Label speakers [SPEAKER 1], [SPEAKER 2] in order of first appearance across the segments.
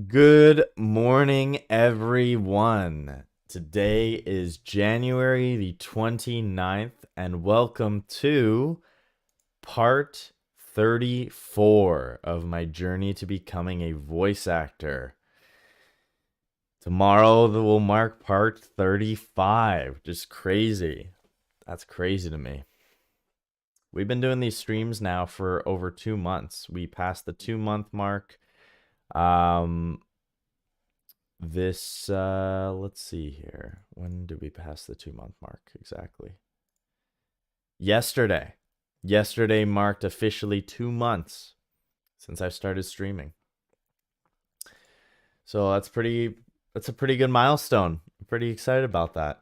[SPEAKER 1] Good morning, everyone. Today is January the 29th, and welcome to part 34 of my journey to becoming a voice actor. Tomorrow will mark part 35. Just crazy. That's crazy to me. We've been doing these streams now for over 2 months. We passed the 2-month mark. Let's see here. When did we pass the 2-month mark exactly? Yesterday. Yesterday marked officially 2 months since I started streaming. So that's a pretty good milestone. I'm pretty excited about that.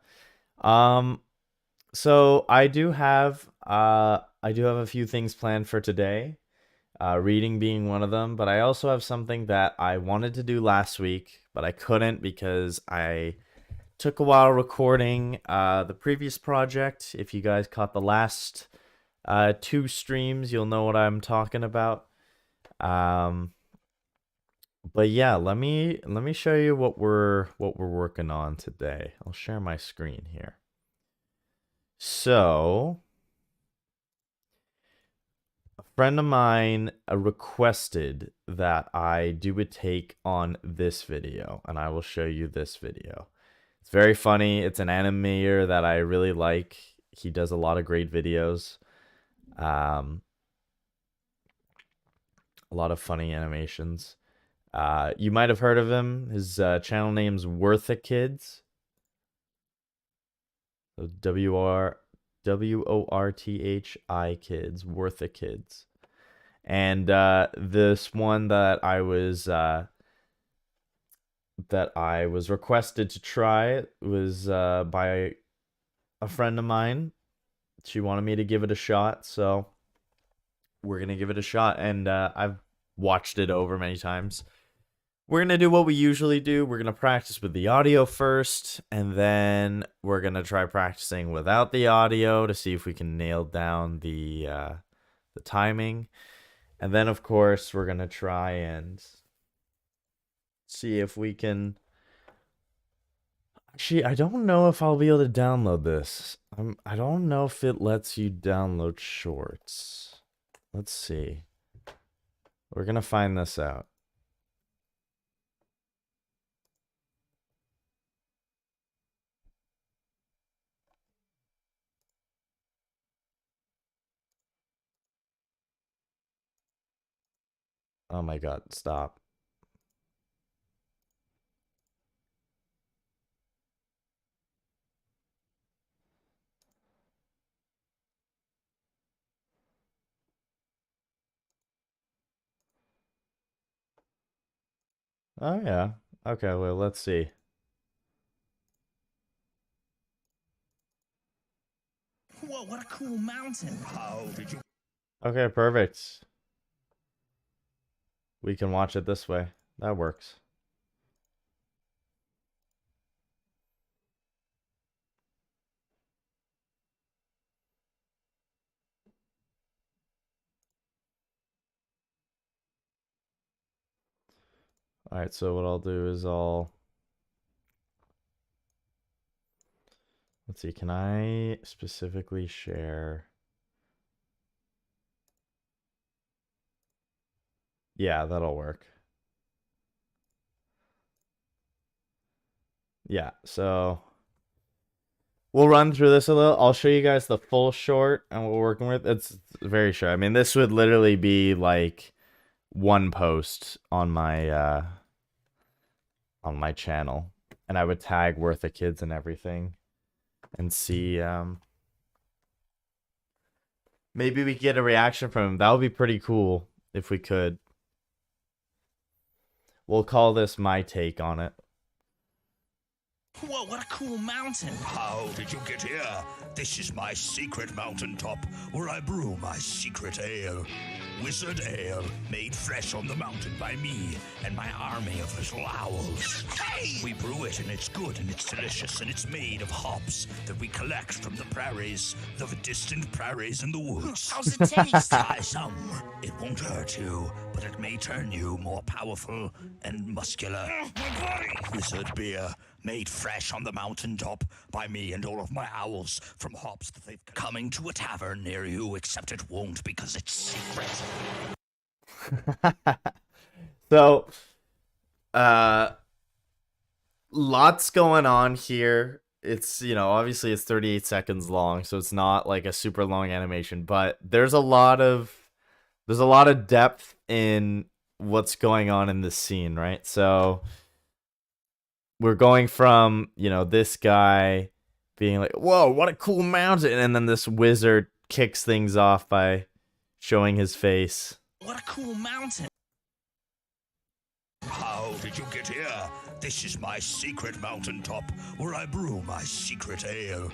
[SPEAKER 1] So I do have a few things planned for today. Reading being one of them, but I also have something that I wanted to do last week, but I couldn't because I took a while recording the previous project. If you guys caught the last 2 streams, you'll know what I'm talking about. But yeah, let me show you what we're working on today. I'll share my screen here. So a friend of mine requested that I do a take on this video, and I will show you this video. It's very funny. It's an animator that I really like. He does a lot of great videos. A lot of funny animations. You might have heard of him. His channel name's Worthikids. So WORTHI Kids, Worthikids. And this one that I was requested to try was by a friend of mine. She wanted me to give it a shot, so we're gonna give it a shot. And I've watched it over many times. We're gonna do what we usually do. We're gonna practice with the audio first, and then we're gonna try practicing without the audio to see if we can nail down the timing. And then, of course, we're gonna try and see if we can. Actually, I don't know if I'll be able to download this. I don't know if it lets you download shorts. Let's see. We're gonna find this out. Oh my god, stop. Oh yeah. Okay, well, let's see.
[SPEAKER 2] Whoa, what a cool mountain. How did you...
[SPEAKER 1] Okay, perfect. We can watch it this way. That works. All right, so what I'll do is let's see, can I specifically share? Yeah, that'll work. Yeah, so we'll run through this a little. I'll show you guys the full short and what we're working with. It's very short. I mean, this would literally be like one post on my channel, and I would tag Worth the Kids and everything and see maybe we get a reaction from him. That would be pretty cool if we could. We'll call this my take on it.
[SPEAKER 2] Whoa, what a cool mountain.
[SPEAKER 3] How did you get here? This is my secret mountaintop, where I brew my secret ale.
[SPEAKER 2] Wizard ale, made fresh on the mountain by me and my army of little owls. Hey! We brew it and it's good and it's delicious and it's made of hops that we collect from the prairies, the distant prairies in the woods. How's it taste? Try some. It won't hurt you, but it may turn you more powerful and muscular. My body! Wizard beer, made fresh on the mountaintop by me and all of my owls from hops that they've coming to a tavern near you, except it won't because it's secret.
[SPEAKER 1] So, lots going on here. It's, obviously it's 38 seconds long, so it's not like a super long animation, but there's a lot of depth in what's going on in this scene, right? So we're going from, this guy being like, whoa, what a cool mountain, and then this wizard kicks things off by showing his face.
[SPEAKER 2] What a cool mountain. How did you get here? This is my secret mountaintop where I brew my secret ale.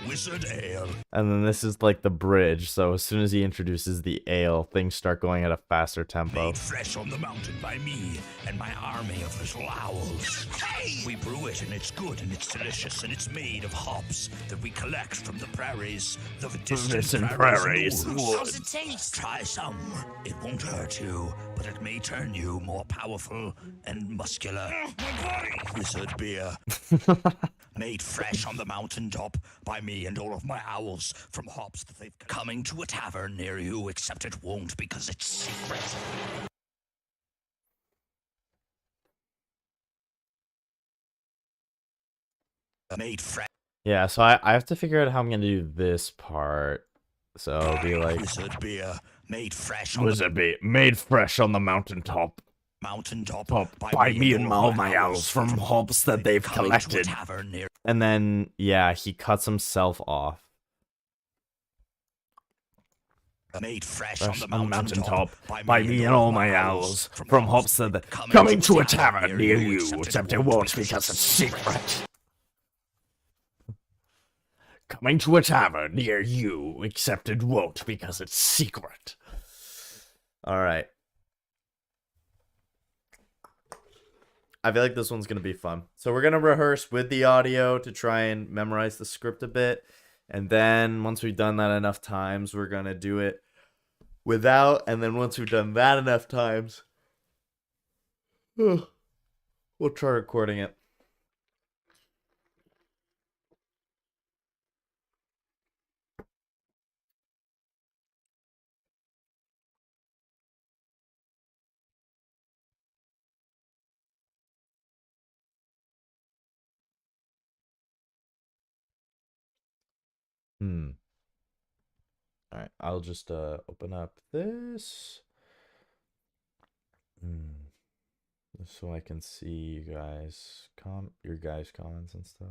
[SPEAKER 2] Wizard ale.
[SPEAKER 1] And then this is like the bridge, so as soon as he introduces the ale, things start going at a faster tempo.
[SPEAKER 2] Made fresh on the mountain by me and my army of little owls. Hey! We brew it and it's good and it's delicious and it's made of hops that we collect from the prairies, the distant prairies. In the woods. How's it taste? Try some. It won't hurt you, but it may turn you more powerful and muscular. My body! Wizard beer. Made fresh on the mountaintop by me and all of my owls from hops that they've coming to a tavern near you, except it won't because it's secret. Made fresh.
[SPEAKER 1] Yeah, so I have to figure out how I'm gonna do this part. So it'll be like
[SPEAKER 2] Wizard beer made fresh.
[SPEAKER 1] Wizard beer made fresh on the mountaintop by me and all my owls from hops that they've collected. And then yeah, he cuts himself off.
[SPEAKER 2] Made fresh
[SPEAKER 1] On
[SPEAKER 2] on
[SPEAKER 1] the
[SPEAKER 2] the
[SPEAKER 1] mountaintop by me and all my owls from hops that coming to a tavern near you, except it won't because it's secret. Coming to a tavern near you, except it won't because it's secret. Alright. I feel like this one's going to be fun. So we're going to rehearse with the audio to try and memorize the script a bit. And then once we've done that enough times, we're going to do it without. And then once we've done that enough times, we'll try recording it. Alright, I'll just open up this. So I can see you guys your guys' comments and stuff.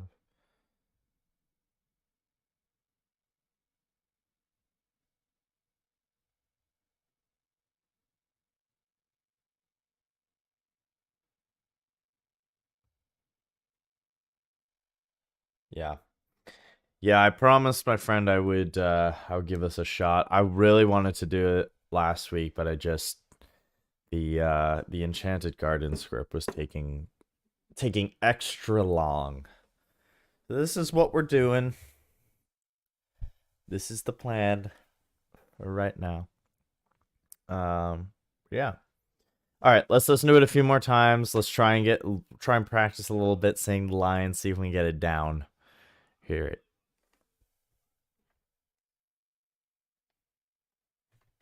[SPEAKER 1] Yeah. Yeah, I promised my friend I would give us a shot. I really wanted to do it last week, but I just the Enchanted Garden script was taking extra long. So this is what we're doing. This is the plan for right now. Yeah. All right, let's listen to it a few more times. Let's try and practice a little bit saying the lines, see if we can get it down. Hear it.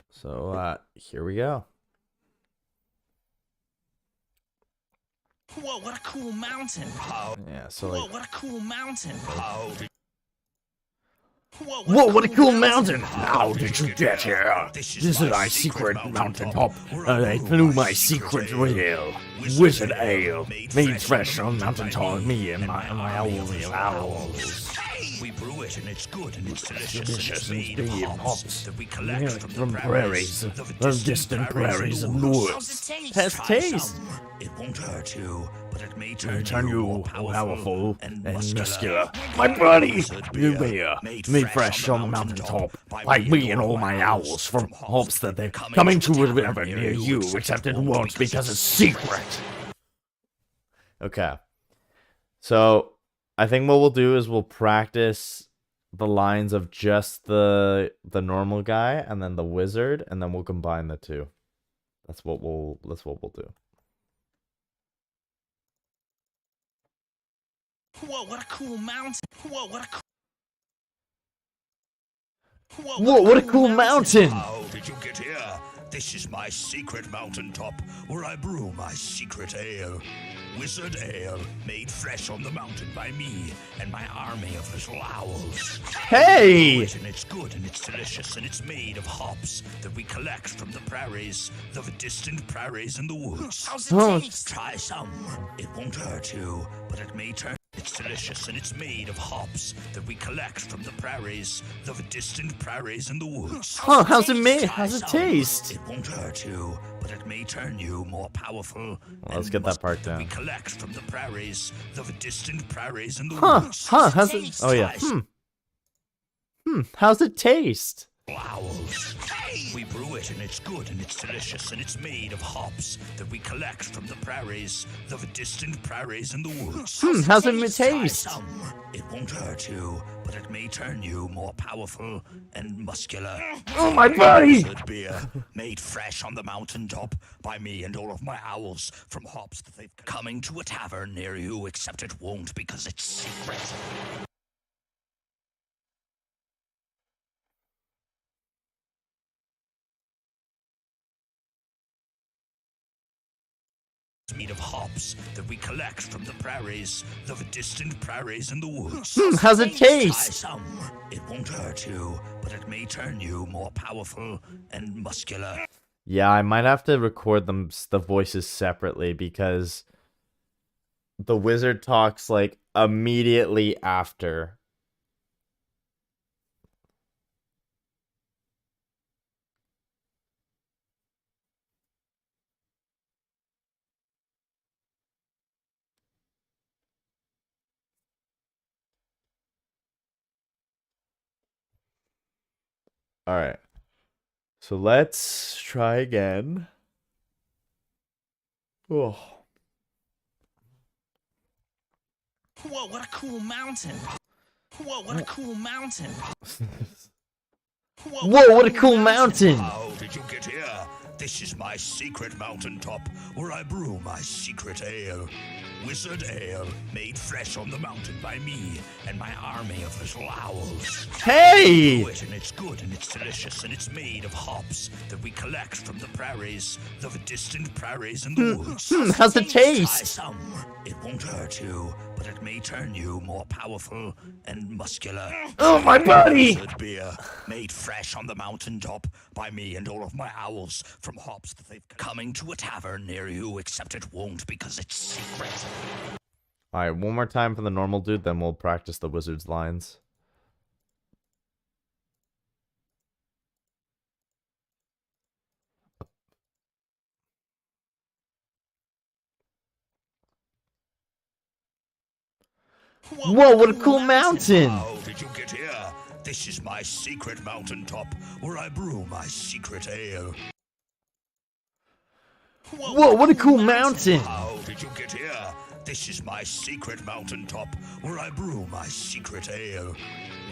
[SPEAKER 1] So, here we go.
[SPEAKER 2] Whoa, what a cool mountain.
[SPEAKER 1] Yeah, so
[SPEAKER 2] Whoa,
[SPEAKER 1] like...
[SPEAKER 2] what a cool mountain.
[SPEAKER 1] Whoa, what a cool mountain! How did you get here? This is my secret mountaintop. I blew my secret ale, Wizard Ale, made fresh on mountaintop, me and my owls.
[SPEAKER 2] We brew it and it's good and it's delicious.
[SPEAKER 1] Delicious
[SPEAKER 2] And
[SPEAKER 1] and
[SPEAKER 2] it's made
[SPEAKER 1] made
[SPEAKER 2] of
[SPEAKER 1] of
[SPEAKER 2] hops
[SPEAKER 1] hops
[SPEAKER 2] that we collect from the
[SPEAKER 1] from
[SPEAKER 2] prairies,
[SPEAKER 1] prairies,
[SPEAKER 2] of distant prairies and the woods.
[SPEAKER 3] How's it taste?
[SPEAKER 1] Has
[SPEAKER 2] Try
[SPEAKER 1] taste.
[SPEAKER 2] some. It won't hurt you, but it may
[SPEAKER 1] Turn
[SPEAKER 2] turn you
[SPEAKER 1] you
[SPEAKER 2] more powerful and muscular.
[SPEAKER 1] My buddy,
[SPEAKER 2] Wizard
[SPEAKER 1] new
[SPEAKER 2] beer,
[SPEAKER 1] beer, made fresh on the mountaintop, by me and all my owls, from hopes that they're coming to a river near you, except it won't because it's secret. Okay. So, I think what we'll do is we'll practice the lines of just the normal guy and then the wizard, and then we'll combine the two. That's what we'll do.
[SPEAKER 3] Whoa, what a cool mountain. Whoa, what a
[SPEAKER 1] Whoa, what a cool mountain!
[SPEAKER 2] How did you get here? This is my secret mountaintop, where I brew my secret ale. Wizard ale, made fresh on the mountain by me and my army of little owls.
[SPEAKER 1] Hey!
[SPEAKER 2] And it's good and it's delicious and it's made of hops that we collect from the prairies, the distant prairies and the woods.
[SPEAKER 3] How's it
[SPEAKER 1] Oh,
[SPEAKER 3] taste?
[SPEAKER 2] Try some. It won't hurt you, but it may turn. It's delicious and it's made of hops that we collect from the prairies, the distant prairies and the woods.
[SPEAKER 1] Huh, how's it made?
[SPEAKER 2] Try
[SPEAKER 1] How's it
[SPEAKER 2] some.
[SPEAKER 1] taste?
[SPEAKER 2] It won't hurt you, but it may turn you more powerful.
[SPEAKER 1] Let's
[SPEAKER 2] and
[SPEAKER 1] get that
[SPEAKER 2] must-
[SPEAKER 1] part
[SPEAKER 2] We
[SPEAKER 1] down.
[SPEAKER 2] collect from the prairies, the distant prairies and the
[SPEAKER 1] Huh,
[SPEAKER 2] woods.
[SPEAKER 1] how's it? Oh yeah, how's it taste?
[SPEAKER 2] Owls. We brew it and it's good and it's delicious and it's made of hops that we collect from the prairies, the distant prairies and the woods.
[SPEAKER 1] How's it
[SPEAKER 2] Try
[SPEAKER 1] taste?
[SPEAKER 2] some. It won't hurt you, but it may turn you more powerful and muscular.
[SPEAKER 1] Oh my buddy!
[SPEAKER 2] Wizard beer, made fresh on the mountaintop by me and all of my owls from hops that they've coming to a tavern near you, except it won't because it's secret. Made of hops that we collect from the prairies, the distant prairies and the woods.
[SPEAKER 1] How's it
[SPEAKER 2] Try
[SPEAKER 1] taste?
[SPEAKER 2] some. It won't hurt you, but it may turn you more powerful and muscular.
[SPEAKER 1] Yeah, I might have to record the voices separately because the wizard talks like immediately after. All right. So let's try again. Oh.
[SPEAKER 3] Whoa, what a cool mountain. Whoa, what a cool mountain.
[SPEAKER 1] Whoa, what a cool mountain!
[SPEAKER 2] How did you get here? This is my secret mountaintop, where I brew my secret ale. Wizard ale, made fresh on the mountain by me and my army of little owls.
[SPEAKER 1] Hey!
[SPEAKER 2] Brew it and it's good and it's delicious and it's made of hops that we collect from the prairies, the distant prairies and the woods.
[SPEAKER 1] How's it
[SPEAKER 2] Try
[SPEAKER 1] taste?
[SPEAKER 2] some. It won't hurt you, but it may turn you more powerful and muscular.
[SPEAKER 1] Oh my buddy!
[SPEAKER 2] Wizard beer, made fresh on the mountaintop by me and all of my owls from hops that they've coming to a tavern near you, except it won't because it's secret.
[SPEAKER 1] All right, one more time for the normal dude, then we'll practice the wizard's lines. Whoa, what a cool mountain!
[SPEAKER 2] How did you get here? This is my secret mountaintop, where I brew my secret ale.
[SPEAKER 1] Whoa, what a cool mountain!
[SPEAKER 2] How did you get here? This is my secret mountaintop, where I brew my secret ale.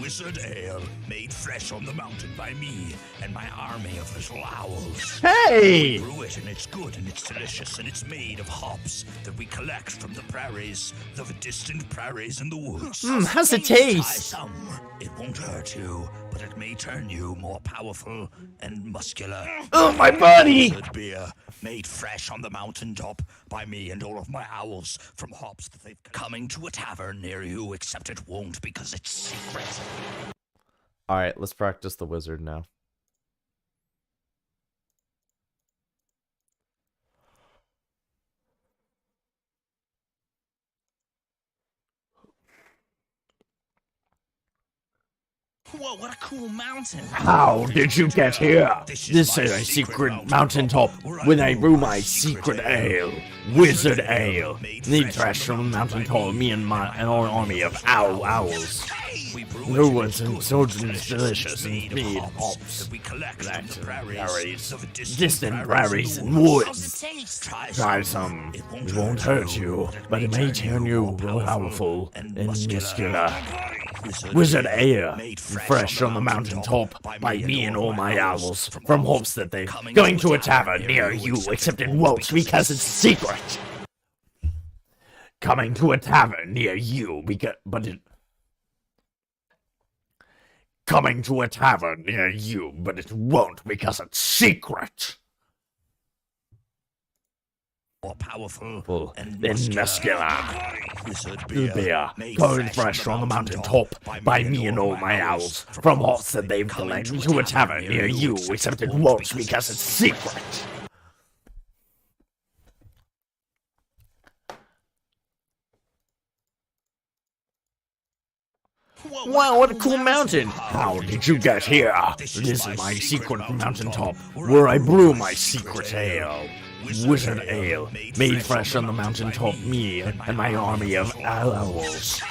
[SPEAKER 2] Wizard ale, made fresh on the mountain by me and my army of little owls.
[SPEAKER 1] Hey!
[SPEAKER 2] Brew it and it's good and it's delicious and it's made of hops that we collect from the prairies, the distant prairies and the woods.
[SPEAKER 1] How's it
[SPEAKER 2] Try
[SPEAKER 1] taste?
[SPEAKER 2] some. It won't hurt you, but it may turn you more powerful and muscular.
[SPEAKER 1] Oh my buddy!
[SPEAKER 2] Wizard beer, made fresh on the mountaintop by me and all of my owls from hops that they've coming to a tavern near you, except it won't because it's secret.
[SPEAKER 1] All right, let's practice the wizard now.
[SPEAKER 3] Whoa, what a cool mountain.
[SPEAKER 1] How did you get here? This is a secret mountaintop when I brew my secret ale, Wizard Ale. Made fresh from the mountaintop, me and an army of owls. No one's indulgent is delicious and made hops, blacks and berries, distant prairies and woods. Try some, it won't hurt you, but it may turn you powerful and muscular. Wizard Ale, fresh from the mountaintop by me and all my owls, from hopes that they're going to a tavern near you, except it won't because it's secret. Coming to a tavern near you Coming to a tavern near you, but it won't because it's secret.
[SPEAKER 2] More powerful
[SPEAKER 1] And muscular. Beer, going fresh from the mountaintop by me and all my owls, from hops that they've collected to a tavern near you, except it won't because it's secret. Wow, what a cool mountain! How did you get here? This is my secret mountaintop, where I brew my secret ale. Wizard Ale, made fresh on the mountaintop, me and my army of owls.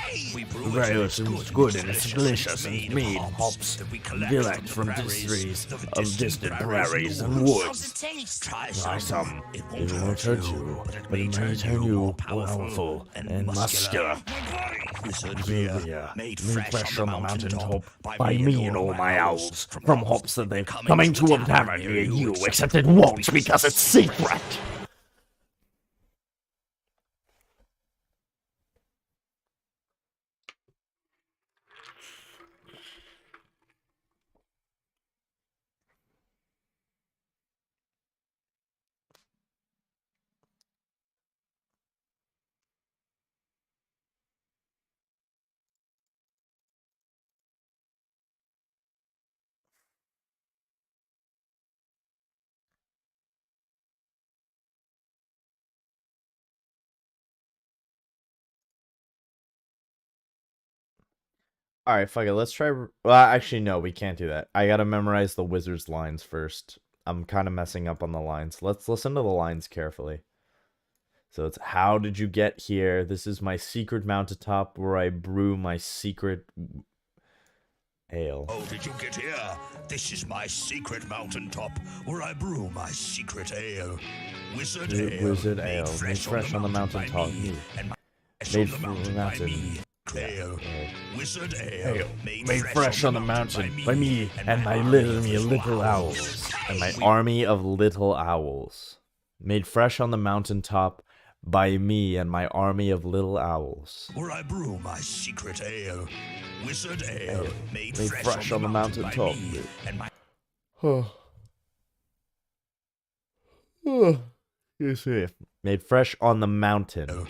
[SPEAKER 1] The ale is good and it's delicious and it's made of hops, dialect from districts of distant prairies and woods. Try some, it won't hurt you, but it may turn you powerful and muscular. Beer, made fresh on the mountaintop by me and all my owls, from hops that they're coming to a tavern near you, except it won't because it's secret. Alright, fuck it, let's try... Well, actually, no, we can't do that. I gotta memorize the wizard's lines first. I'm kind of messing up on the lines. Let's listen to the lines carefully. So it's, how did you get here? This is my secret mountaintop where I brew my secret... ale.
[SPEAKER 2] How did you get here? This is my secret mountaintop where I brew my secret ale. Wizard Ale.
[SPEAKER 1] Wizard Ale, made fresh on the mountaintop. Made from the mountain.
[SPEAKER 2] Ale. Wizard Ale.
[SPEAKER 1] Made fresh on the mountain by me and my little owls. And my army of little owls. Made fresh on the mountaintop by me and my army of little owls.
[SPEAKER 2] Where I brew my secret ale. Wizard Ale. Made
[SPEAKER 1] fresh on the mountaintop. You see. Made fresh on the mountain.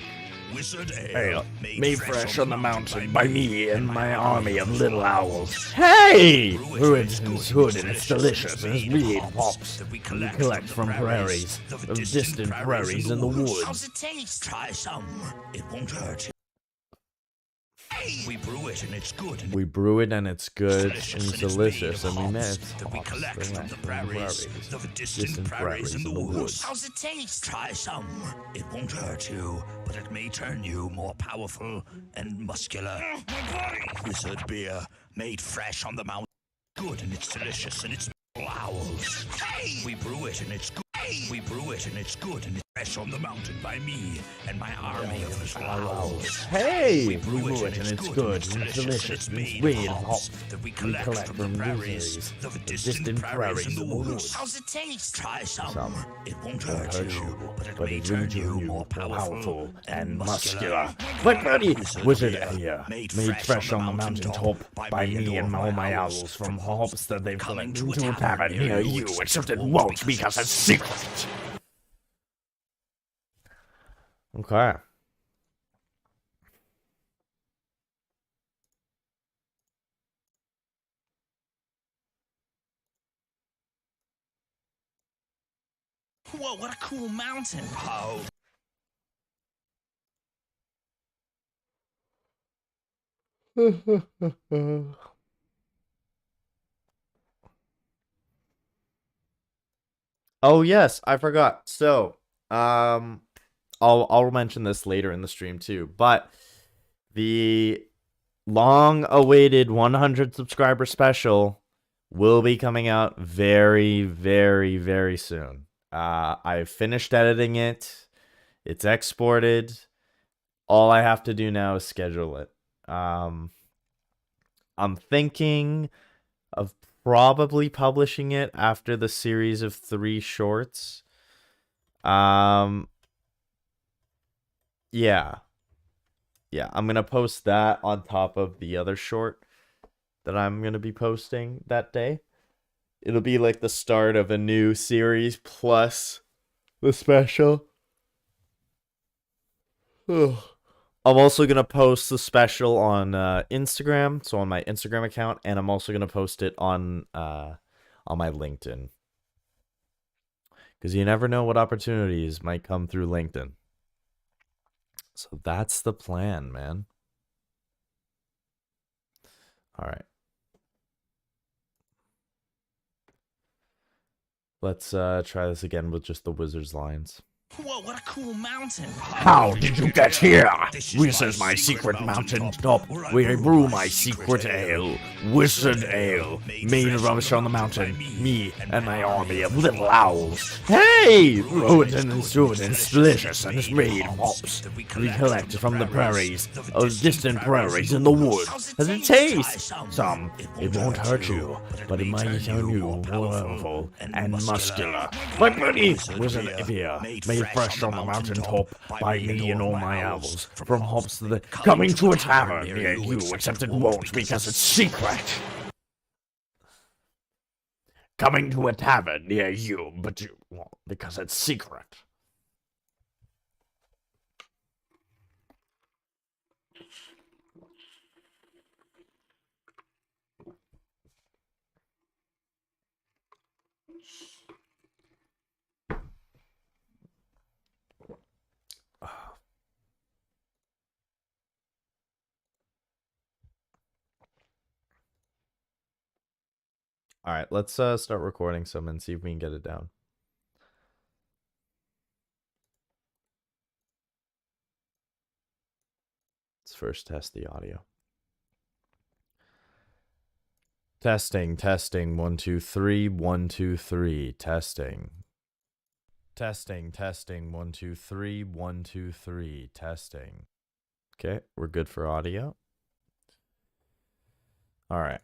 [SPEAKER 2] Wizard Ale.
[SPEAKER 1] Made fresh on the mountain by me and my army of little owls. Hey! It's good and it's delicious and it's made hops that we collect from prairies, of distant prairies in the woods.
[SPEAKER 3] How's it taste?
[SPEAKER 2] Try some. It won't hurt you. We brew it and it's good.
[SPEAKER 1] We brew it and it's good and it's delicious and we
[SPEAKER 2] made
[SPEAKER 1] made
[SPEAKER 2] that we collect from the prairies, of distant prairies in the woods.
[SPEAKER 3] How's it taste?
[SPEAKER 2] Try some. It won't hurt you, but it may turn you more powerful and muscular. Wizard beer, made fresh on the mountain. Good and it's delicious and it's owls. We brew it and it's good. We brew it and it's good and it's fresh on the mountain by me and my army of little owls.
[SPEAKER 1] Hey! We brew it and it's good and it's delicious and it's made of hops
[SPEAKER 2] that we
[SPEAKER 1] collect from prairies,
[SPEAKER 2] of
[SPEAKER 1] distant prairies in the woods.
[SPEAKER 3] How's it taste?
[SPEAKER 2] Try some. It won't hurt you, but it may turn you more powerful and muscular.
[SPEAKER 1] My buddy, Wizard Ale, made fresh on the mountaintop by me and all my owls, from hops that they've collected to a tavern near you, except it won't because it's secret. Okay.
[SPEAKER 3] Whoa, what a cool mountain.
[SPEAKER 2] How
[SPEAKER 1] Oh yes, I forgot. So, I'll mention this later in the stream too, but the long-awaited 100 subscriber special will be coming out very, very, very soon. I've finished editing it. It's exported. All I have to do now is schedule it. I'm thinking of probably publishing it after the series of 3 shorts. Yeah. Yeah, I'm going to post that on top of the other short that I'm going to be posting that day. It'll be like the start of a new series plus the special. Ugh. I'm also going to post the special on Instagram, so on my Instagram account, and I'm also going to post it on my LinkedIn. Because you never know what opportunities might come through LinkedIn. So that's the plan, man. All right. Let's try this again with just the wizard's lines.
[SPEAKER 3] Whoa, what a cool mountain.
[SPEAKER 2] How did you get here? This is my secret mountain top, where I brew my secret ale. Wizard ale, made of rubbish on the mountain. Me and my army of little owls.
[SPEAKER 1] Hey!
[SPEAKER 2] Brewed and stewed and it's delicious and it's made of hops. We collect from the prairies, of distant prairies in the woods.
[SPEAKER 1] Does it taste?
[SPEAKER 2] Some, it won't hurt you, but it might turn you powerful and muscular. My buddy Wizard Beer, made fresh on the mountain top by me and all my owls. From hops to the coming to a tavern near you, except it won't because it's secret. Coming to a tavern near you, but you won't because it's secret.
[SPEAKER 1] All right, let's start recording some and see if we can get it down. Let's first test the audio. Testing, 1 2 3, 1 2 3, testing. Testing, 1 2 3, 1 2 3, testing. Okay, we're good for audio. All right.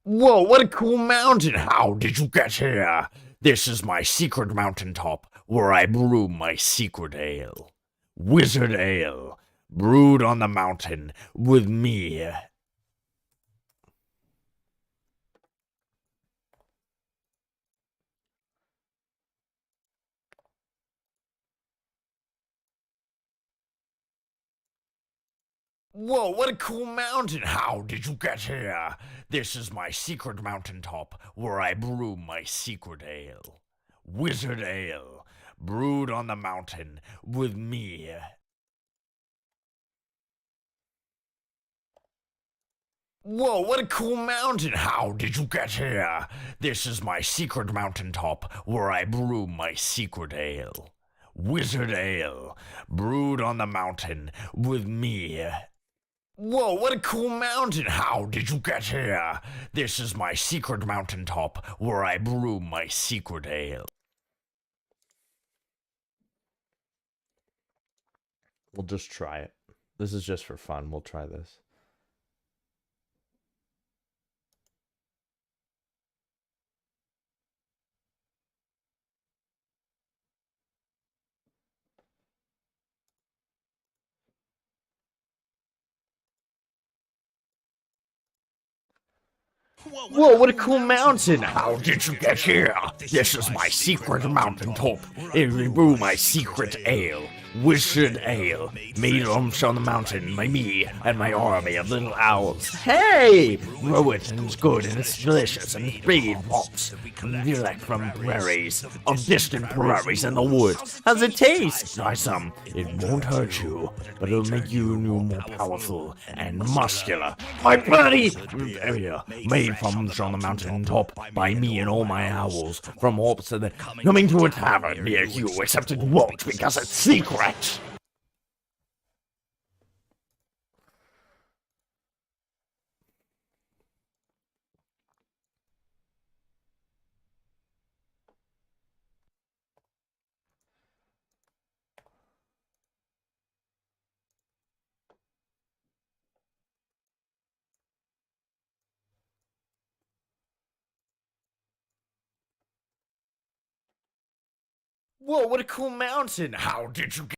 [SPEAKER 2] Whoa, what a cool mountain! How did you get here? This is my secret mountaintop, where I brew my secret ale. Wizard ale, brewed on the mountain with me. Whoa, what a cool mountain! How did you get here? This is my secret mountaintop, where I brew my secret ale. Wizard ale, brewed on the mountain with me. Whoa, what a cool mountain! How did you get here? This is my secret mountaintop, where I brew my secret ale. Wizard ale, brewed on the mountain with me. Whoa, what a cool mountain! How did you get here? This is my secret mountaintop, where I brew my secret ale.
[SPEAKER 1] We'll just try it. This is just for fun. We'll try this.
[SPEAKER 2] Whoa, what a cool mountain! How did you get here? This is my secret mountaintop, and we brew my secret ale.
[SPEAKER 1] Wizard Ale, made on the mountain by me and my army of little owls. Hey! Grow it and it's good and it's delicious and it's breed pops. Direct from prairies, of distant prairies in the woods. How's it taste? Try some. It won't hurt you, but it'll make you more powerful and muscular. My bloody area, made from on the mountain top by me and all my owls from orbs to the coming to a tavern near you, except it won't because it's secret. Whoa, what a cool mountain! How did you get?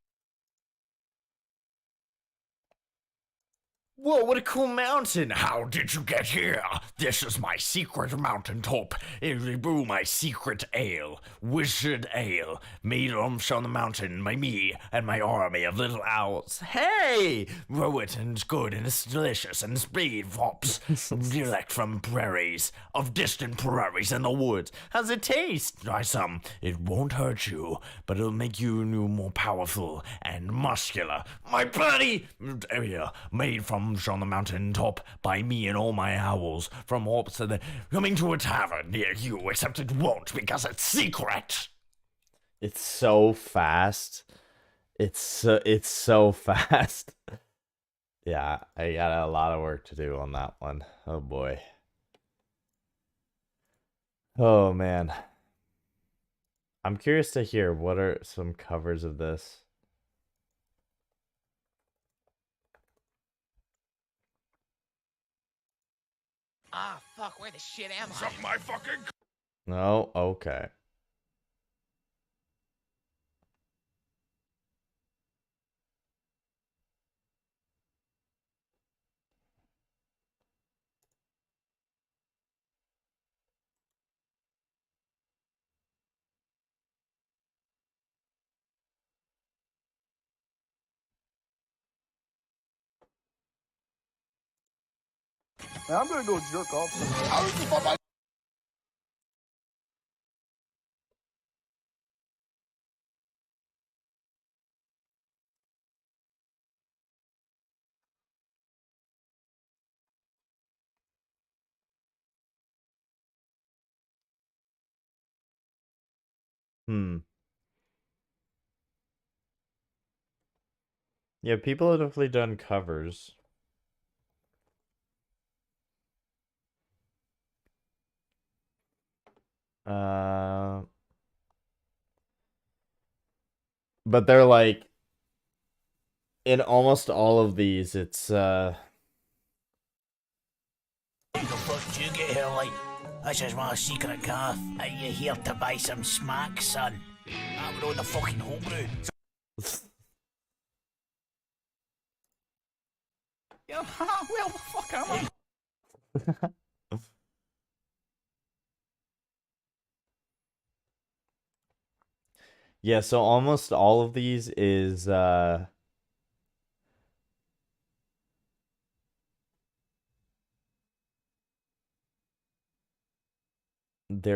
[SPEAKER 1] Whoa, what a cool mountain! How did you get here? This is my secret mountaintop. It will brew my secret ale, Wizard Ale, made on the mountain by me and my army of little owls. Hey! Grow it and it's good and it's delicious and it's breed hops. Direct from prairies, of distant prairies in the woods. How's it taste? Try some. It won't hurt you, but it'll make you more powerful and muscular. My bloody area, made from on the mountain top by me and all my owls from orbs to the coming to a tavern near you, except it won't because it's secret. It's so fast. It's so fast. Yeah, I got a lot of work to do on that one. Oh boy. Oh man. I'm curious to hear what are some covers of this.
[SPEAKER 3] Ah, fuck, where the shit am I?
[SPEAKER 2] Suck my fucking.
[SPEAKER 1] No, okay.
[SPEAKER 4] Man, I'm gonna go jerk off.
[SPEAKER 1] Yeah, people have definitely done covers. But they're like in almost all of these, it's
[SPEAKER 2] What the fuck did you get here like? This is my secret car. Are you here to buy some smack, son? I'm on the fucking homebrew.
[SPEAKER 3] Yeah, well, the fuck am I?
[SPEAKER 1] yeah, so almost all of these is they're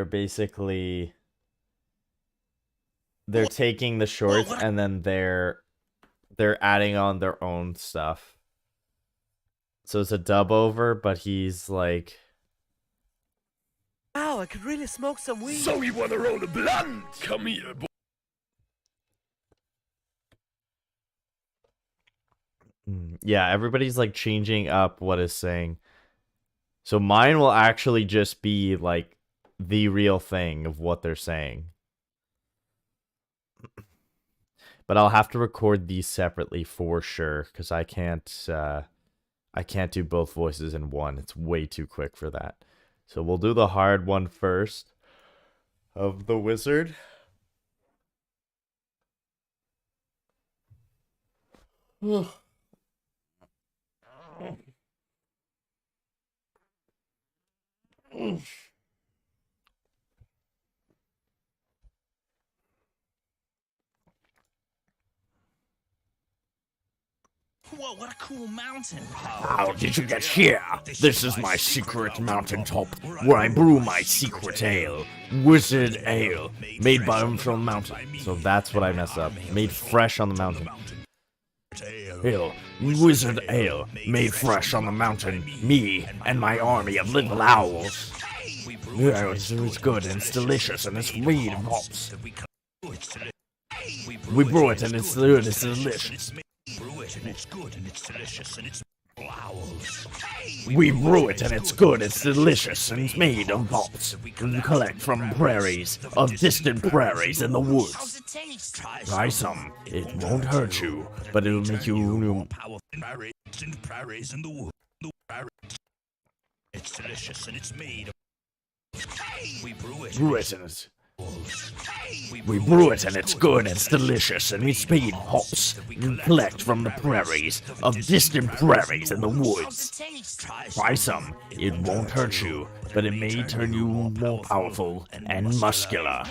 [SPEAKER 1] basically they're taking the shorts and then they're adding on their own stuff. So it's a dub over, but he's like,
[SPEAKER 5] wow, I could really smoke some weed.
[SPEAKER 2] So you wanna roll a blunt? Come here, boy.
[SPEAKER 1] yeah, everybody's like changing up what is saying. So mine will actually just be like the real thing of what they're saying. But I'll have to record these separately for sure, because I can't do both voices in one. It's way too quick for that. So we'll do the hard one first of the wizard.
[SPEAKER 3] Whoa, what a cool mountain.
[SPEAKER 2] How did you get here? This is my secret mountaintop, where I brew my secret ale. Wizard Ale,
[SPEAKER 1] Made by him from the mountain. So that's what I messed up. Made fresh on the mountain.
[SPEAKER 2] Ale, Wizard Ale, made fresh on the mountain. Me and my army of little owls. Yeah, it's good and it's delicious and it's made of hops. We brew it and it's good, it's delicious.
[SPEAKER 3] Brew it and it's good and it's delicious and it's owls.
[SPEAKER 2] We brew it and it's good, it's delicious, and it's made of hops. We collect from prairies, of distant prairies in the
[SPEAKER 3] How's
[SPEAKER 2] woods.
[SPEAKER 3] it taste?
[SPEAKER 2] Try some, it won't hurt you, but it'll make you...
[SPEAKER 3] Powerful prairies in the woods. It's delicious and it's made of. We brew it.
[SPEAKER 2] Brew it and it's... We brew it and it's good, it's delicious, and it's made of hops. We collect from the prairies, of distant prairies in the
[SPEAKER 3] How's
[SPEAKER 2] woods.
[SPEAKER 3] it taste?
[SPEAKER 2] Try some, it won't hurt you, but it may turn you more powerful and muscular.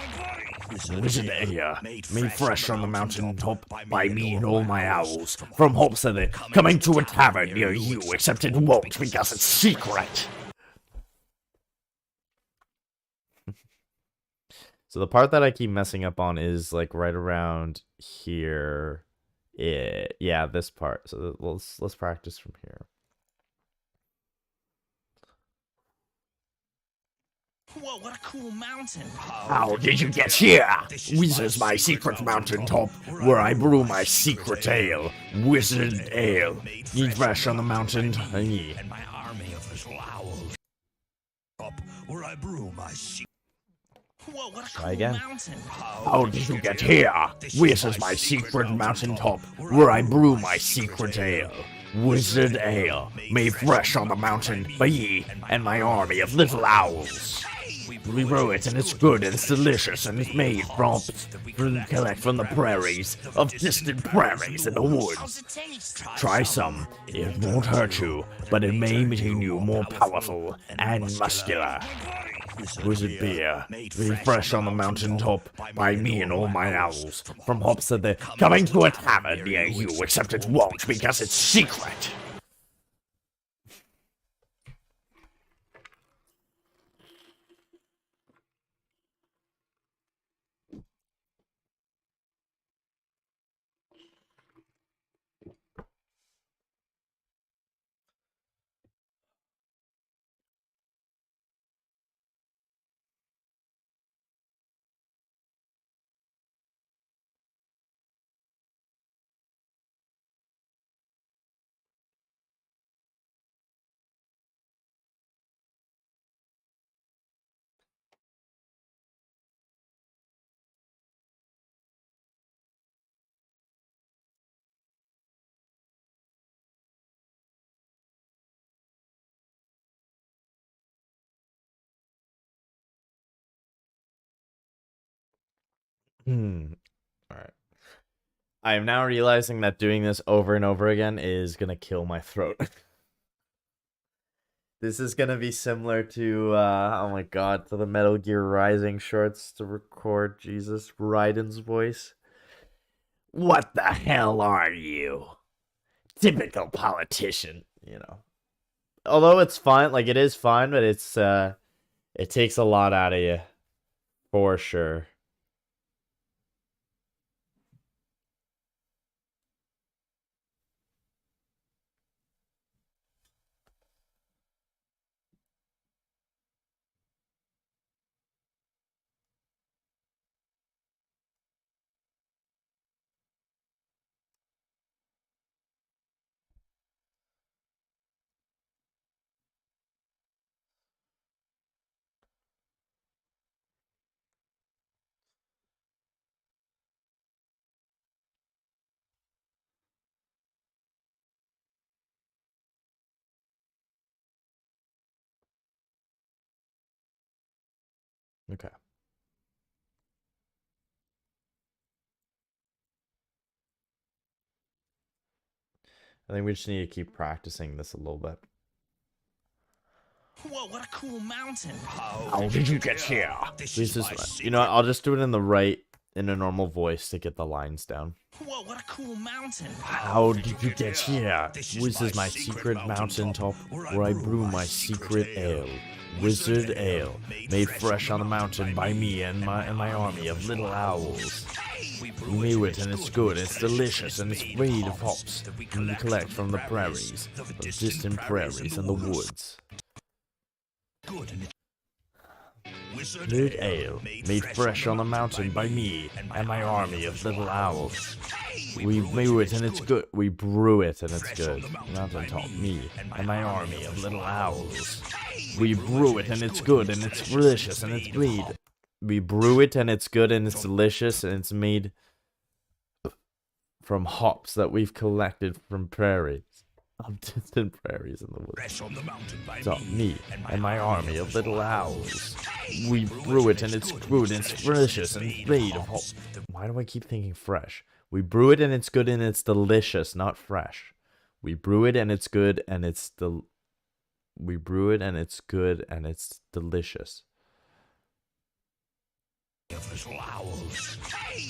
[SPEAKER 2] Wizard Ale, made fresh on the mountain top by me and all my owls, from hopes of it coming to a tavern near you, except it won't because it's secret.
[SPEAKER 1] So the part that I keep messing up on is like right around here. Yeah, this part. So let's practice from here.
[SPEAKER 3] Whoa, what a cool mountain.
[SPEAKER 2] How did you get here? This is my secret mountaintop, where I brew my secret ale, Wizard Ale. Eat fresh on the mountain,
[SPEAKER 3] And my army of little owls. Up where I brew my secret. Whoa, what a cool
[SPEAKER 1] again.
[SPEAKER 3] mountain.
[SPEAKER 2] How did you get here? This is my secret mountaintop, where I brew my secret ale, Wizard Ale, made fresh on the mountain by me and my army of little owls. We brew it and it's good and it's delicious and it's made from collect from the prairies, of distant prairies in the
[SPEAKER 3] How's
[SPEAKER 2] woods.
[SPEAKER 3] it taste?
[SPEAKER 2] Try some, it won't hurt you, but it may make you more powerful and muscular. Wizard Beer, made fresh on the mountaintop by me and all my owls, from hopes that they're coming to a tavern near you, except it won't because it's secret.
[SPEAKER 1] Alright. I am now realizing that doing this over and over again is gonna kill my throat. This is gonna be similar to, oh my god, to the Metal Gear Rising shorts to record Jesus Raiden's voice.
[SPEAKER 2] What the hell are you? Typical politician.
[SPEAKER 1] You know. Although it's fun, like it is fun, but it's, it takes a lot out of you. For sure. Okay. I think we just need to keep practicing this a little bit.
[SPEAKER 3] Whoa, what a cool mountain.
[SPEAKER 2] How did you get here?
[SPEAKER 1] This is, you know what, I'll just do it in in a normal voice to get the lines down.
[SPEAKER 2] Whoa, what a cool mountain.
[SPEAKER 1] How did you get here? This is my secret mountaintop where I brew my secret ale. Wizard Ale, made fresh on the mountain by me and my army of little owls. We brew it and it's good, it's delicious, and it's made of hops that we collect from the prairies, of distant prairies and the woods. Wizard Ale, made fresh on the mountain by me and my army of little owls. We brew it and it's good. We brew it and it's good. Mountaintop, me and my army of little owls. We brew it and it's good and it's delicious and it's made. We brew it and it's good and it's delicious and it's made from hops that we've collected from prairies. Of distant prairies in the woods. So, me and my army of little owls. We brew it and it's good and it's delicious and it's made of hops. Why do I keep thinking fresh? We brew it and it's good and it's delicious, not fresh. We brew it and it's good and it's We brew it and it's good and it's delicious.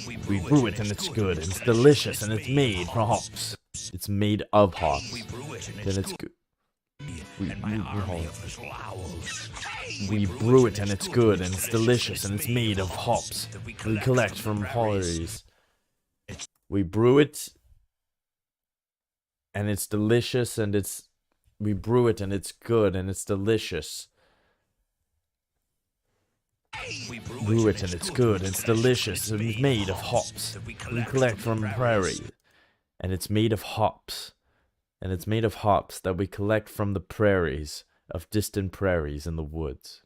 [SPEAKER 1] We brew it and it's good and it's delicious and it's made from hops. It's made of hops. Then it's good. We brew it and it's good and it's delicious and it's made of hops we collect from prairies. We brew it and it's delicious and it's. We brew it and it's good and it's delicious. We brew it and it's good and it's delicious and it's made of hops we collect from prairie. And it's made of hops. And it's made of hops that we collect from the prairies, of distant prairies in the woods.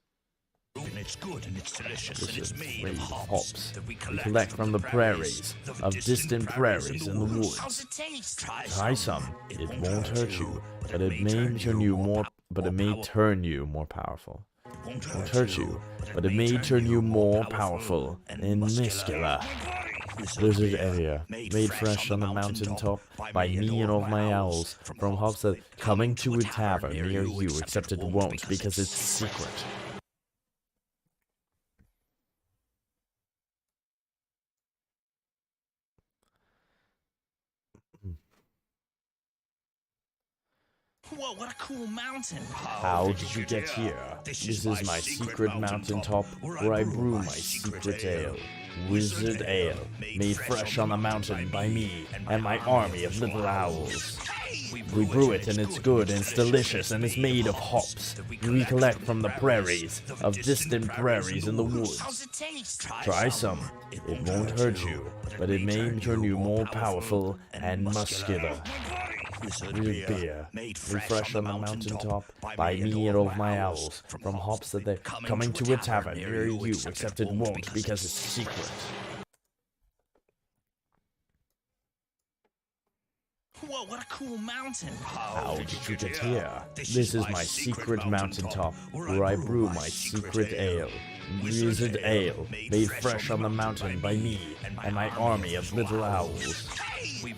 [SPEAKER 2] And it's good and it's delicious and it's made of
[SPEAKER 1] hops that we collect from the prairies, of distant prairies in the woods.
[SPEAKER 2] How's it taste?
[SPEAKER 1] Try some. It won't hurt you, but it may turn you more. But it may turn you more powerful. Won't hurt you, but it may turn you more powerful and muscular. Wizard Ale, made fresh on the mountaintop by me and all my owls, from hops that coming to a tavern near you, except it won't because it's secret.
[SPEAKER 2] Whoa, what a cool mountain.
[SPEAKER 1] How did you get here? This is my secret mountaintop where I brew my secret ale. Wizard Ale, made fresh on the mountain by me and my army of little owls. We brew it and it's good and it's delicious and it's made of hops we collect from the prairies, of distant prairies in the woods. Try some. It won't hurt you, but it may turn you more powerful and muscular. Wizard Beer, made fresh on the mountaintop by me and all my owls, from hops that they're coming to a tavern near you, except it won't because it's secret.
[SPEAKER 2] Whoa, what a cool mountain.
[SPEAKER 1] How did you get here? This is my secret mountaintop where I brew my secret ale. Wizard Ale, made fresh on the mountain by me and my army of little owls.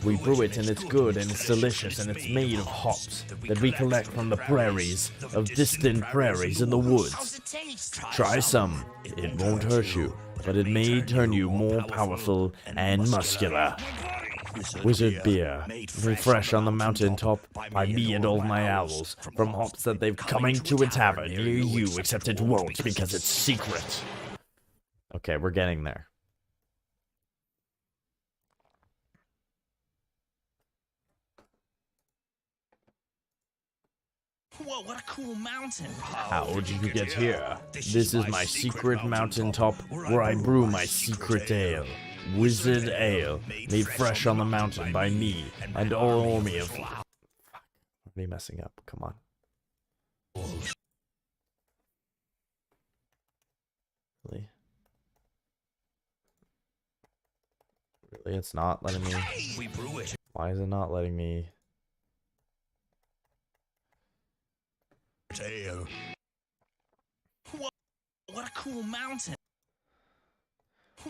[SPEAKER 1] We brew it and it's good and it's delicious and it's made of hops that we collect from the prairies, of distant prairies in the woods. Try some. It won't hurt you, but it may turn you more powerful and muscular. Wizard Beer, made fresh on the mountaintop by me and all my owls, from hops that they've coming to a tavern near you, except it won't because it's secret. Okay, we're getting there.
[SPEAKER 2] Whoa, what a cool mountain.
[SPEAKER 1] How did you get here? This is my secret mountaintop where I brew my secret ale. Wizard Ale, made fresh on the mountain by me and all army of... Fuck. Me messing up, come on. Really? Really, it's not letting me... Why is it not letting me...
[SPEAKER 2] Ale. Whoa, what a cool mountain.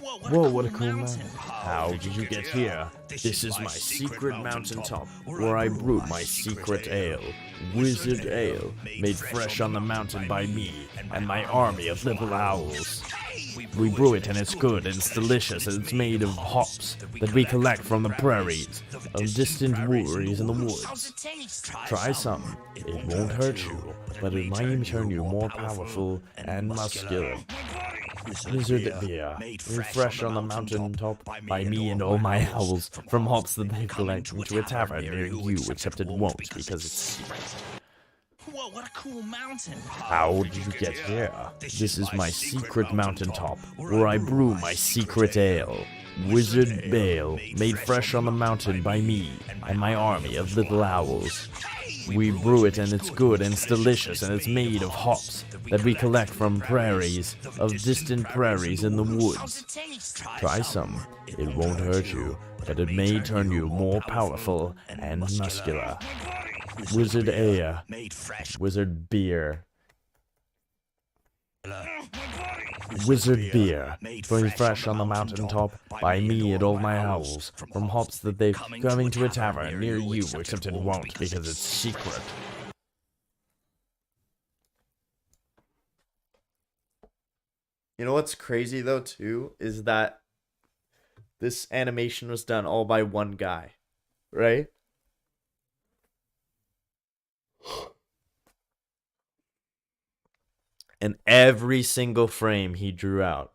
[SPEAKER 1] Whoa, what a cool mountain. How did you get here? This is my secret mountaintop where I brew my secret ale. Wizard Ale, made fresh on the mountain by me and my army of little owls. We brew it and it's good and it's delicious and it's made of hops that we collect from the prairies of distant wooeries in the woods. Try some. It won't hurt you, but it might turn you more powerful and muscular. Wizard beer, made fresh on the mountain top by me and all my owls from hops that they collect into a tavern near you, except it won't because it's secret.
[SPEAKER 2] Whoa, what a cool mountain.
[SPEAKER 1] How did you get here? This is my secret mountaintop, where I brew my secret ale. Wizard Bale, made fresh on the mountain by me and my army of little owls. We brew it and it's good and it's delicious and it's made of hops that we collect from prairies, of distant prairies in the woods. Try some. It won't hurt you, but it may turn you more powerful and muscular. Wizard Ale. Wizard Beer. Wizard Beer, very fresh on the mountaintop by me and all my owls, from hops that they've coming to a tavern near you, except it won't because it's secret. You know what's crazy though too is that this animation was done all by one guy, right? And every single frame he drew out,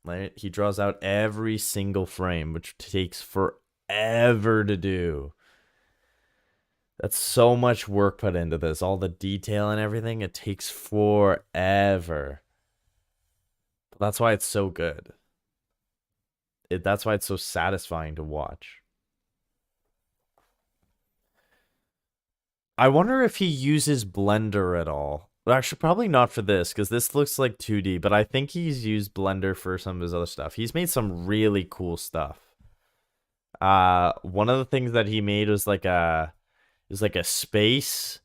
[SPEAKER 1] right? He draws out every single frame, which takes forever to do. That's so much work put into this. All the detail and everything, it takes forever. But that's why it's so good. That's why it's so satisfying to watch. I wonder if he uses Blender at all. Well, actually, probably not for this, because this looks like 2D, but I think he's used Blender for some of his other stuff. He's made some really cool stuff. One of the things that he made was like a space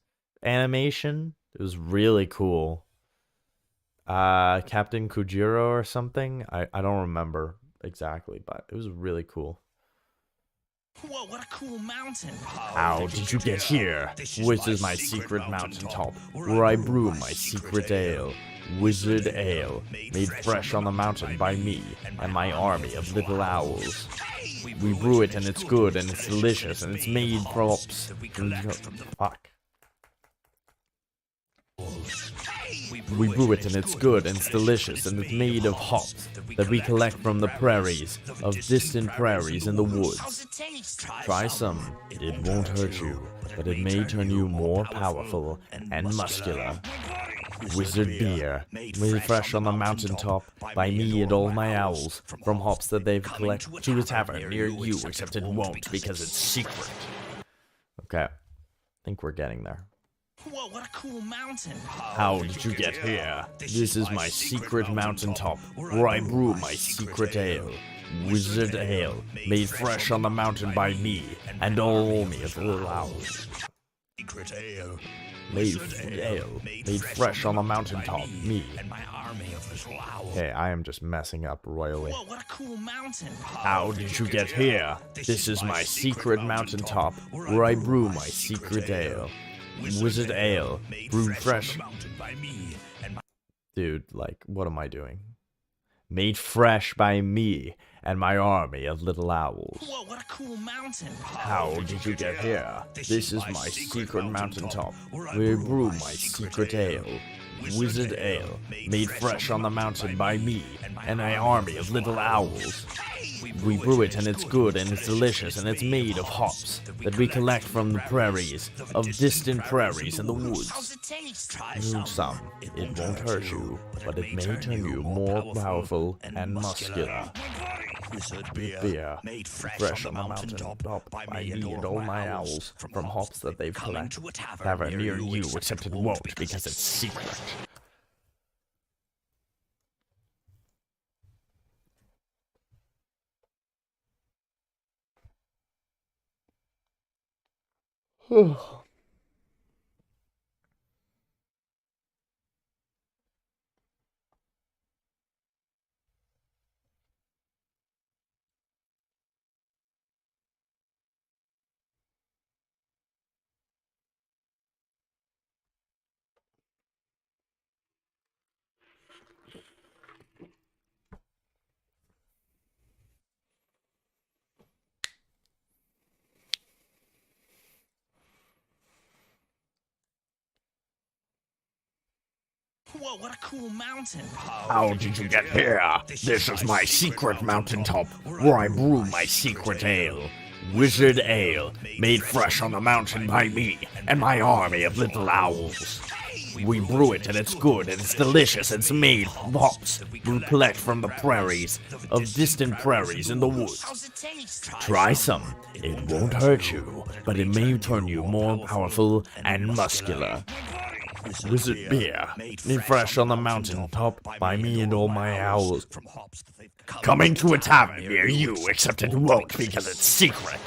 [SPEAKER 1] animation. It was really cool. Captain Kujiro or something. I don't remember exactly, but it was really cool.
[SPEAKER 2] Whoa, what a cool mountain.
[SPEAKER 1] How did you get here? This is my secret mountaintop, where I brew my secret ale. Wizard Ale, made fresh on the mountain by me and my army of little owls. We brew it and it's good and it's delicious and it's made from hops. Fuck. We brew it and it's good and it's delicious and it's made of hops that we collect from the prairies, of distant prairies in the woods. Try some. It won't hurt you, but it may turn you more powerful and muscular. Wizard Beer, made fresh on the mountaintop by me and all my owls from hops that they've collected to a tavern near you, except it won't because it's secret. Okay, I think we're getting there.
[SPEAKER 2] Whoa, what a cool mountain.
[SPEAKER 1] How did you get here? This is my secret mountaintop, where I brew my secret ale. Wizard Ale, made fresh on the mountain by me and all me of little owls.
[SPEAKER 2] Secret ale.
[SPEAKER 1] Made fresh on the mountaintop, me. Okay, I am just messing up royally.
[SPEAKER 2] Whoa, what a cool mountain.
[SPEAKER 1] How did you get here? This is my secret mountaintop, where I brew my secret ale. Wizard Ale, brewed fresh. Dude, like, what am I doing? Made fresh by me and my army of little owls.
[SPEAKER 2] Whoa, what a cool mountain.
[SPEAKER 1] How did you get here? This is my secret mountaintop, where I brew my secret ale. Wizard Ale, made fresh on the mountain by me and my army of little owls. We brew it and it's good and it's delicious and it's made of hops that we collect from the prairies, of distant prairies in the woods. Drink some. It won't hurt you, but it may turn you more powerful and muscular. Beer, made fresh on the mountaintop by me and all my owls from hops that they've collected. Tavern near you, except it won't because it's secret.
[SPEAKER 2] Whoa, what a cool mountain.
[SPEAKER 3] How did you get here? This is my secret mountaintop, where I brew my secret ale. Wizard Ale, made fresh on the mountain by me and my army of little owls. We brew it and it's good and it's delicious. It's made from hops we collect from the prairies, of distant prairies in the woods.
[SPEAKER 2] How's it taste?
[SPEAKER 3] Try some. It won't hurt you, but it may turn you more powerful and muscular. Wizard Beer, made fresh on the mountain top by me and all my owls. Coming to a tavern near you, except it won't because it's secret.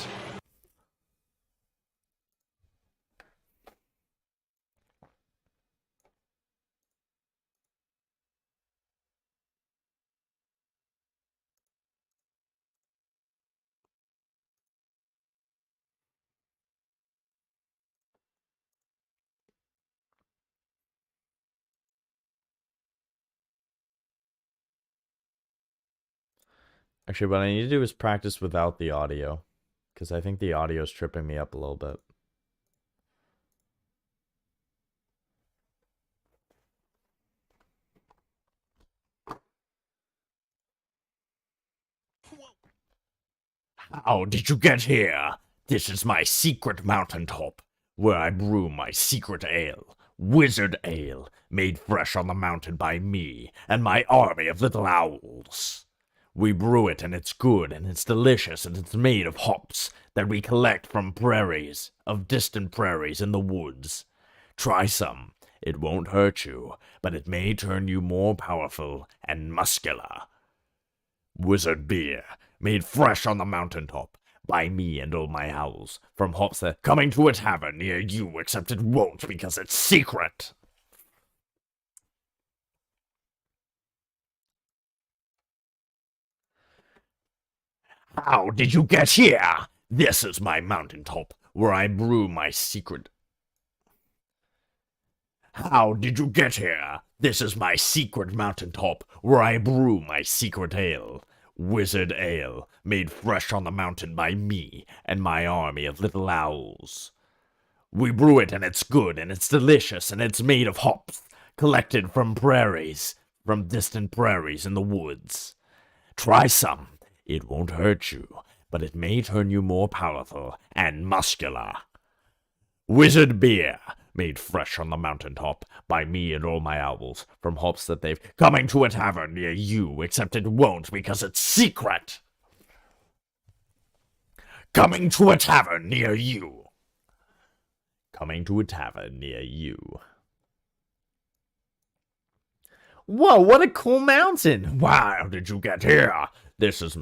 [SPEAKER 1] Actually, what I need to do is practice without the audio, because I think the audio is tripping me up a little bit.
[SPEAKER 3] How did you get here? This is my secret mountaintop, where I brew my secret ale. Wizard Ale, made fresh on the mountain by me and my army of little owls. We brew it and it's good and it's delicious and it's made of hops that we collect from prairies, of distant prairies in the woods. Try some. It won't hurt you, but it may turn you more powerful and muscular. Wizard Beer, made fresh on the mountaintop by me and all my owls, from hops that coming to a tavern near you, except it won't because it's secret. How did you get here? This is my mountaintop, where I brew my secret. How did you get here? This is my secret mountaintop, where I brew my secret ale. Wizard Ale, made fresh on the mountain by me and my army of little owls. We brew it and it's good and it's delicious and it's made of hops collected from prairies, from distant prairies in the woods. Try some. It won't hurt you, but it may turn you more powerful and muscular. Wizard Beer, made fresh on the mountaintop by me and all my owls, from hops that they've coming to a tavern near you, except it won't because it's secret. Coming to a tavern near you. Coming to a tavern near you.
[SPEAKER 1] Whoa, what a cool mountain!
[SPEAKER 3] How did you get here? This is...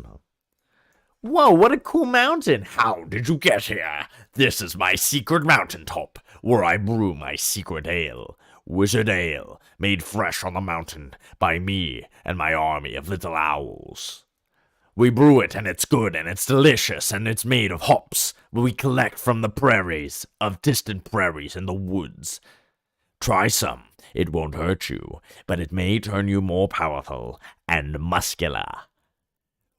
[SPEAKER 1] Whoa, what a cool mountain!
[SPEAKER 3] How did you get here? This is my secret mountaintop, where I brew my secret ale. Wizard Ale, made fresh on the mountain by me and my army of little owls. We brew it and it's good and it's delicious and it's made of hops we collect from the prairies, of distant prairies in the woods. Try some. It won't hurt you, but it may turn you more powerful and muscular.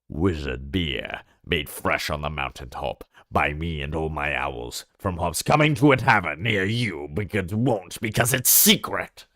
[SPEAKER 3] Wizard Beer, made fresh on the mountaintop by me and all my owls, from hops coming to a tavern near you, because it won't because it's secret.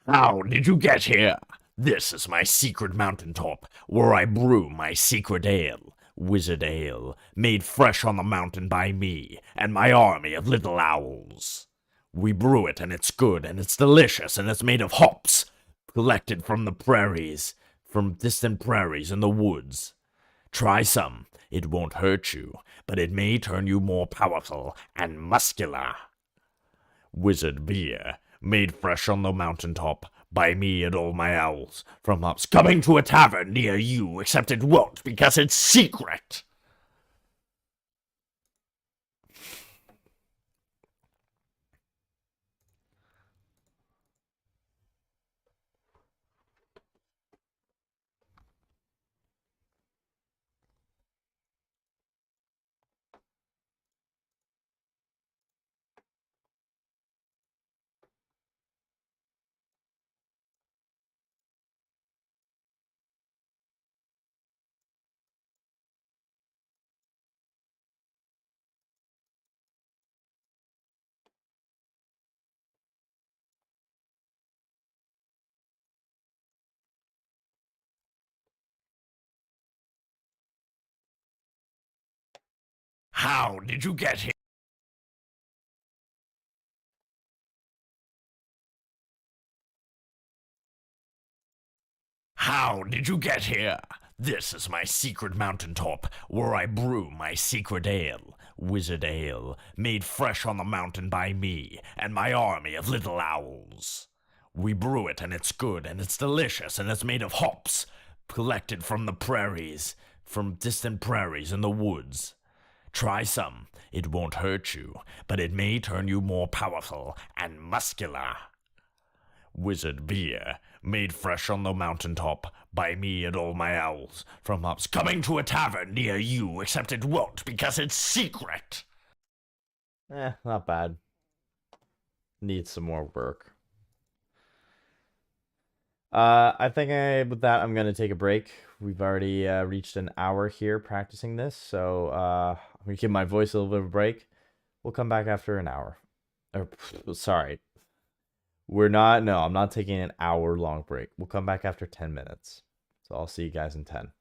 [SPEAKER 3] How did you get here? This is my secret mountaintop, where I brew my secret ale. Wizard Ale, made fresh on the mountain by me and my army of little owls. We brew it and it's good and it's delicious and it's made of hops collected from the prairies, from distant prairies in the woods. Try some. It won't hurt you, but it may turn you more powerful and muscular. Wizard Beer, made fresh on the mountaintop by me and all my owls from Hops coming to a tavern near you, except it won't because it's secret. How did you get here? How did you get here? This is my secret mountaintop, where I brew my secret ale, Wizard Ale, made fresh on the mountain by me and my army of little owls. We brew it and it's good and it's delicious and it's made of hops, collected from the prairies, from distant prairies in the woods. Try some. It won't hurt you, but it may turn you more powerful and muscular. Wizard Beer, made fresh on the mountaintop by me and all my owls from Hops coming to a tavern near you, except it won't because it's secret.
[SPEAKER 1] Not bad. Needs some more work. I think with that, I'm gonna take a break. We've already reached an hour here practicing this, so I'm gonna give my voice a little bit of a break. We'll come back after an hour. Sorry. I'm not taking an hour-long break. We'll come back after 10 minutes. So I'll see you guys in 10.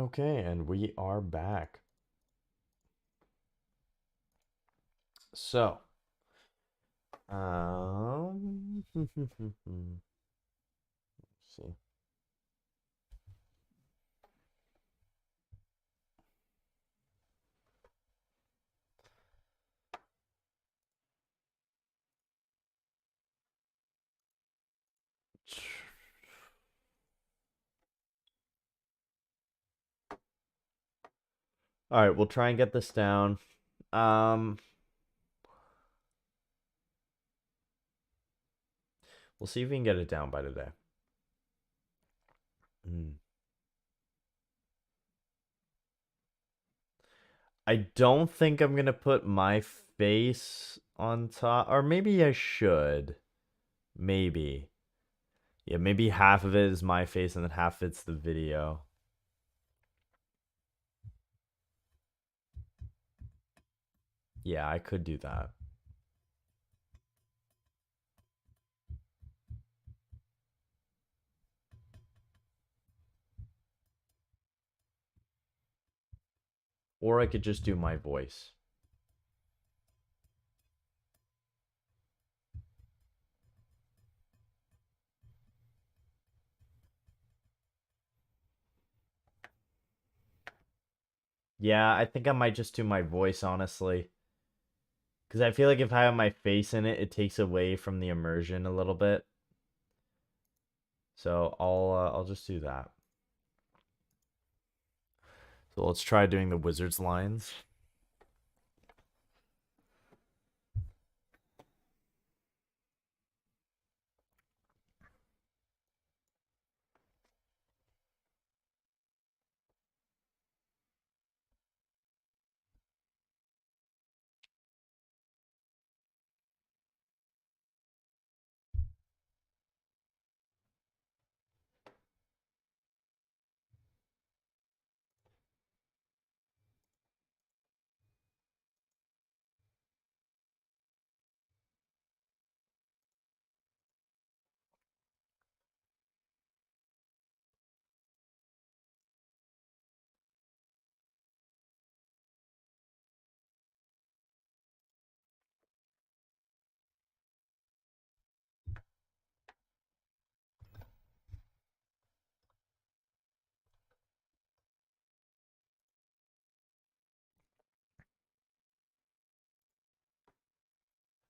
[SPEAKER 1] Okay, and we are back. So, let's see. All right, we'll try and get this down. We'll see if we can get it down by today. I don't think I'm gonna put my face on top, or maybe I should. Maybe. Yeah, maybe half of it is my face and then half it's the video. Yeah, I could do that. Or I could just do my voice. Yeah, I think I might just do my voice, honestly. Because I feel like if I have my face in it, it takes away from the immersion a little bit. So I'll just do that. So let's try doing the wizard's lines.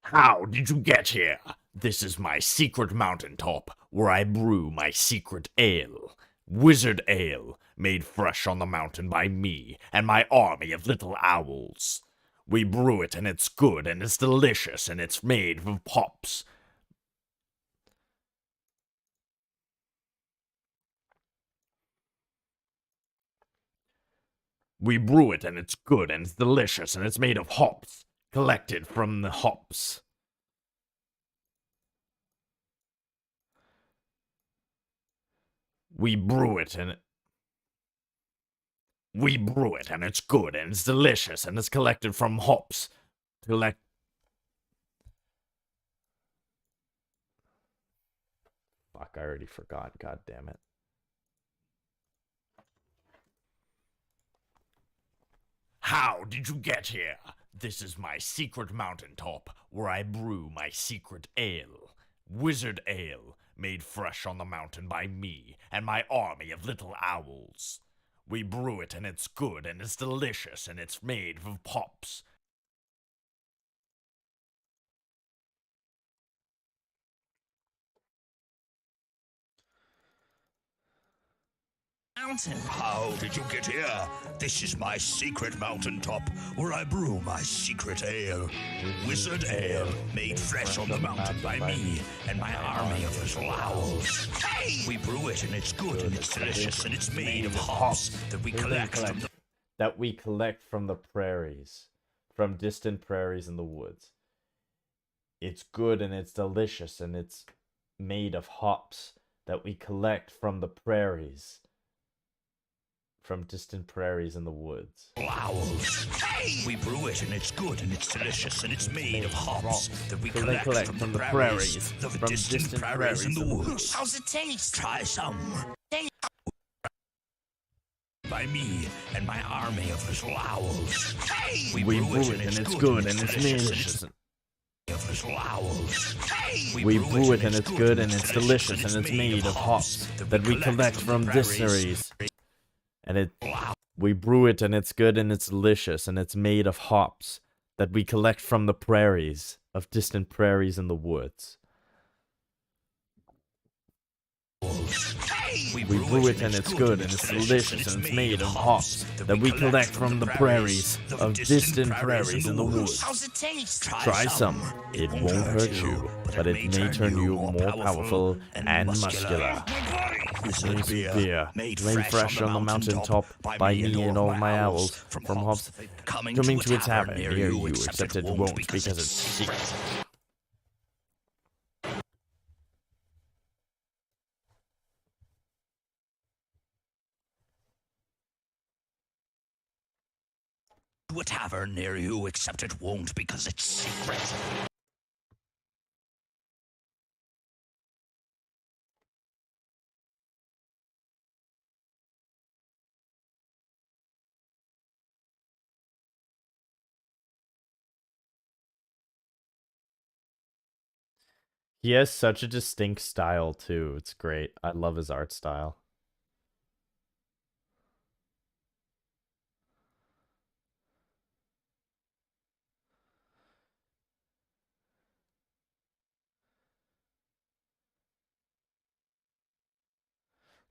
[SPEAKER 3] How did you get here? This is my secret mountaintop, where I brew my secret ale. Wizard ale, made fresh on the mountain by me and my army of little owls. We brew it and it's good and it's delicious and it's made of hops. We brew it and it's good and it's delicious and it's made of hops, collected from the hops. We brew it and it's good and it's delicious and it's collected from hops. Fuck,
[SPEAKER 1] I already forgot. God damn it.
[SPEAKER 3] How did you get here? This is my secret mountaintop, where I brew my secret ale. Wizard ale, made fresh on the mountain by me and my army of little owls. We brew it and it's good and it's delicious and it's made of hops.
[SPEAKER 2] Mountain. How did you get here? This is my secret mountaintop, where I brew my secret ale. Wizard ale, made fresh on the mountain by me and my army of little owls. Hey! We brew it and it's good and it's delicious and it's made of hops that we collect from
[SPEAKER 1] the prairies, from distant prairies in the woods. It's good and it's delicious and it's made of hops that we collect from the prairies. From distant prairies in the woods.
[SPEAKER 2] Owls. Hey! We brew it and it's good and it's delicious and it's made of hops that we collect from the prairies, the distant prairies in the woods. How's it taste? Try some. By by me and my army of little owls.
[SPEAKER 3] We brew it and it's good and it's delicious.
[SPEAKER 2] Of little owls.
[SPEAKER 1] We brew it and it's good and it's delicious and it's made of hops that we collect from distilleries. And we brew it and it's good and it's delicious and it's made of hops that we collect from the prairies, of distant prairies in the woods. We brew it and it's good and it's delicious and it's made of hops that we collect from the prairies, of distant prairies in the woods.
[SPEAKER 5] How's it taste?
[SPEAKER 1] Try some. It won't hurt you, but it may turn you more powerful and muscular. This is beer, made fresh on the mountaintop by me and all my owls, from hops coming to a tavern near you, except it won't because it's secret.
[SPEAKER 2] To a tavern near you, except it won't because it's secret.
[SPEAKER 1] He has such a distinct style too. It's great. I love his art style.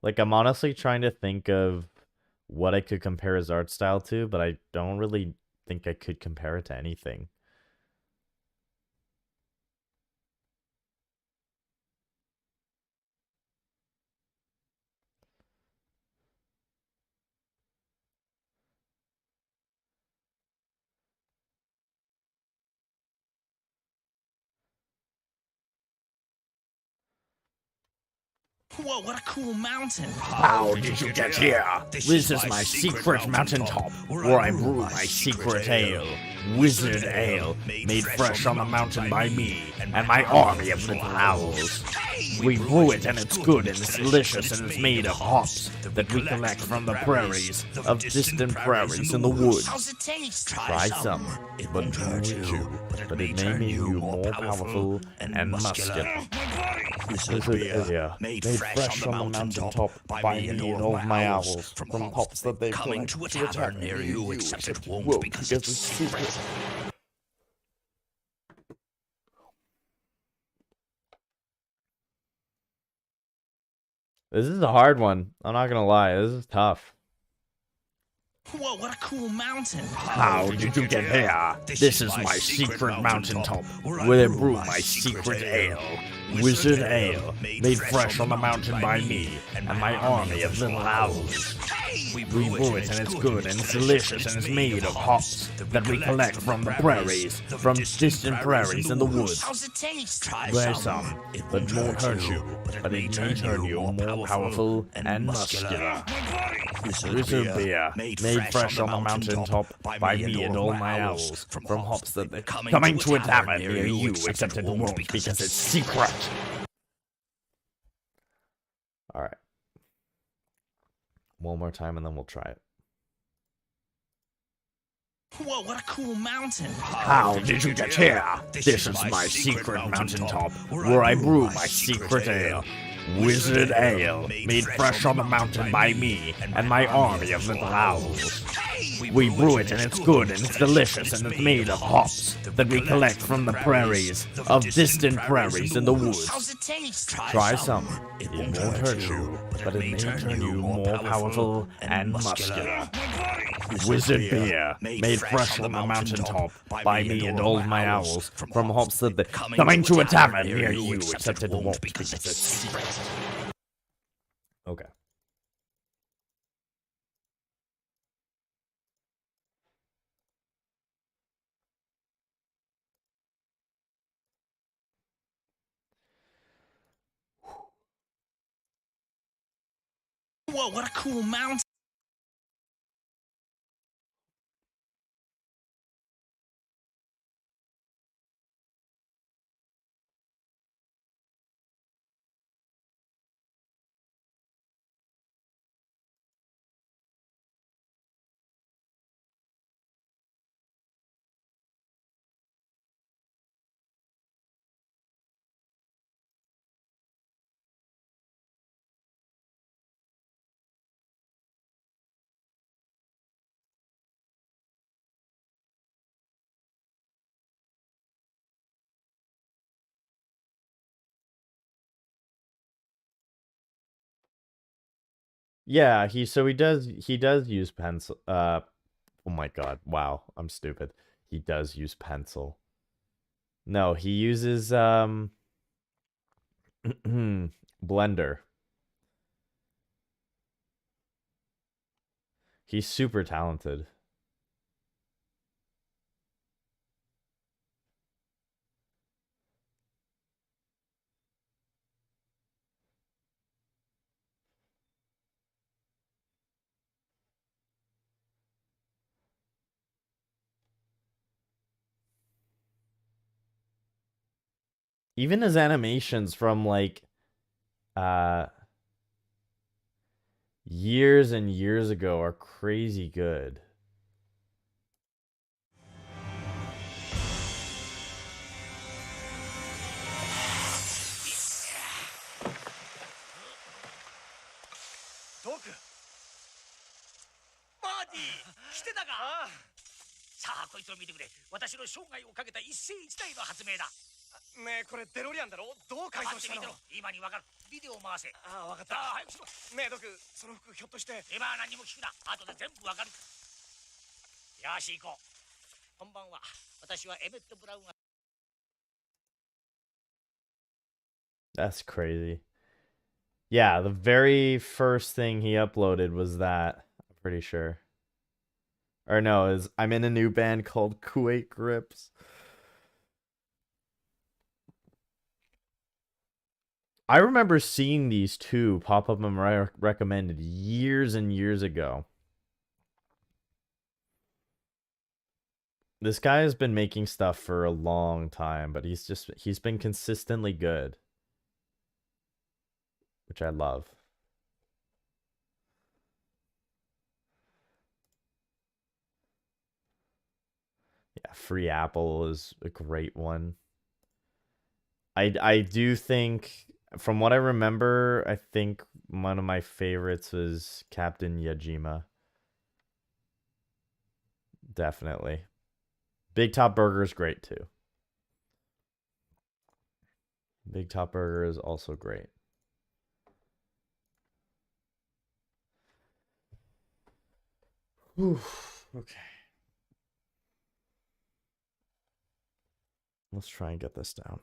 [SPEAKER 1] Like, I'm honestly trying to think of what I could compare his art style to, but I don't really think I could compare it to anything.
[SPEAKER 5] Whoa, what a cool mountain.
[SPEAKER 3] How did you get here? This is my secret mountaintop, where I brew my secret ale. Wizard ale, made fresh on the mountain by me and my army of little owls. We brew it and it's good and it's delicious and it's made of hops that we collect from the prairies, of distant prairies in the woods.
[SPEAKER 5] How's it taste?
[SPEAKER 1] Try some, but won't hurt you, but it may make you more powerful and muscular. This is beer, made fresh on the mountaintop by me and all my owls, from hops that they
[SPEAKER 2] Coming
[SPEAKER 1] collect
[SPEAKER 2] to a
[SPEAKER 1] to a
[SPEAKER 2] tavern near you, except it won't because it's secret.
[SPEAKER 1] This is a hard one. I'm not gonna lie. This is tough.
[SPEAKER 5] Whoa, what a cool mountain.
[SPEAKER 3] How did you get here? This is my secret mountaintop, where I brew my secret ale. Wizard ale, made fresh on the mountain by me and my army of little owls. We brew it and it's good and it's delicious and it's made of hops that we collect from the prairies, from distant prairies in the woods.
[SPEAKER 5] How's it taste?
[SPEAKER 3] Try some, but won't hurt you, but it may turn you more powerful and muscular. Wizard beer, made fresh on the mountaintop by me and all my owls, from hops that they coming to a tavern near you, except it won't because it's secret.
[SPEAKER 1] All right. One more time and then we'll try it.
[SPEAKER 5] Whoa, what a cool mountain.
[SPEAKER 3] How did you get here? This is my secret mountaintop, where I brew my secret ale. Wizard ale, made fresh on the mountain by me and my army of little owls. We brew it and it's good and it's delicious and it's made of hops that we collect from the prairies, of distant prairies in the woods.
[SPEAKER 5] How's it taste?
[SPEAKER 1] Try some. It won't hurt you, but it may turn you more powerful and muscular. Wizard beer, made fresh on the mountaintop by me and all my owls, from hops that they coming to a tavern near you, except it won't because it's secret. Okay.
[SPEAKER 5] Whoa, what a cool mountain.
[SPEAKER 1] Yeah, he does use pencil. Oh my god. Wow, I'm stupid. He does use pencil. No, he uses Blender. He's super talented. Even his animations from like uh years and years ago are crazy good.
[SPEAKER 2] Doku! バーディー来てたかさあこいつを見てくれ私の生涯をかけた一世一代の発明だ
[SPEAKER 4] ねえこれデロリアンだろどう改造したの
[SPEAKER 2] 今にわかるビデオを回せ
[SPEAKER 4] ああ分かった
[SPEAKER 2] 早くしろ
[SPEAKER 4] ねえドクその服ひょっとして
[SPEAKER 2] 今は何も聞くな後で全部わかるよし行こうこんばんは私はエメット・ブラウン
[SPEAKER 1] That's crazy. Yeah, the very first thing he uploaded was that. I'm pretty sure. Or no, is I'm in a new band called Kuwait Grips. I remember seeing these two pop up and recommended years and years ago. This guy has been making stuff for a long time, but he's been consistently good, which I love. Yeah, Free Apple is a great one. I do think, from what I remember, I think one of my favorites was Captain Yajima. Definitely. Big Top Burger is great too. Big Top Burger is also great. Oof, okay. Let's try and get this down.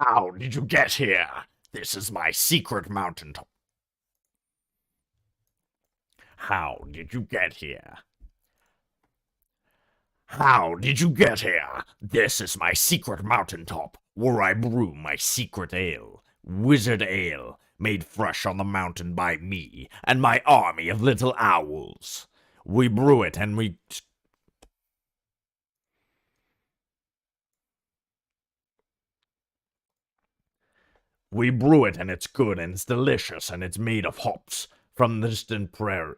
[SPEAKER 3] How did you get here? This is my secret mountaintop. How did you get here? How did you get here? This is my secret mountaintop, where I brew my secret ale. Wizard ale, made fresh on the mountain by me and my army of little owls. We brew it and we brew it and it's good and it's delicious and it's made of hops from the distant prairie.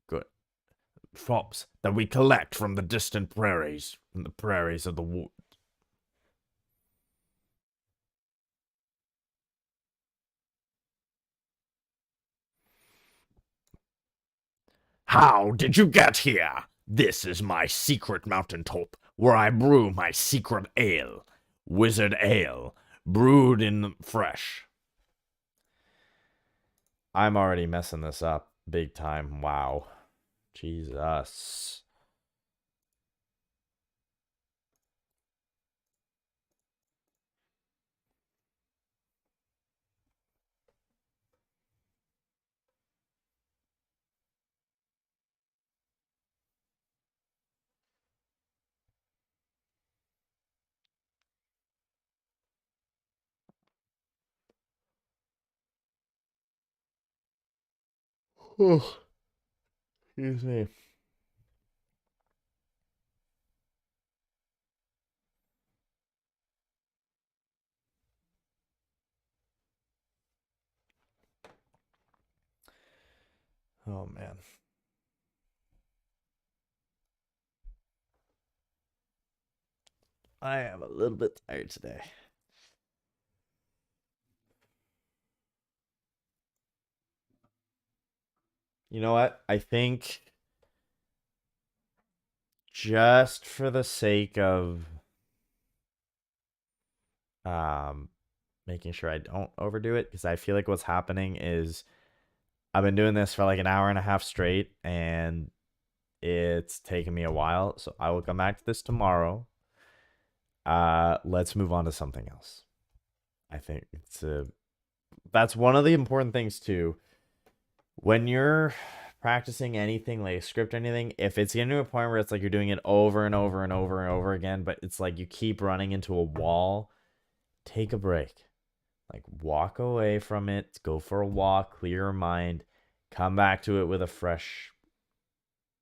[SPEAKER 3] Good. Hops that we collect from the distant prairies, from the prairies of the woods. How did you get here? This is my secret mountaintop, where I brew my secret ale. Wizard ale, brewed in fresh.
[SPEAKER 1] I'm already messing this up big time. Wow. Jesus. Excuse me. Oh man. I am a little bit tired today. You know what? I think just for the sake of making sure I don't overdo it, because I feel like what's happening is I've been doing this for like an hour and a half straight and it's taken me a while, so I will come back to this tomorrow. Let's move on to something else. I think that's one of the important things too. When you're practicing anything like a script or anything, if it's getting to a point where it's like you're doing it over and over and over and over again, but it's like you keep running into a wall, take a break. Like walk away from it, go for a walk, clear your mind, come back to it with a fresh,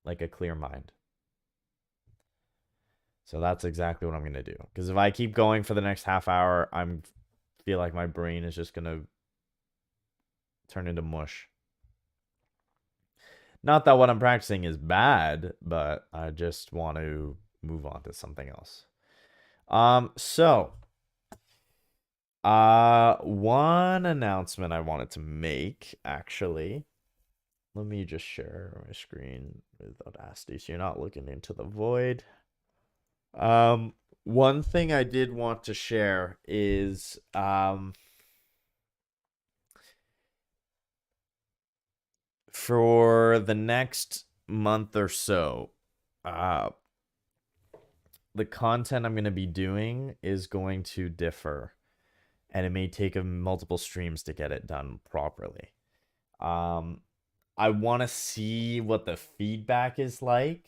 [SPEAKER 1] like a clear mind. So that's exactly what I'm going to do. Because if I keep going for the next half hour, feel like my brain is just going to turn into mush. Not that what I'm practicing is bad, but I just want to move on to something else. One announcement I wanted to make, actually. Let me just share my screen with Audacity so you're not looking into the void. One thing I did want to share is for the next month or so, the content I'm going to be doing is going to differ, and it may take multiple streams to get it done properly. I want to see what the feedback is like.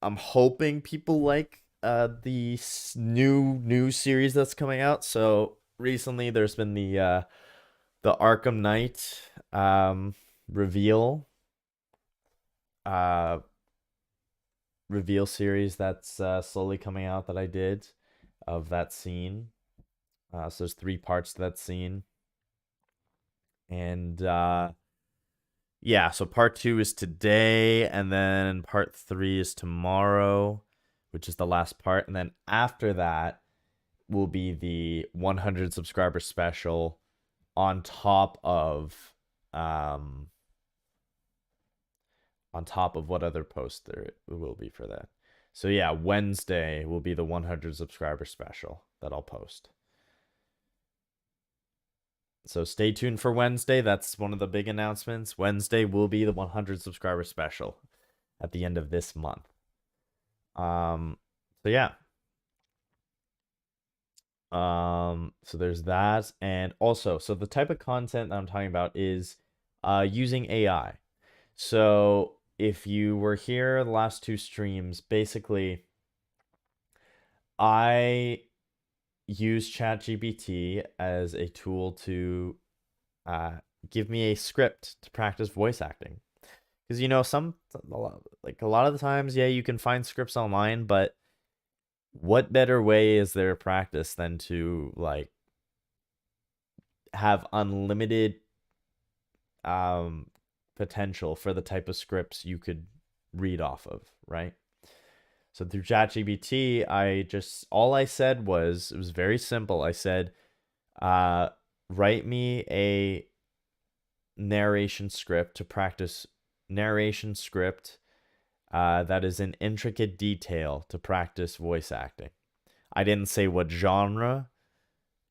[SPEAKER 1] I'm hoping people like the new series that's coming out. So recently there's been the Arkham Knight reveal series that's slowly coming out that I did of that scene. So there's 3 parts to that scene. And yeah, so part 2 is today, and then part 3 is tomorrow, which is the last part. And then after that will be the 100 subscriber special on top of what other posts there will be for that. So yeah, Wednesday will be the 100 subscriber special that I'll post. So stay tuned for Wednesday. That's one of the big announcements. Wednesday will be the 100 subscriber special at the end of this month. So yeah. So there's that. And also, so the type of content that I'm talking about is using AI. So if you were here the last two streams, basically, I use ChatGPT as a tool to give me a script to practice voice acting. Because, you know, a lot of the times, yeah, you can find scripts online, but what better way is there to practice than to, like, have unlimited potential for the type of scripts you could read off of, right? So through ChatGPT, all I said was, it was very simple. I said, write me a narration script to practice narration script that is in intricate detail to practice voice acting. I didn't say what genre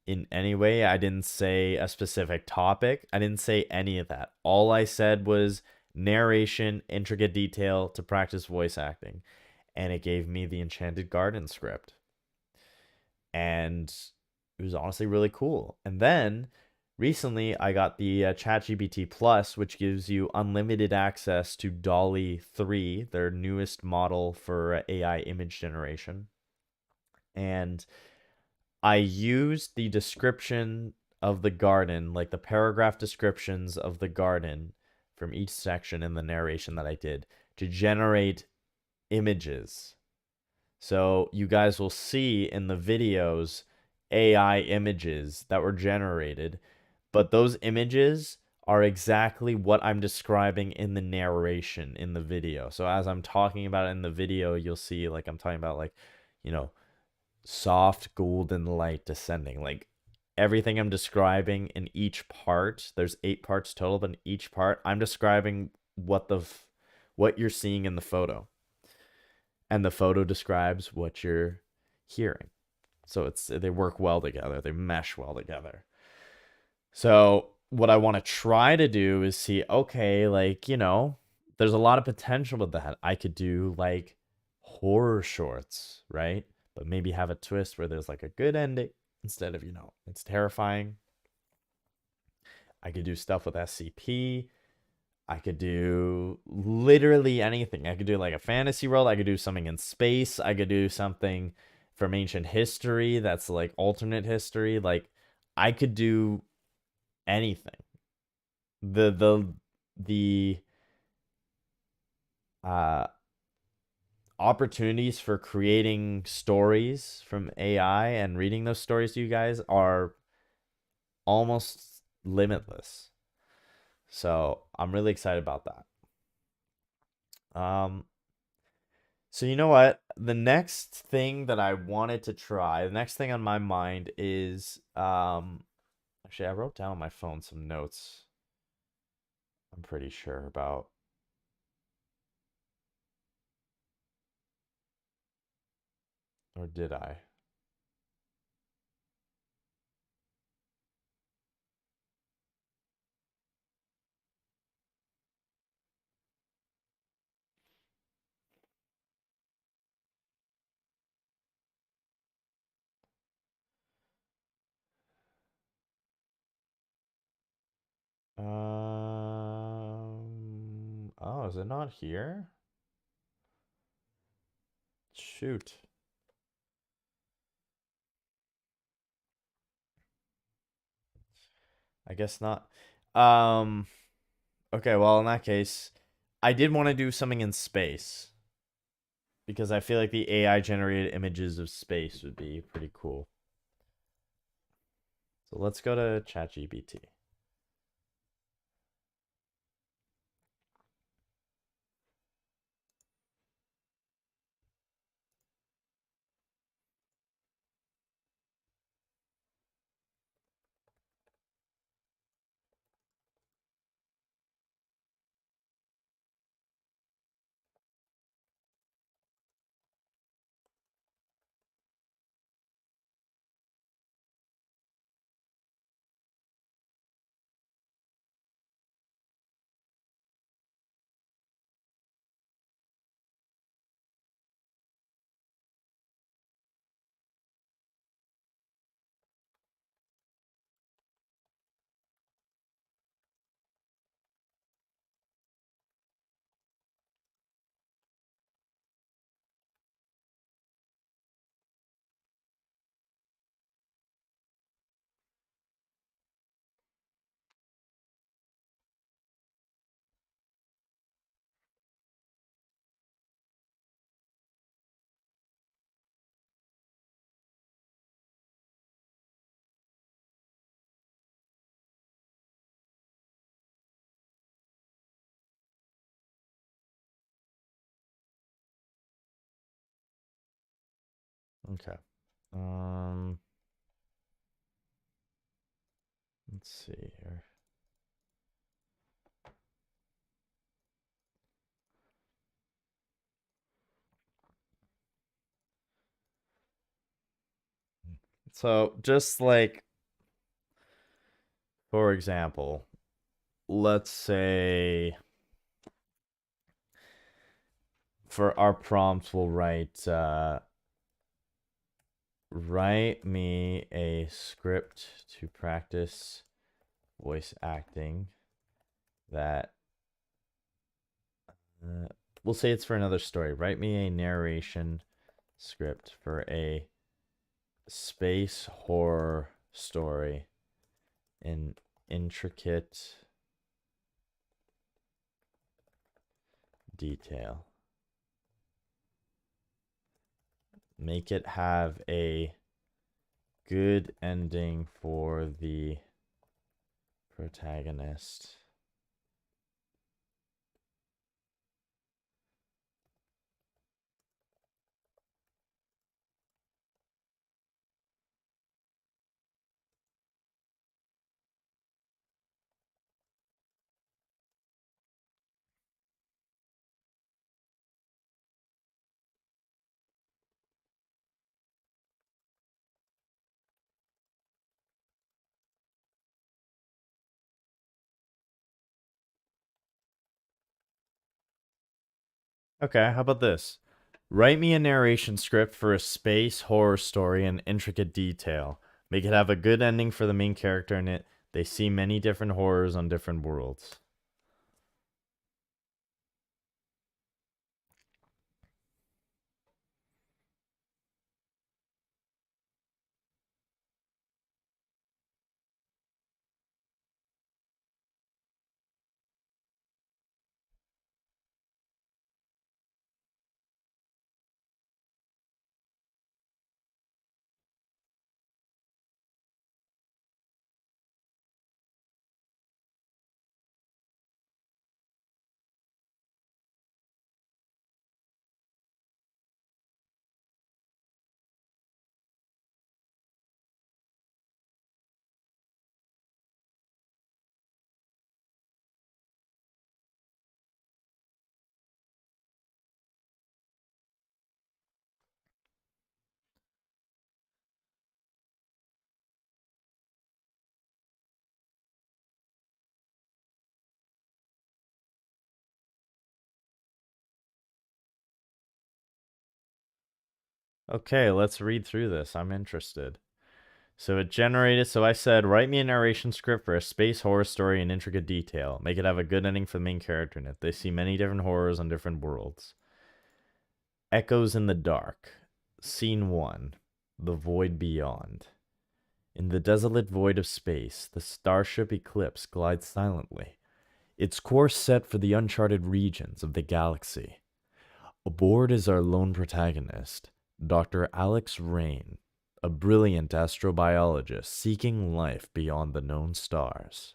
[SPEAKER 1] in any way. I didn't say a specific topic. I didn't say any of that. All I said was narration, intricate detail to practice voice acting. And it gave me the Enchanted Garden script. And it was honestly really cool. And then recently I got the ChatGPT Plus, which gives you unlimited access to DALL-E 3, their newest model for AI image generation. And I used the description of the garden, like the paragraph descriptions of the garden from each section in the narration that I did, to generate images. So you guys will see in the videos AI images that were generated, but those images are exactly what I'm describing in the narration in the video. So as I'm talking about it in the video, you'll see, like, I'm talking about, like, you know, soft golden light descending, like everything I'm describing in each part. There's 8 parts total, but in each part I'm describing what you're seeing in the photo, and the photo describes what you're hearing. So they work well together, they mesh well together. So what I want to try to do is see, okay, like, you know, there's a lot of potential with that. I could do like horror shorts, right? But maybe have a twist where there's like a good ending instead of, you know, it's terrifying. I could do stuff with SCP. I could do literally anything. I could do like a fantasy world. I could do something in space. I could do something from ancient history that's like alternate history. Like, I could do anything. The opportunities for creating stories from AI and reading those stories to you guys are almost limitless. So I'm really excited about that. So you know what? The next thing that I wanted to try, the next thing on my mind is actually I wrote down on my phone some notes I'm pretty sure about. Or did I? Oh, is it not here? Shoot. I guess not. Okay, well, in that case, I did want to do something in space because I feel like the AI generated images of space would be pretty cool. So let's go to ChatGPT. Okay. Let's see here. So just like, for example, let's say for our prompts, we'll write me a script to practice voice acting that we'll say it's for another story. Write me a narration script for a space horror story in intricate detail. Make it have a good ending for the protagonist. Okay, how about this? Write me a narration script for a space horror story in intricate detail. Make it have a good ending for the main character in it. They see many different horrors on different worlds. Okay, let's read through this. I'm interested. So it generated, so I said, write me a narration script for a space horror story in intricate detail. Make it have a good ending for the main character in it. They see many different horrors on different worlds. Echoes in the dark. Scene 1. The void beyond. In the desolate void of space, the starship Eclipse glides silently, its course set for the uncharted regions of the galaxy. Aboard is our lone protagonist, Dr. Alex Rain, a brilliant astrobiologist seeking life beyond the known stars.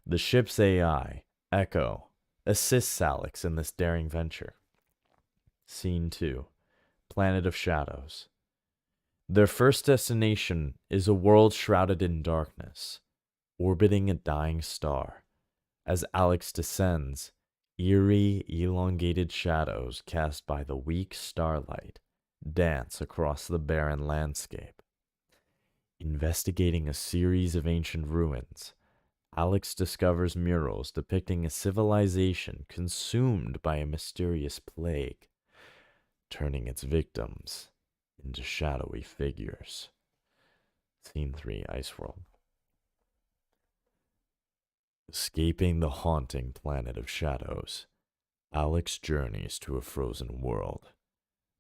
[SPEAKER 1] The ship's AI, Echo, assists Alex in this daring venture. Scene 2. Planet of Shadows. Their first destination is a world shrouded in darkness, orbiting a dying star. As Alex descends, eerie, elongated shadows cast by the weak starlight dance across the barren landscape. Investigating a series of ancient ruins, Alex discovers murals depicting a civilization consumed by a mysterious plague, turning its victims into shadowy figures. Scene 3, Ice World. Escaping the haunting planet of shadows, Alex journeys to a frozen world.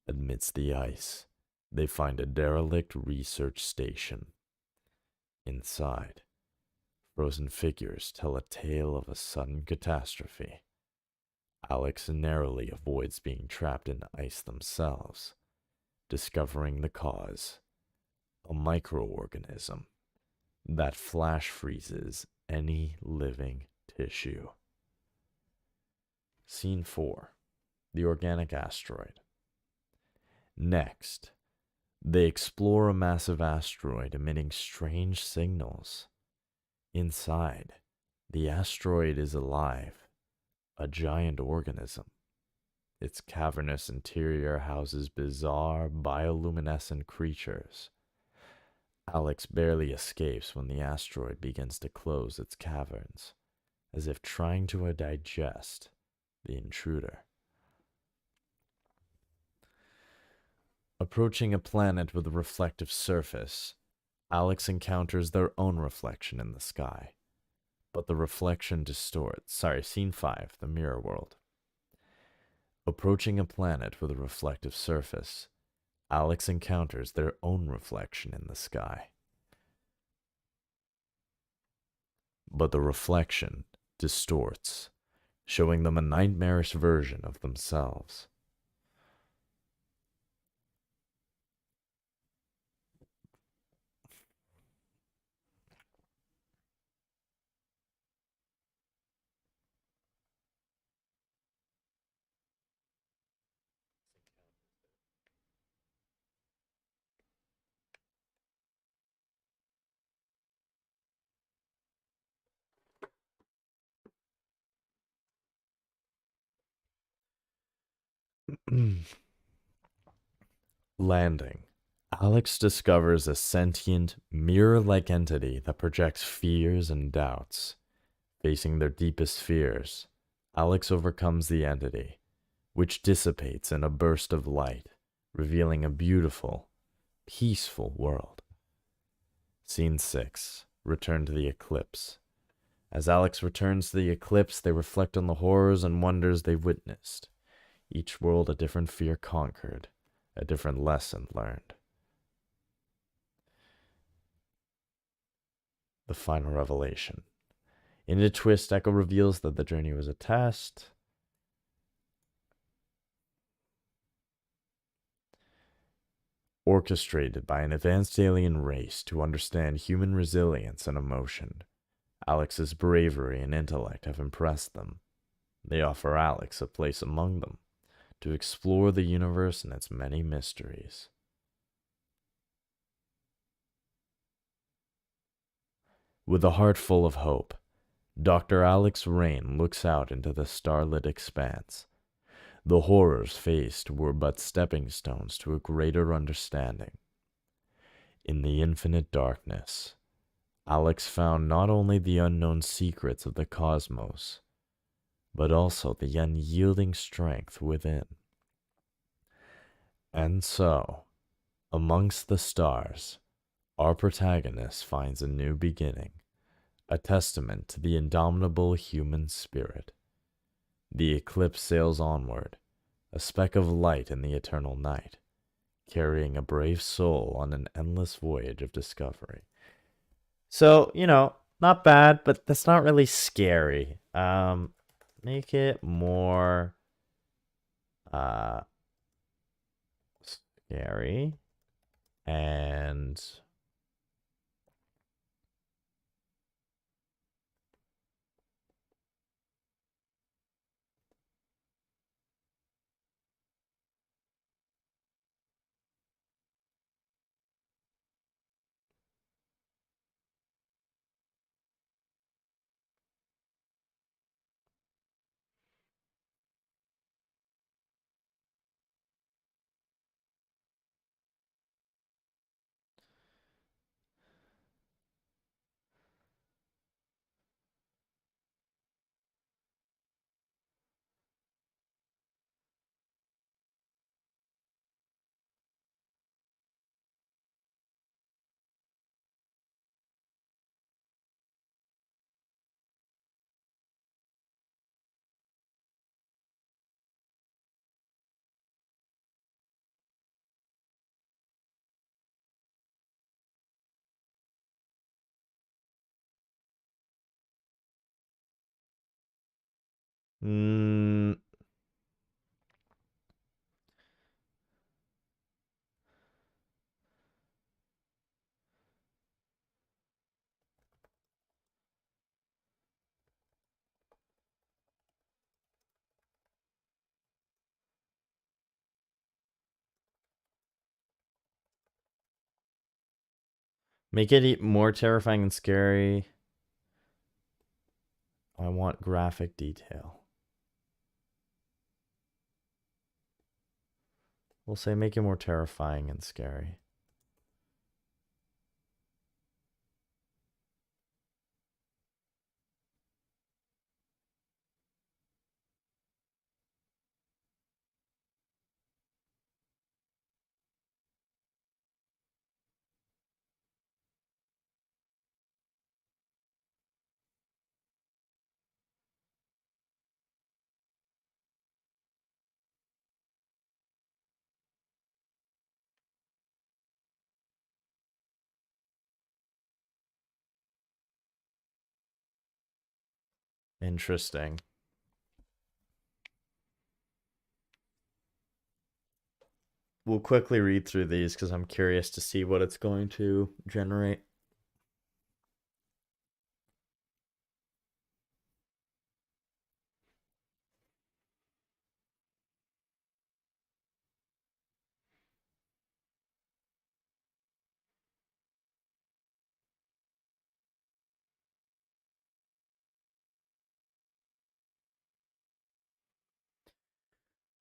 [SPEAKER 1] Amidst the ice, they find a derelict research station. Inside, frozen figures tell a tale of a sudden catastrophe. Alex narrowly avoids being trapped in ice themselves, discovering the cause, a microorganism that flash freezes any living tissue. Scene 4. The organic asteroid. Next, They explore a massive asteroid emitting strange signals. Inside, the asteroid is alive, a giant organism. Its cavernous interior houses bizarre bioluminescent creatures. Alex barely escapes when the asteroid begins to close its caverns, as if trying to digest the intruder. Approaching a planet with a reflective surface, Alex encounters their own reflection in the sky. But the reflection distorts. Scene 5, the mirror world. Approaching a planet with a reflective surface, Alex encounters their own reflection in the sky. But the reflection distorts, showing them a nightmarish version of themselves. Landing. Alex discovers a sentient, mirror-like entity that projects fears and doubts. Facing their deepest fears, Alex overcomes the entity, which dissipates in a burst of light, revealing a beautiful, peaceful world. Scene 6. Return to the eclipse. As Alex returns to the eclipse, they reflect on the horrors and wonders they've witnessed. Each world a different fear conquered, a different lesson learned. The final revelation. In a twist, Echo reveals that the journey was a test. Orchestrated by an advanced alien race to understand human resilience and emotion. Alex's bravery and intellect have impressed them. They offer Alex a place among them to explore the universe and its many mysteries. With a heart full of hope, Dr. Alex Rain looks out into the starlit expanse. The horrors faced were but stepping stones to a greater understanding. In the infinite darkness, Alex found not only the unknown secrets of the cosmos, but also the unyielding strength within. And so, amongst the stars, our protagonist finds a new beginning, a testament to the indomitable human spirit. The eclipse sails onward, a speck of light in the eternal night, carrying a brave soul on an endless voyage of discovery. So, not bad, but that's not really scary. Make it more scary. And mm, Make it more terrifying and scary. I want graphic detail. We'll say make it more terrifying and scary. Interesting. We'll quickly read through these because I'm curious to see what it's going to generate.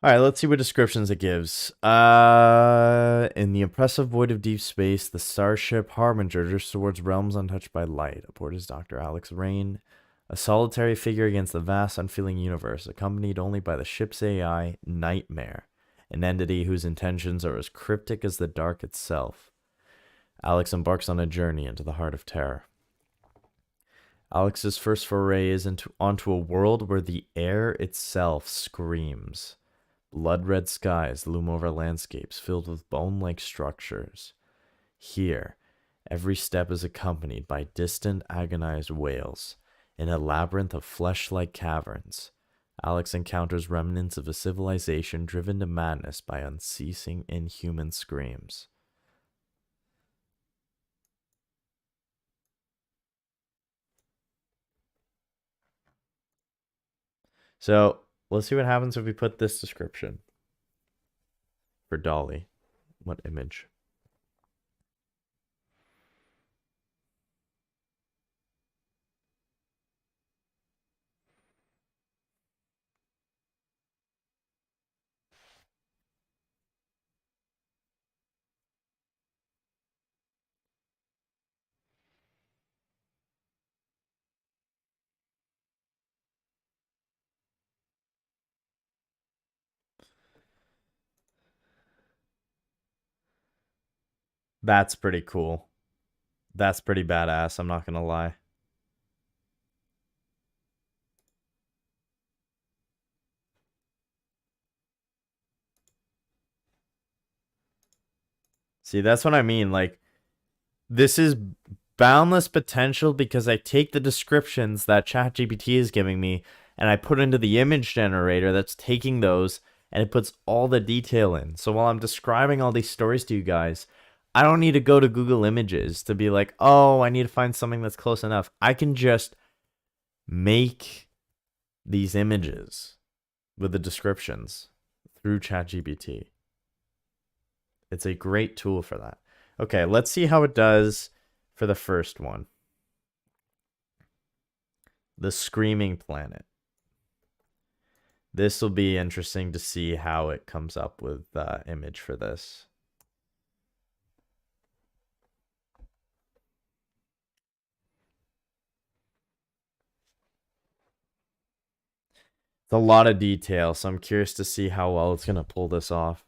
[SPEAKER 1] All right, let's see what descriptions it gives. In the oppressive void of deep space, the starship Harbinger drifts towards realms untouched by light. Aboard is Dr. Alex Rain, a solitary figure against the vast, unfeeling universe, accompanied only by the ship's AI, Nightmare, an entity whose intentions are as cryptic as the dark itself. Alex embarks on a journey into the heart of terror. Alex's first foray is onto a world where the air itself screams. Blood-red skies loom over landscapes filled with bone-like structures. Here, every step is accompanied by distant, agonized wails. In a labyrinth of flesh-like caverns, Alex encounters remnants of a civilization driven to madness by unceasing, inhuman screams. So, let's see what happens if we put this description for Dolly. What image? That's pretty cool. That's pretty badass, I'm not gonna lie. See, that's what I mean. Like, this is boundless potential because I take the descriptions that ChatGPT is giving me and I put into the image generator that's taking those and it puts all the detail in. So while I'm describing all these stories to you guys, I don't need to go to Google Images to be like, oh, I need to find something that's close enough. I can just make these images with the descriptions through ChatGPT. It's a great tool for that. Okay, let's see how it does for the first one. The Screaming Planet. This will be interesting to see how it comes up with image for this. It's a lot of detail, so I'm curious to see how well it's going to pull this off.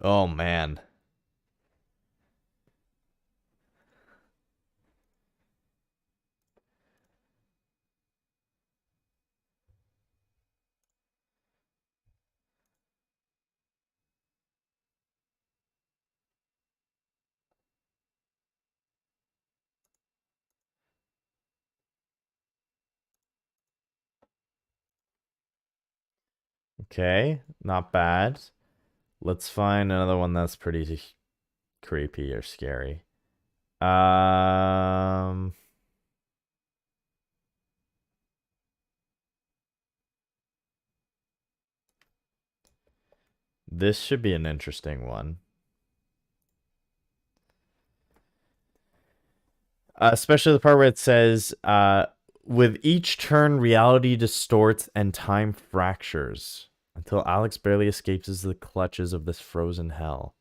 [SPEAKER 1] Oh, man. Okay, not bad. Let's find another one that's pretty creepy or scary. Um, this should be an interesting one. Especially the part where it says, with each turn, reality distorts and time fractures until Alex barely escapes the clutches of this frozen hell.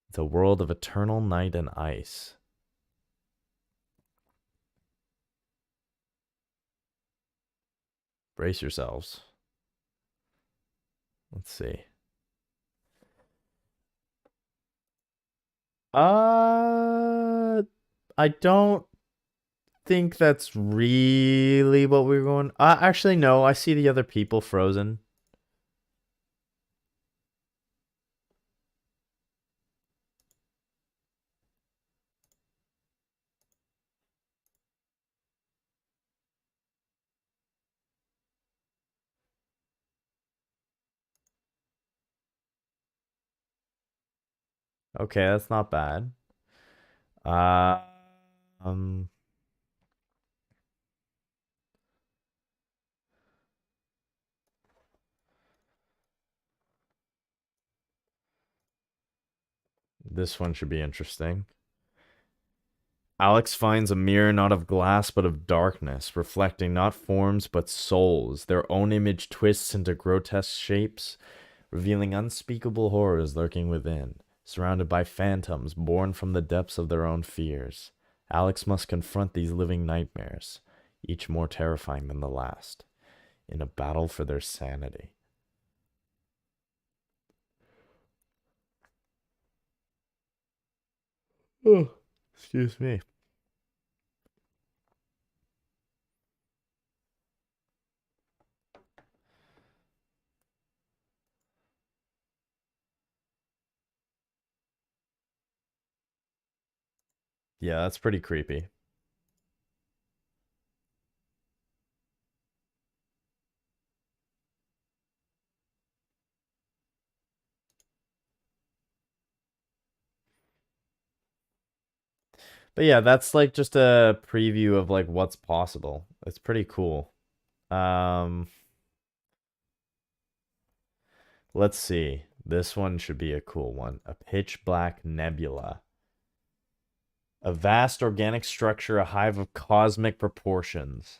[SPEAKER 1] It's a world of eternal night and ice. Brace yourselves. Let's see. I don't think that's really what we're going. Actually, no. I see the other people frozen. Okay, that's not bad. Um, this one should be interesting. Alex finds a mirror not of glass but of darkness, reflecting not forms but souls. Their own image twists into grotesque shapes, revealing unspeakable horrors lurking within. Surrounded by phantoms born from the depths of their own fears, Alex must confront these living nightmares, each more terrifying than the last, in a battle for their sanity. Oh, excuse me. Yeah, that's pretty creepy. But yeah, that's like just a preview of like what's possible. It's pretty cool. Um, let's see. This one should be a cool one. A pitch black nebula. A vast organic structure, a hive of cosmic proportions.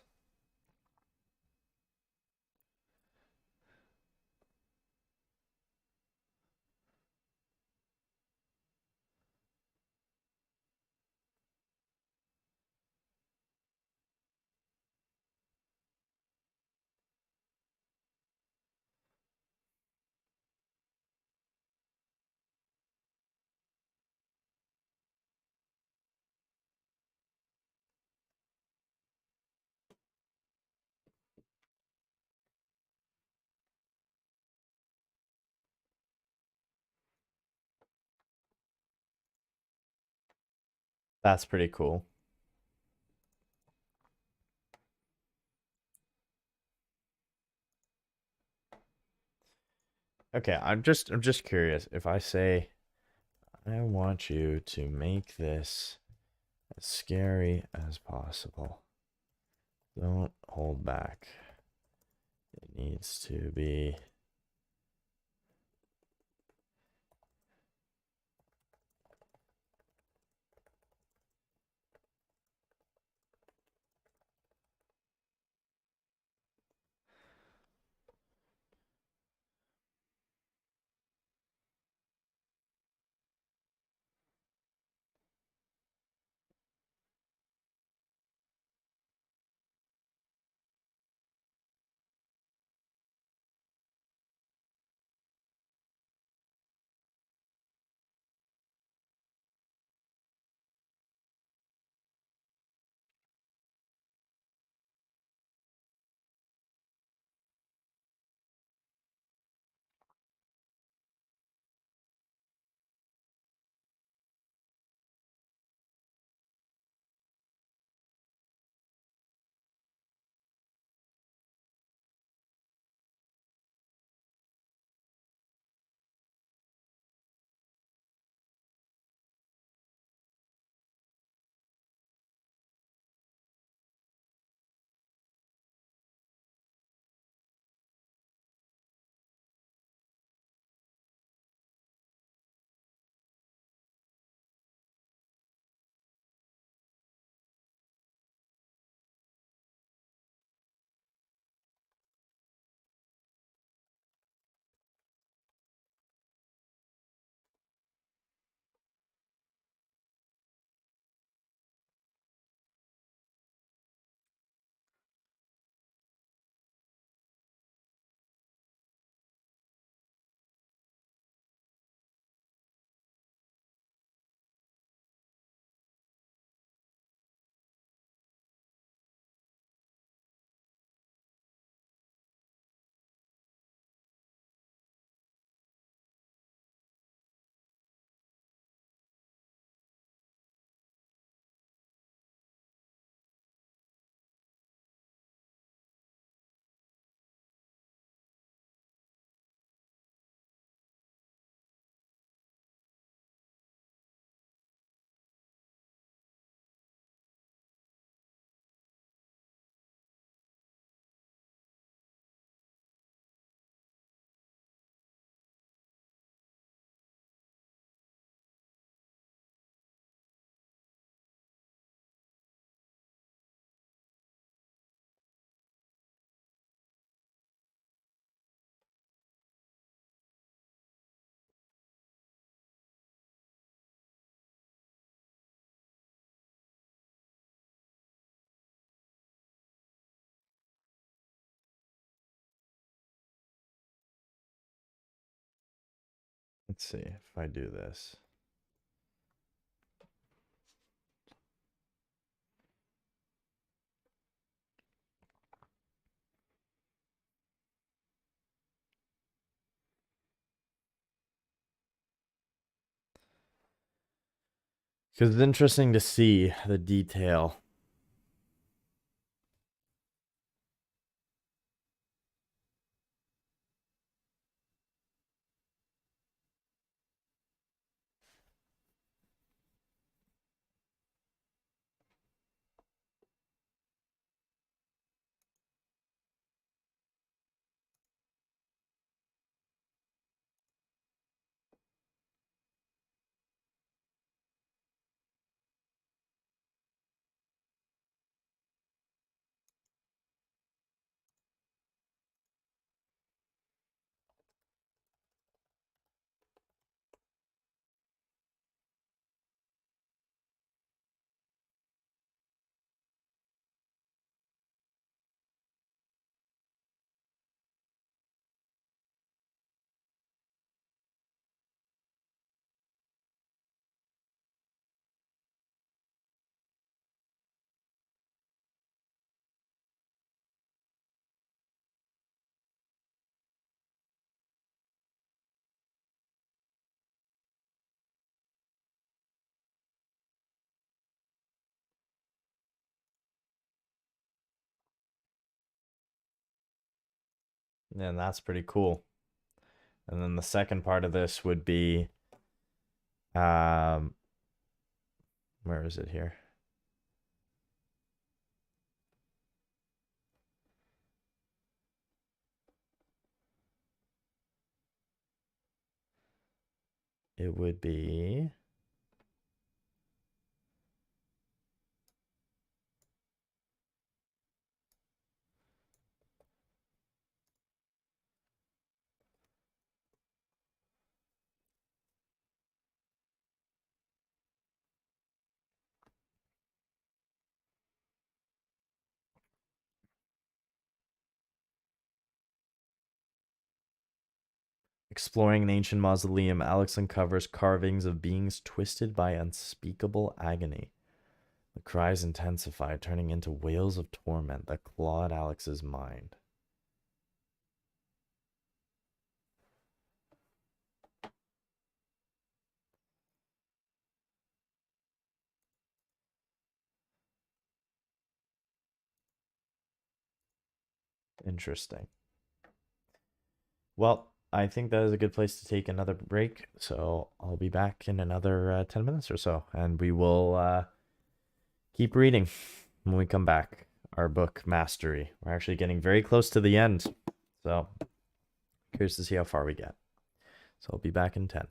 [SPEAKER 1] That's pretty cool. Okay, I'm just curious. If I say I want you to make this as scary as possible. Don't hold back. It needs to be Let's see if I do this. Because it's interesting to see the detail. And that's pretty cool. And then the second part of this would be, where is it here? It would be exploring an ancient mausoleum. Alex uncovers carvings of beings twisted by unspeakable agony. The cries intensify, turning into wails of torment that claw at Alex's mind. Interesting. Well, I think that is a good place to take another break. So I'll be back in another 10 minutes or so, and we will keep reading when we come back. Our book, Mastery. We're actually getting very close to the end. So curious to see how far we get. So I'll be back in 10.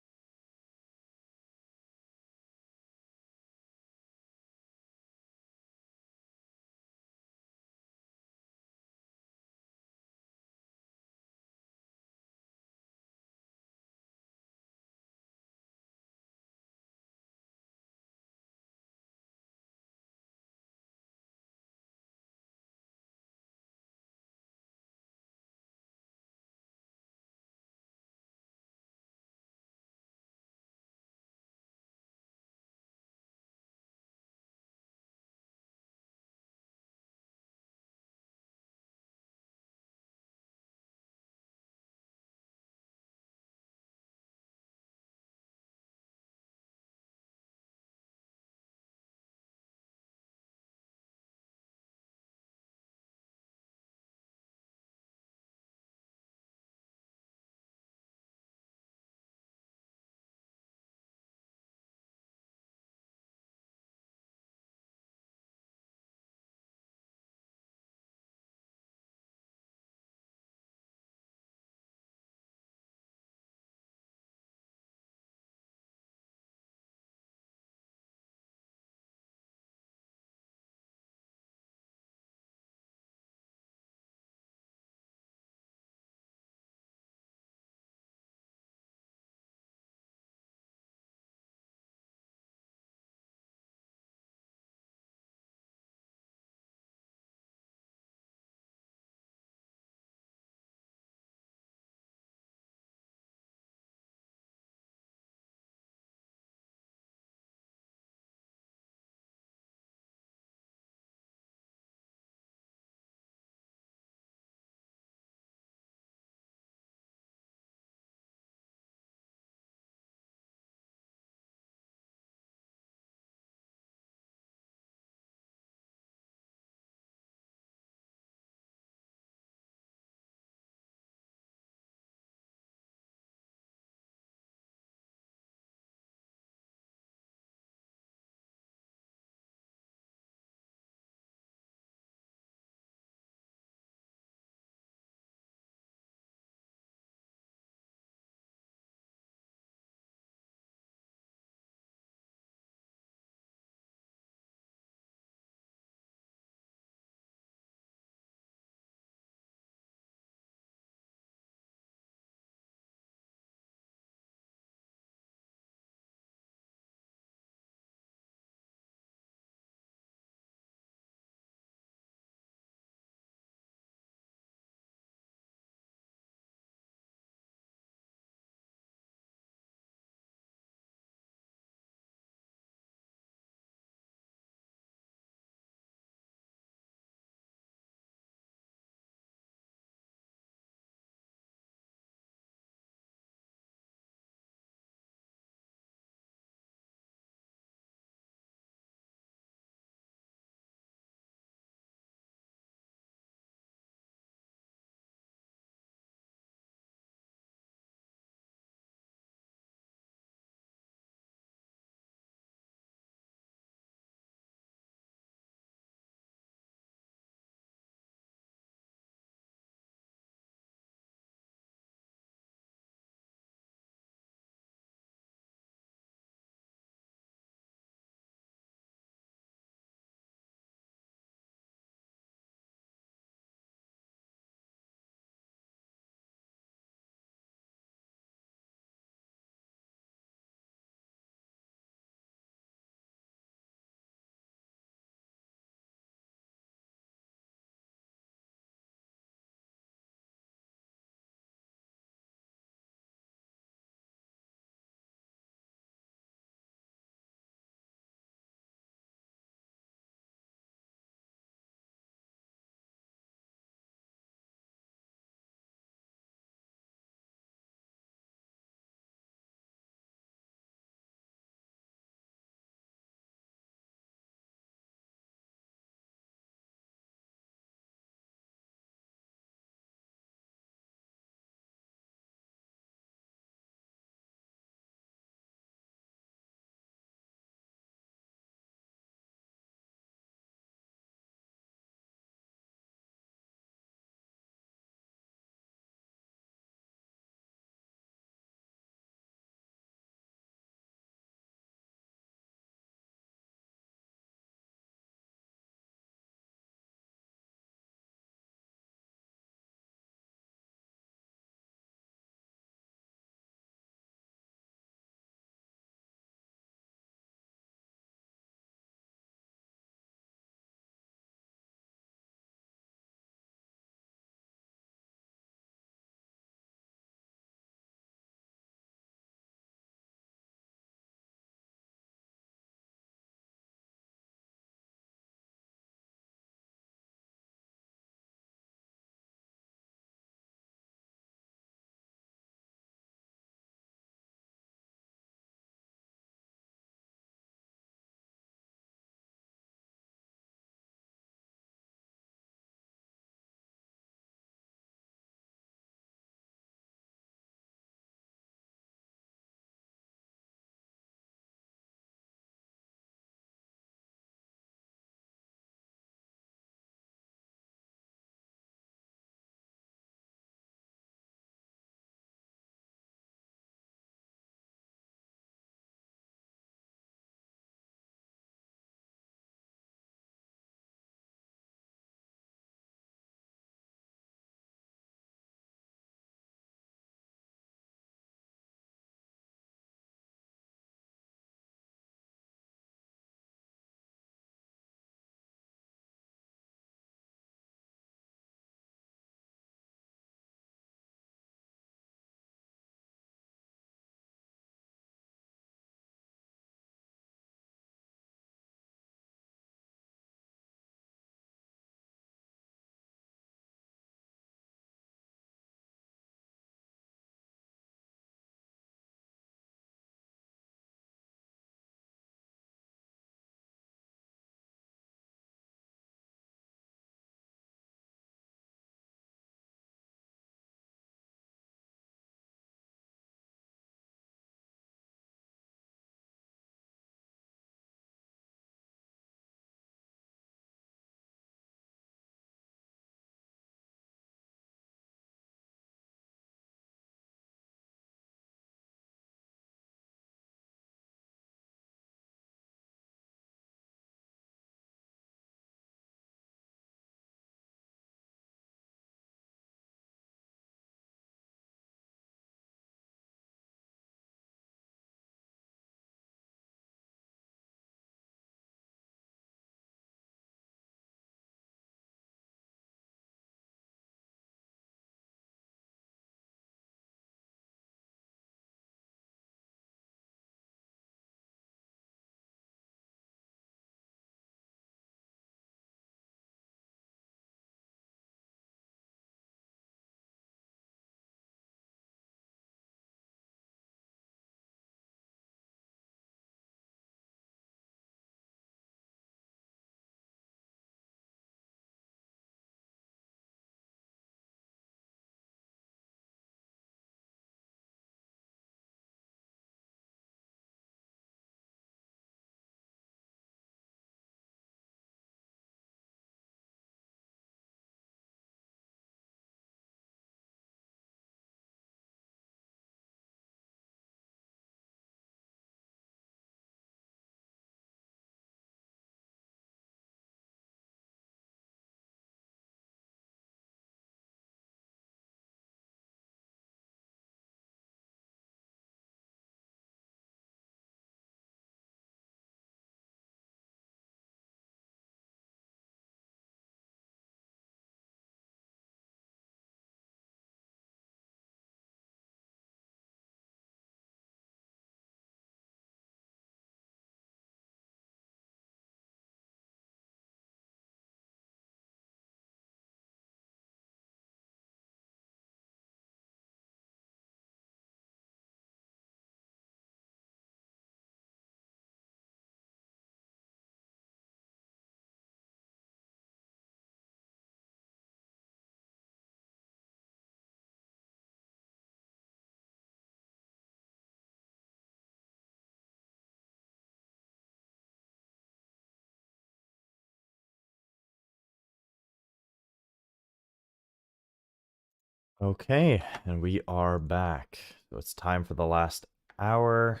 [SPEAKER 1] Okay, and we are back. So it's time for the last hour.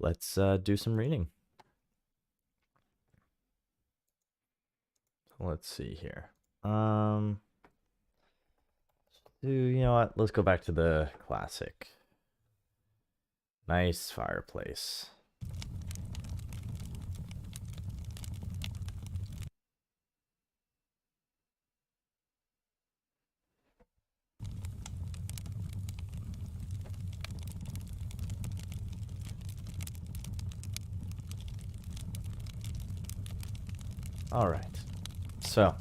[SPEAKER 1] Let's do some reading. Let's see here. You know what? Let's go back to the classic. Nice fireplace. All right. So,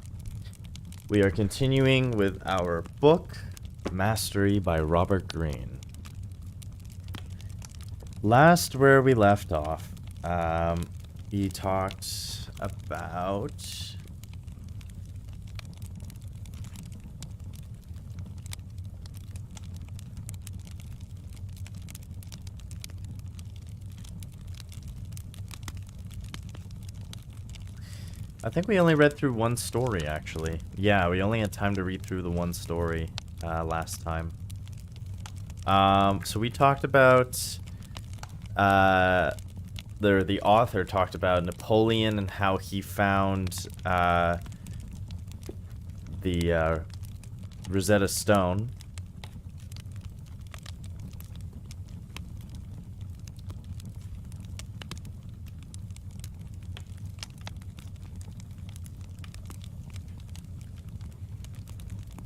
[SPEAKER 1] we are continuing with our book, Mastery by Robert Greene. Last where we left off, he talked about I think we only read through one story, actually. Yeah, we only had time to read through the one story last time. So we talked about... the author talked about Napoleon and how he found the Rosetta Stone.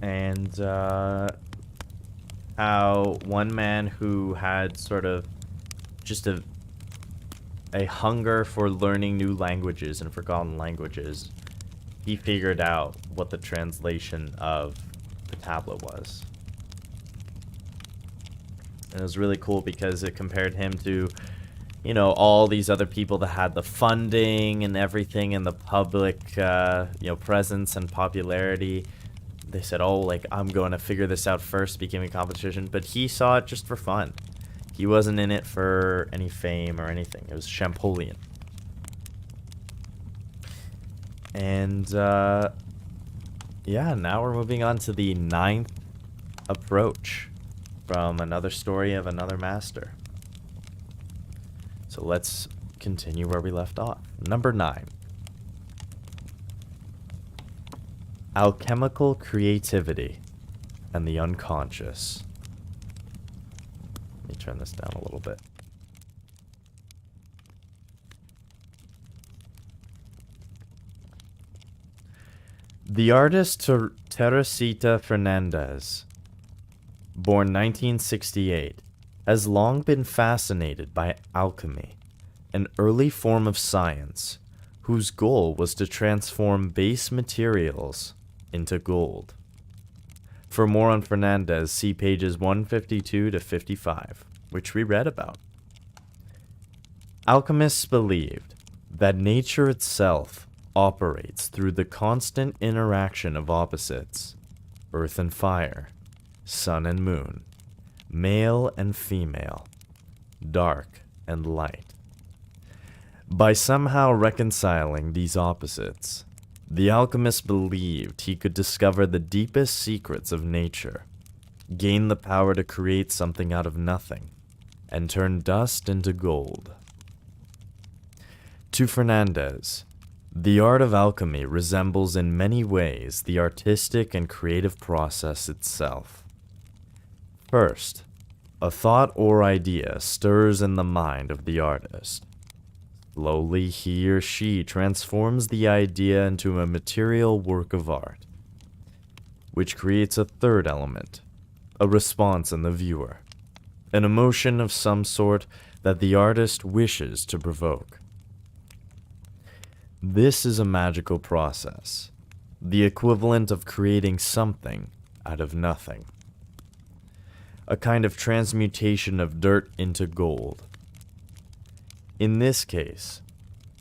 [SPEAKER 1] And how one man who had sort of just a hunger for learning new languages and forgotten languages, he figured out what the translation of the tablet was. And it was really cool because it compared him to, you know, all these other people that had the funding and everything and the public, you know, presence and popularity. They said, oh, like, I'm going to figure this out first, became a competition. But he saw it just for fun. He wasn't in it for any fame or anything. It was Champollion. And, yeah, now we're moving on to the 9th approach from another story of another master. So let's continue where we left off. Number 9. Alchemical creativity and the unconscious. Let me turn this down a little bit. The artist Teresita Fernandez, born 1968, has long been fascinated by alchemy, an early form of science whose goal was to transform base materials into gold. For more on Fernandez, see pages 152 to 55, which we read about. Alchemists believed that nature itself operates through the constant interaction of opposites, earth and fire, sun and moon, male and female, dark and light. By somehow reconciling these opposites, the alchemist believed he could discover the deepest secrets of nature, gain the power to create something out of nothing, and turn dust into gold. To Fernandez, the art of alchemy resembles in many ways the artistic and creative process itself. First, a thought or idea stirs in the mind of the artist. Slowly, he or she transforms the idea into a material work of art, which creates a third element, a response in the viewer, an emotion of some sort that the artist wishes to provoke. This is a magical process, the equivalent of creating something out of nothing. A kind of transmutation of dirt into gold. In this case,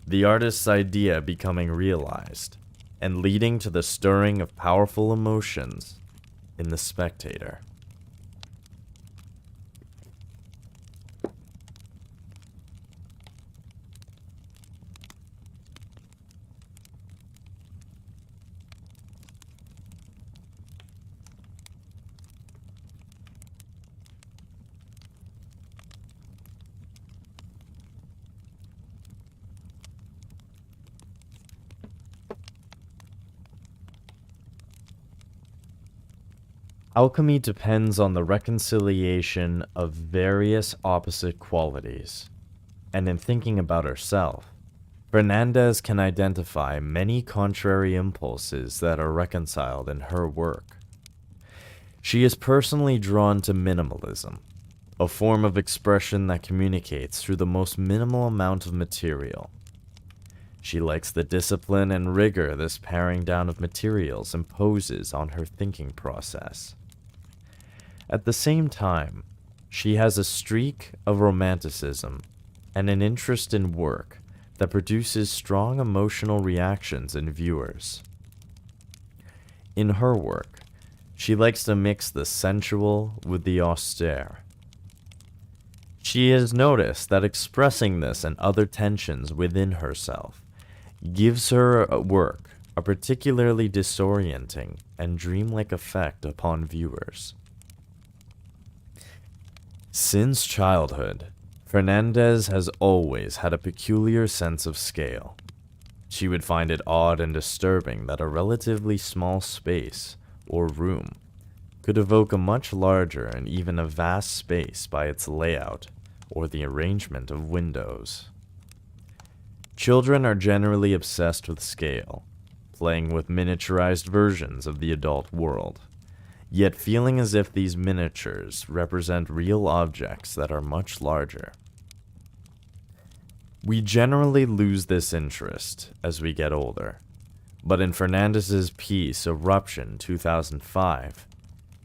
[SPEAKER 1] the artist's idea becoming realized and leading to the stirring of powerful emotions in the spectator. Alchemy depends on the reconciliation of various opposite qualities, and in thinking about herself, Fernandez can identify many contrary impulses that are reconciled in her work. She is personally drawn to minimalism, a form of expression that communicates through the most minimal amount of material. She likes the discipline and rigor this paring down of materials imposes on her thinking process. At the same time, she has a streak of romanticism and an interest in work that produces strong emotional reactions in viewers. In her work, she likes to mix the sensual with the austere. She has noticed that expressing this and other tensions within herself gives her work a particularly disorienting and dreamlike effect upon viewers. Since childhood, Fernandez has always had a peculiar sense of scale. She would find it odd and disturbing that a relatively small space or room could evoke a much larger and even a vast space by its layout or the arrangement of windows. Children are generally obsessed with scale, playing with miniaturized versions of the adult world, yet feeling as if these miniatures represent real objects that are much larger. We generally lose this interest as we get older, but in Fernandez's piece Eruption 2005,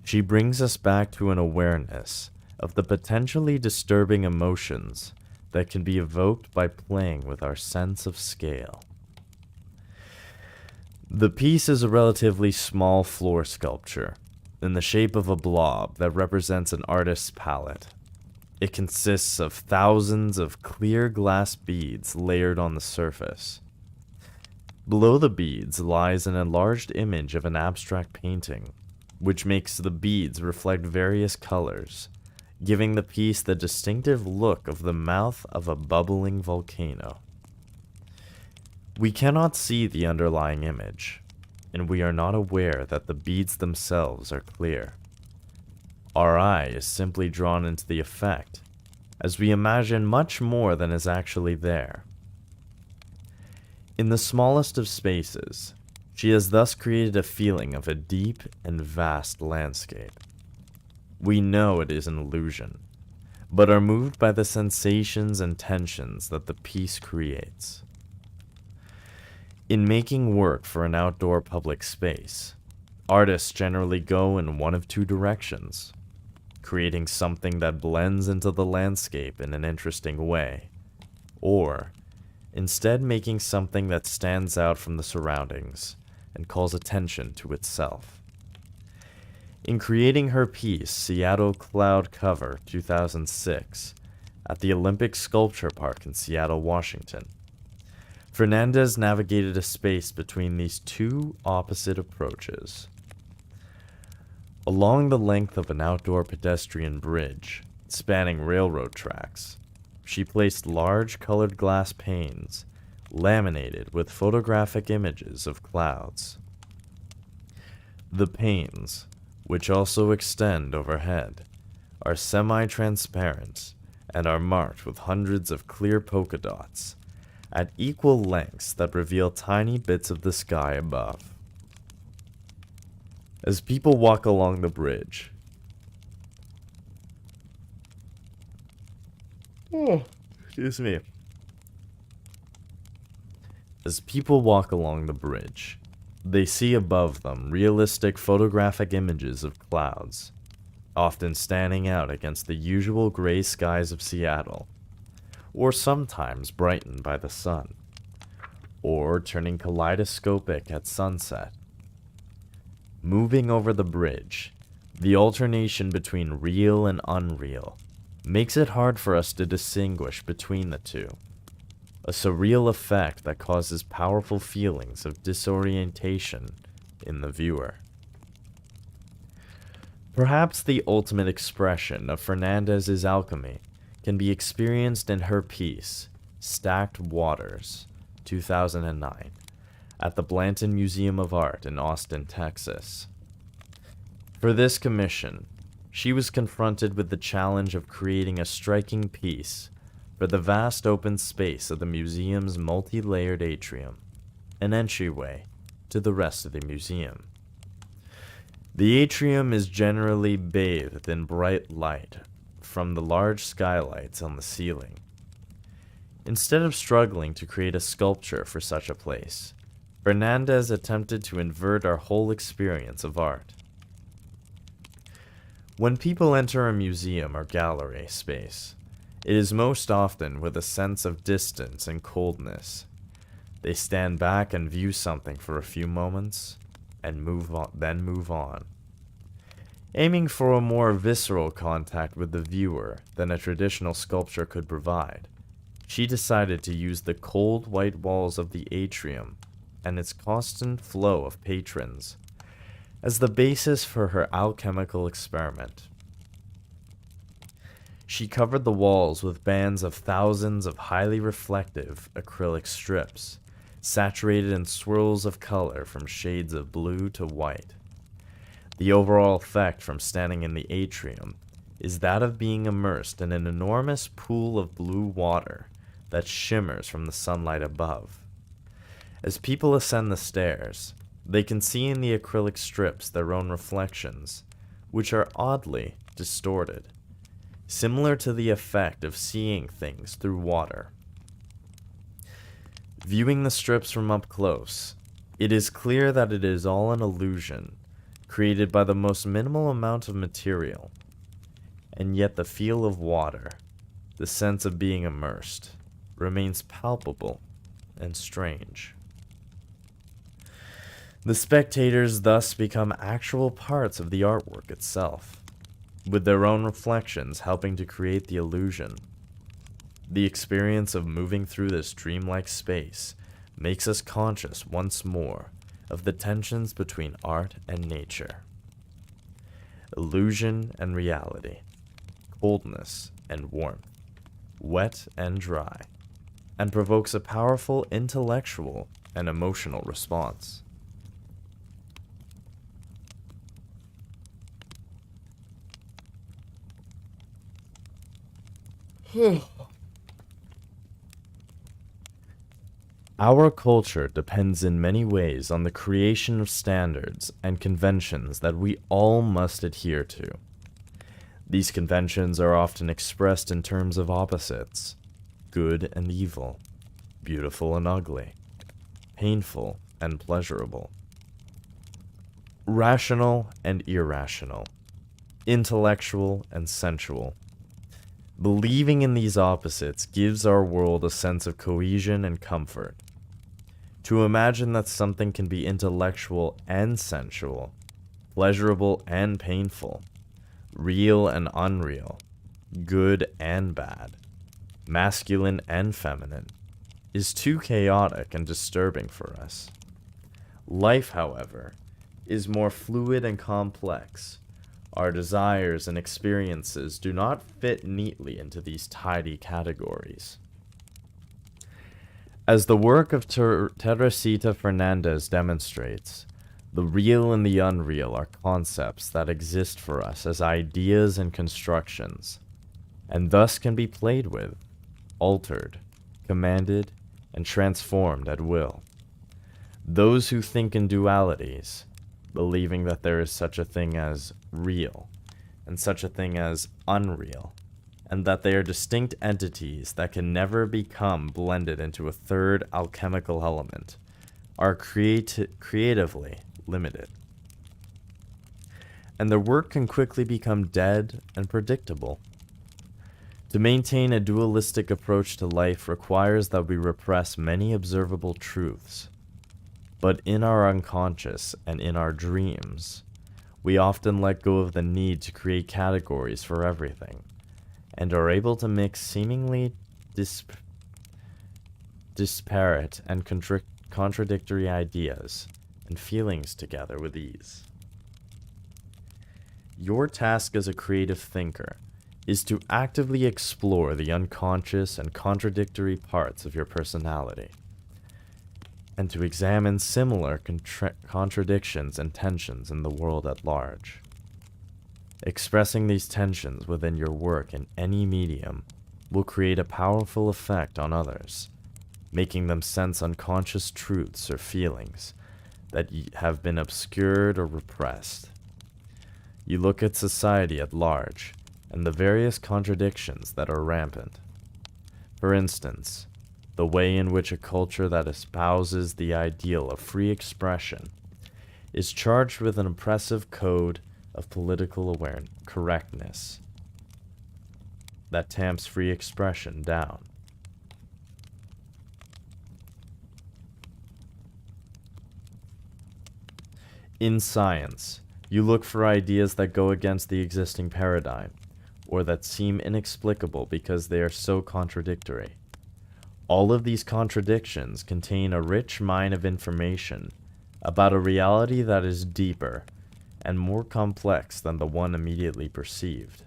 [SPEAKER 1] she brings us back to an awareness of the potentially disturbing emotions that can be evoked by playing with our sense of scale. The piece is a relatively small floor sculpture in the shape of a blob that represents an artist's palette. It consists of thousands of clear glass beads layered on the surface. Below the beads lies an enlarged image of an abstract painting, which makes the beads reflect various colors, giving the piece the distinctive look of the mouth of a bubbling volcano. We cannot see the underlying image, and we are not aware that the beads themselves are clear. Our eye is simply drawn into the effect, as we imagine much more than is actually there. In the smallest of spaces, she has thus created a feeling of a deep and vast landscape. We know it is an illusion, but are moved by the sensations and tensions that the piece creates. In making work for an outdoor public space, artists generally go in one of two directions, creating something that blends into the landscape in an interesting way, or instead making something that stands out from the surroundings and calls attention to itself. In creating her piece Seattle Cloud Cover 2006 at the Olympic Sculpture Park in Seattle, Washington, Fernandez navigated a space between these two opposite approaches. Along the length of an outdoor pedestrian bridge spanning railroad tracks, she placed large colored glass panes laminated with photographic images of clouds. The panes, which also extend overhead, are semi-transparent and are marked with hundreds of clear polka dots at equal lengths that reveal tiny bits of the sky above. As people walk along the bridge, excuse me. As people walk along the bridge, they see above them realistic photographic images of clouds, often standing out against the usual gray skies of Seattle, or sometimes brightened by the sun, or turning kaleidoscopic at sunset. Moving over the bridge, the alternation between real and unreal makes it hard for us to distinguish between the two, a surreal effect that causes powerful feelings of disorientation in the viewer. Perhaps the ultimate expression of Fernandez's alchemy can be experienced in her piece, Stacked Waters, 2009, at the Blanton Museum of Art in Austin, Texas. For this commission, she was confronted with the challenge of creating a striking piece for the vast open space of the museum's multi-layered atrium, an entryway to the rest of the museum. The atrium is generally bathed in bright light from the large skylights on the ceiling. Instead of struggling to create a sculpture for such a place, Fernandez attempted to invert our whole experience of art. When people enter a museum or gallery space, it is most often with a sense of distance and coldness. They stand back and view something for a few moments, and then move on. Aiming for a more visceral contact with the viewer than a traditional sculpture could provide, she decided to use the cold white walls of the atrium and its constant flow of patrons as the basis for her alchemical experiment. She covered the walls with bands of thousands of highly reflective acrylic strips, saturated in swirls of color from shades of blue to white. The overall effect from standing in the atrium is that of being immersed in an enormous pool of blue water that shimmers from the sunlight above. As people ascend the stairs, they can see in the acrylic strips their own reflections, which are oddly distorted, similar to the effect of seeing things through water. Viewing the strips from up close, it is clear that it is all an illusion, created by the most minimal amount of material, and yet the feel of water, the sense of being immersed, remains palpable and strange. The spectators thus become actual parts of the artwork itself, with their own reflections helping to create the illusion. The experience of moving through this dreamlike space makes us conscious once more of the tensions between art and nature. Illusion and reality, coldness and warmth, wet and dry, and provokes a powerful intellectual and emotional response. Our culture depends in many ways on the creation of standards and conventions that we all must adhere to. These conventions are often expressed in terms of opposites, good and evil, beautiful and ugly, painful and pleasurable, rational and irrational, intellectual and sensual. Believing in these opposites gives our world a sense of cohesion and comfort. To imagine that something can be intellectual and sensual, pleasurable and painful, real and unreal, good and bad, masculine and feminine, is too chaotic and disturbing for us. Life, however, is more fluid and complex. Our desires and experiences do not fit neatly into these tidy categories. As the work of Teresita Fernandez demonstrates, the real and the unreal are concepts that exist for us as ideas and constructions, and thus can be played with, altered, commanded, and transformed at will. Those who think in dualities, believing that there is such a thing as real and such a thing as unreal, and that they are distinct entities that can never become blended into a third alchemical element, are creatively limited. And their work can quickly become dead and predictable. To maintain a dualistic approach to life requires that we repress many observable truths. But in our unconscious and in our dreams, we often let go of the need to create categories for everything, and are able to mix seemingly disparate and contradictory ideas and feelings together with ease. Your task as a creative thinker is to actively explore the unconscious and contradictory parts of your personality, and to examine similar contradictions and tensions in the world at large. Expressing these tensions within your work in any medium will create a powerful effect on others, making them sense unconscious truths or feelings that have been obscured or repressed. You look at society at large and the various contradictions that are rampant. For instance, the way in which a culture that espouses the ideal of free expression is charged with an oppressive code of political correctness that tamps free expression down. In science, you look for ideas that go against the existing paradigm, or that seem inexplicable because they are so contradictory. All of these contradictions contain a rich mine of information about a reality that is deeper and more complex than the one immediately perceived.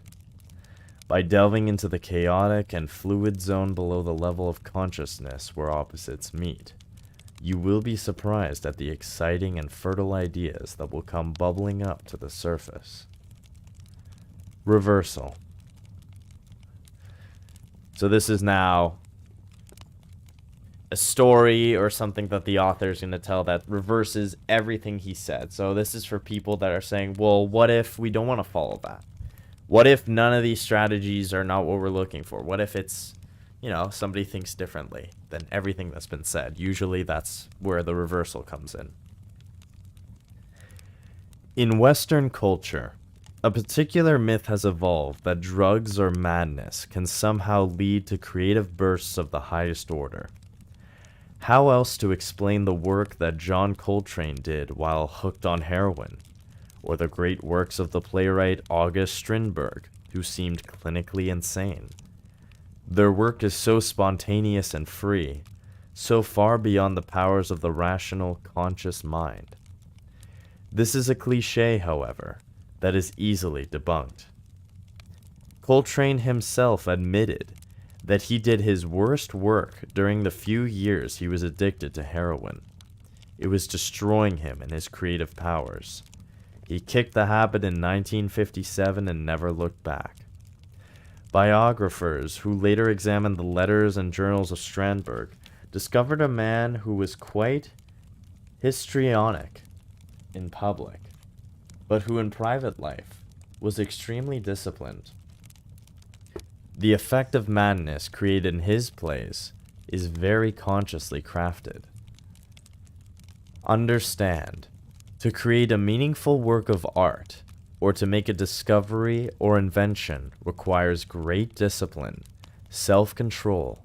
[SPEAKER 1] By delving into the chaotic and fluid zone below the level of consciousness where opposites meet, you will be surprised at the exciting and fertile ideas that will come bubbling up to the surface. Reversal. So this is now a story or something that the author is going to tell that reverses everything he said. So this is for people that are saying, well, what if we don't want to follow that? What if none of these strategies are not what we're looking for? What if it's, somebody thinks differently than everything that's been said? Usually that's where the reversal comes in. In Western culture, a particular myth has evolved that drugs or madness can somehow lead to creative bursts of the highest order. How else to explain the work that John Coltrane did while hooked on heroin, or the great works of the playwright August Strindberg, who seemed clinically insane? Their work is so spontaneous and free, so far beyond the powers of the rational, conscious mind. This is a cliché, however, that is easily debunked. Coltrane himself admitted that he did his worst work during the few years he was addicted to heroin. It was destroying him and his creative powers. He kicked the habit in 1957 and never looked back. Biographers who later examined the letters and journals of Strindberg discovered a man who was quite histrionic in public, but who in private life was extremely disciplined. The effect of madness created in his plays is very consciously crafted. Understand, to create a meaningful work of art, or to make a discovery or invention, requires great discipline, self-control,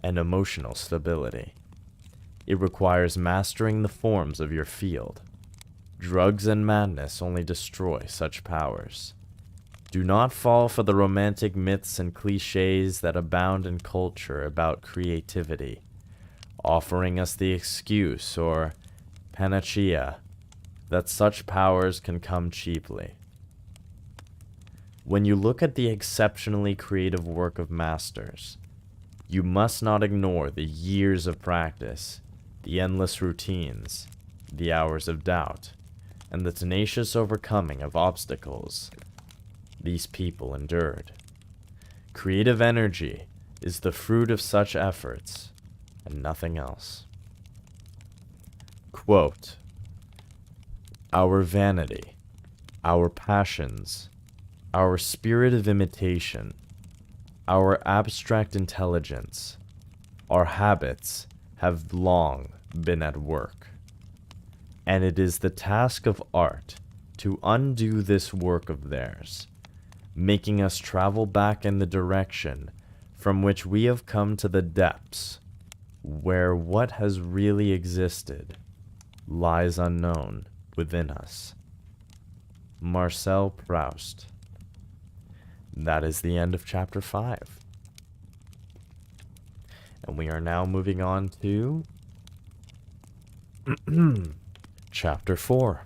[SPEAKER 1] and emotional stability. It requires mastering the forms of your field. Drugs and madness only destroy such powers. Do not fall for the romantic myths and cliches that abound in culture about creativity, offering us the excuse or panacea that such powers can come cheaply. When you look at the exceptionally creative work of masters, you must not ignore the years of practice, the endless routines, the hours of doubt, and the tenacious overcoming of obstacles these people endured. Creative energy is the fruit of such efforts and nothing else. Quote, "Our vanity, our passions, our spirit of imitation, our abstract intelligence, our habits have long been at work. And it is the task of art to undo this work of theirs, making us travel back in the direction from which we have come to the depths, where what has really existed lies unknown within us." Marcel Proust. That is the end of chapter 5. And we are now moving on to chapter 4.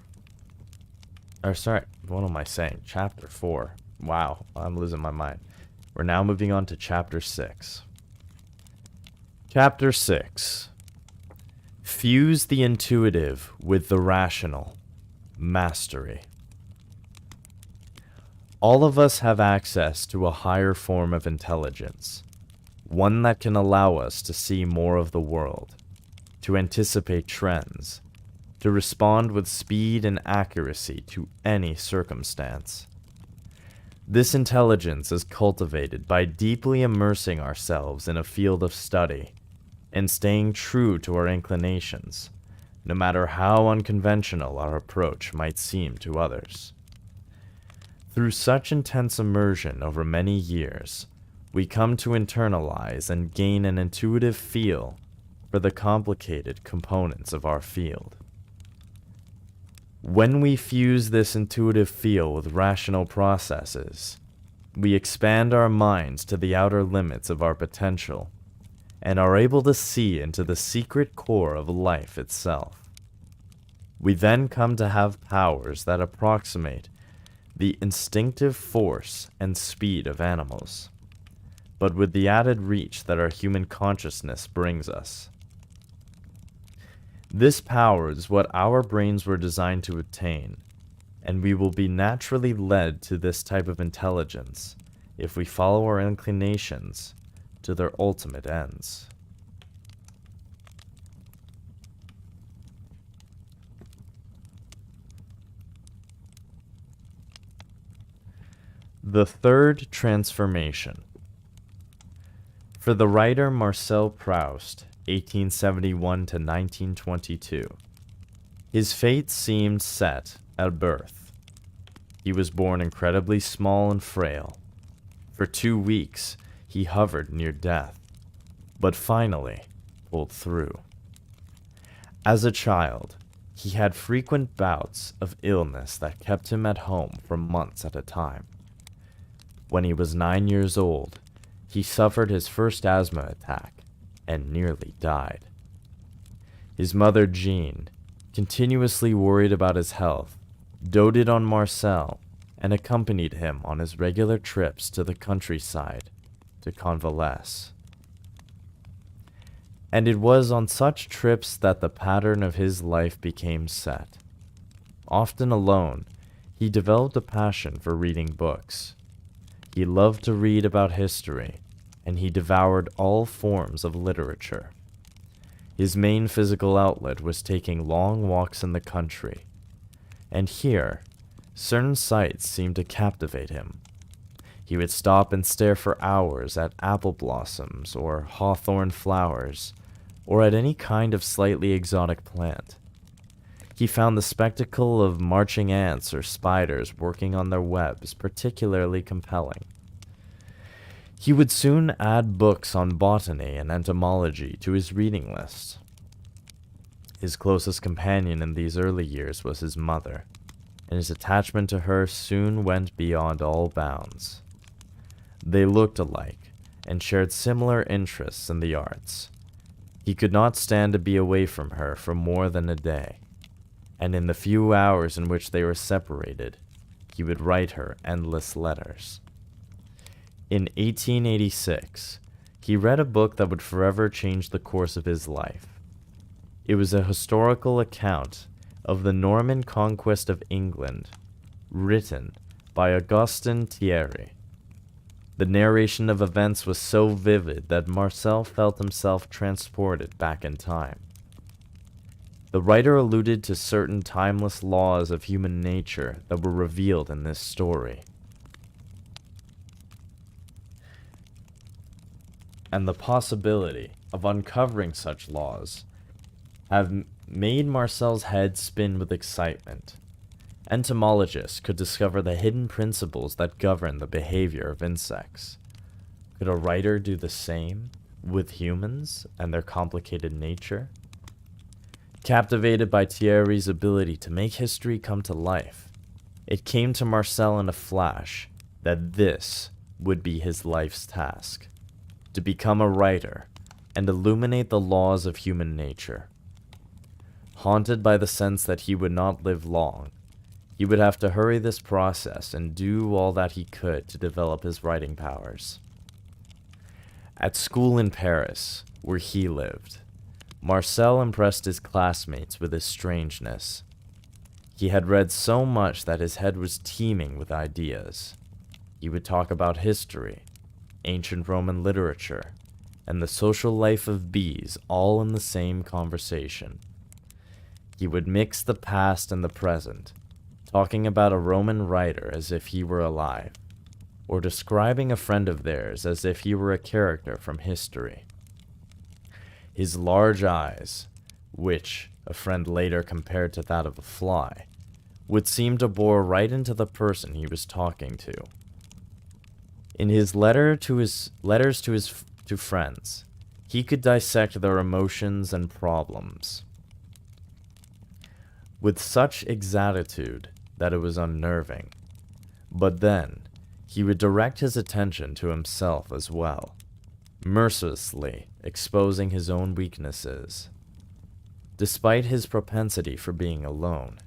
[SPEAKER 1] Or sorry, what am I saying? Chapter 4. Wow, I'm losing my mind. We're now moving on to chapter 6. Chapter 6. Fuse the intuitive with the rational. Mastery. All of us have access to a higher form of intelligence, one that can allow us to see more of the world, to anticipate trends, to respond with speed and accuracy to any circumstance. This intelligence is cultivated by deeply immersing ourselves in a field of study and staying true to our inclinations, no matter how unconventional our approach might seem to others. Through such intense immersion over many years, we come to internalize and gain an intuitive feel for the complicated components of our field. When we fuse this intuitive feel with rational processes, we expand our minds to the outer limits of our potential and are able to see into the secret core of life itself. We then come to have powers that approximate the instinctive force and speed of animals, but with the added reach that our human consciousness brings us. This power is what our brains were designed to attain, and we will be naturally led to this type of intelligence if we follow our inclinations to their ultimate ends. The third transformation. For the writer Marcel Proust, 1871 to 1922, his fate seemed set at birth. He was born incredibly small and frail. For 2 weeks, he hovered near death, but finally pulled through. As a child, he had frequent bouts of illness that kept him at home for months at a time. When he was 9 years old, he suffered his first asthma attack and nearly died. His mother, Jean, continuously worried about his health, doted on Marcel, and accompanied him on his regular trips to the countryside to convalesce. And it was on such trips that the pattern of his life became set. Often alone, he developed a passion for reading books. He loved to read about history, and he devoured all forms of literature. His main physical outlet was taking long walks in the country, and here, certain sights seemed to captivate him. He would stop and stare for hours at apple blossoms or hawthorn flowers, or at any kind of slightly exotic plant. He found the spectacle of marching ants or spiders working on their webs particularly compelling. He would soon add books on botany and entomology to his reading list. His closest companion in these early years was his mother, and his attachment to her soon went beyond all bounds. They looked alike and shared similar interests in the arts. He could not stand to be away from her for more than a day, and in the few hours in which they were separated, he would write her endless letters. In 1886, he read a book that would forever change the course of his life. It was a historical account of the Norman conquest of England, written by Augustin Thierry. The narration of events was so vivid that Marcel felt himself transported back in time. The writer alluded to certain timeless laws of human nature that were revealed in this story, and the possibility of uncovering such laws have made Marcel's head spin with excitement. Entomologists could discover the hidden principles that govern the behavior of insects. Could a writer do the same with humans and their complicated nature? Captivated by Thierry's ability to make history come to life, it came to Marcel in a flash that this would be his life's task: to become a writer and illuminate the laws of human nature. Haunted by the sense that he would not live long, he would have to hurry this process and do all that he could to develop his writing powers. At school in Paris, where he lived, Marcel impressed his classmates with his strangeness. He had read so much that his head was teeming with ideas. He would talk about history, ancient Roman literature, and the social life of bees all in the same conversation. He would mix the past and the present, talking about a Roman writer as if he were alive, or describing a friend of theirs as if he were a character from history. His large eyes, which a friend later compared to that of a fly, would seem to bore right into the person he was talking to. In his letters to friends, he could dissect their emotions and problems with such exactitude that it was unnerving. But then, he would direct his attention to himself as well, mercilessly exposing his own weaknesses. Despite his propensity for being alone,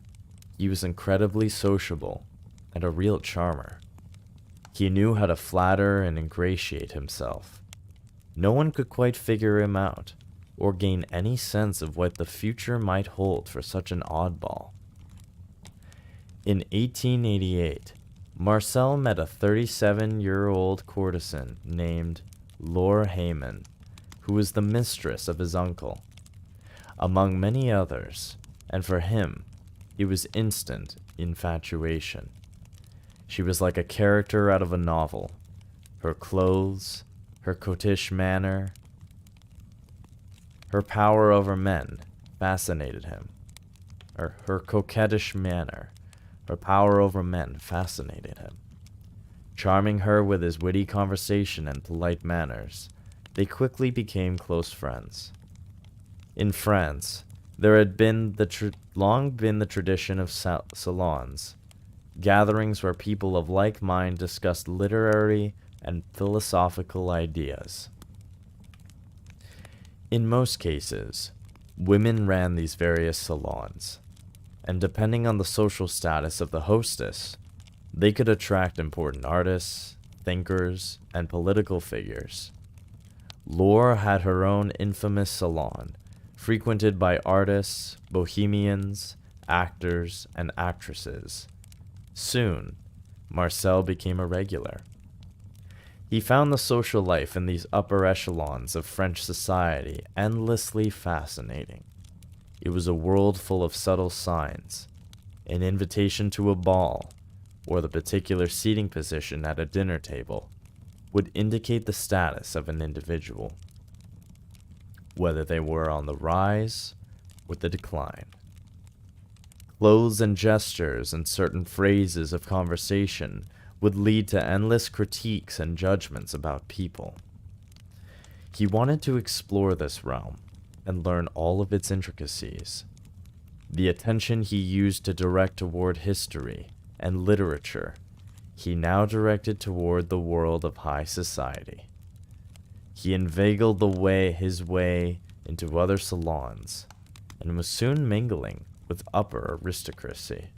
[SPEAKER 1] he was incredibly sociable and a real charmer. He knew how to flatter and ingratiate himself. No one could quite figure him out, or gain any sense of what the future might hold for such an oddball. In 1888, Marcel met a 37-year-old courtesan named Laure Hayman, who was the mistress of his uncle, among many others, and for him, it was instant infatuation. She was like a character out of a novel. Her clothes, her coquettish manner, her power over men fascinated him. Her coquettish manner, her power over men fascinated him. Charming her with his witty conversation and polite manners, they quickly became close friends. In France, there had been long been the tradition of salons, gatherings where people of like mind discussed literary and philosophical ideas. In most cases, women ran these various salons, and depending on the social status of the hostess, they could attract important artists, thinkers, and political figures. Laure had her own infamous salon, frequented by artists, bohemians, actors, and actresses. Soon, Marcel became a regular. He found the social life in these upper echelons of French society endlessly fascinating. It was a world full of subtle signs, an invitation to a ball, or the particular seating position at a dinner table would indicate the status of an individual, whether they were on the rise or the decline. Clothes and gestures and certain phrases of conversation would lead to endless critiques and judgments about people. He wanted to explore this realm and learn all of its intricacies. The attention he used to direct toward history and literature, he now directed toward the world of high society. He inveigled his way into other salons, and was soon mingling with upper aristocracy.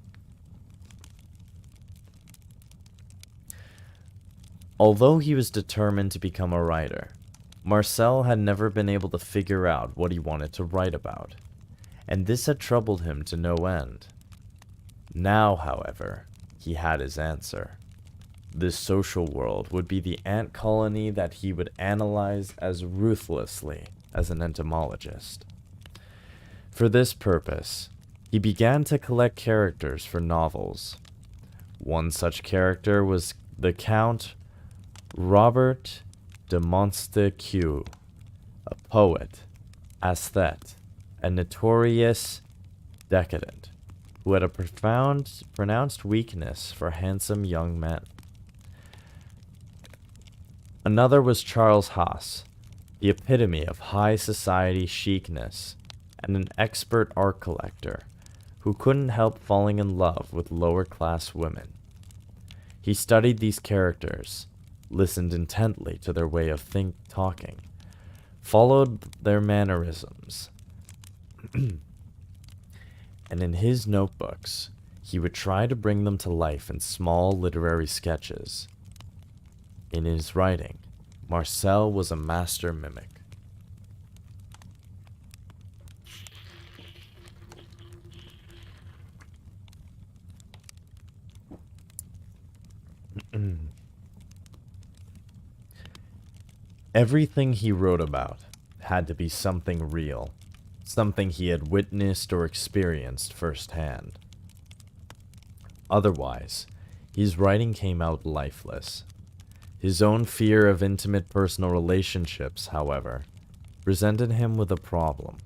[SPEAKER 1] Although he was determined to become a writer, Marcel had never been able to figure out what he wanted to write about, and this had troubled him to no end. Now, however, he had his answer. This social world would be the ant colony that he would analyze as ruthlessly as an entomologist. For this purpose, he began to collect characters for novels. One such character was the Count Robert de Montesquieu, a poet, aesthete, and notorious decadent, who had a pronounced weakness for handsome young men. Another was Charles Haas, the epitome of high society chicness, and an expert art collector who couldn't help falling in love with lower-class women. He studied these characters, listened intently to their way of talking, followed their mannerisms, and in his notebooks, he would try to bring them to life in small literary sketches. In his writing, Marcel was a master mimic. Everything he wrote about had to be something real, something he had witnessed or experienced firsthand. Otherwise, his writing came out lifeless. His own fear of intimate personal relationships, however, presented him with a problem.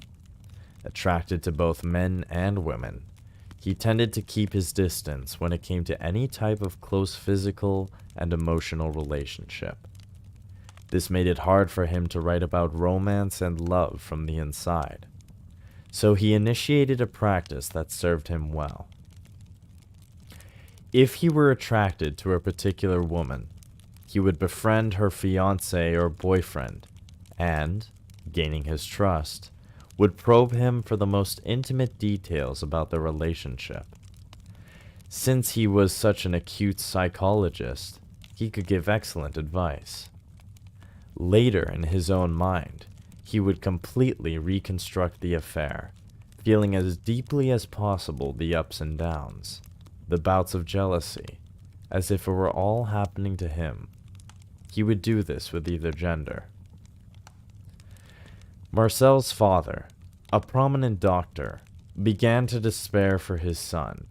[SPEAKER 1] Attracted to both men and women, he tended to keep his distance when it came to any type of close physical and emotional relationship. This made it hard for him to write about romance and love from the inside. So he initiated a practice that served him well. If he were attracted to a particular woman, he would befriend her fiancé or boyfriend and, gaining his trust, would probe him for the most intimate details about the relationship. Since he was such an acute psychologist, he could give excellent advice. Later, in his own mind, he would completely reconstruct the affair, feeling as deeply as possible the ups and downs, the bouts of jealousy, as if it were all happening to him. He would do this with either gender. Marcel's father, a prominent doctor, began to despair for his son.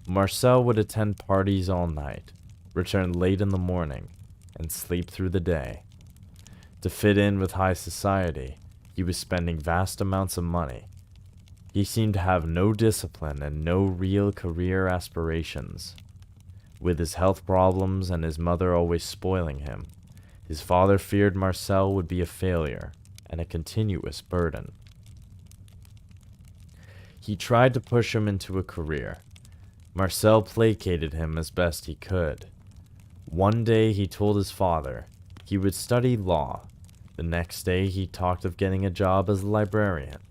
[SPEAKER 1] Marcel would attend parties all night, return late in the morning, and sleep through the day. To fit in with high society, he was spending vast amounts of money. He seemed to have no discipline and no real career aspirations. With his health problems and his mother always spoiling him, his father feared Marcel would be a failure and a continuous burden. He tried to push him into a career. Marcel placated him as best he could. One day he told his father he would study law. The next day he talked of getting a job as a librarian.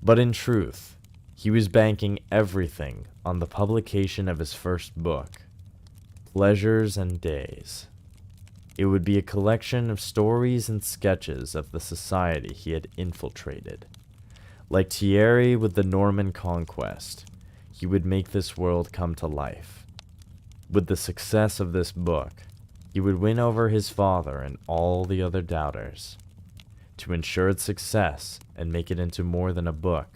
[SPEAKER 1] But in truth, he was banking everything on the publication of his first book, Pleasures and Days. It would be a collection of stories and sketches of the society he had infiltrated. Like Thierry with the Norman Conquest, he would make this world come to life. With the success of this book, he would win over his father and all the other doubters. To ensure its success and make it into more than a book,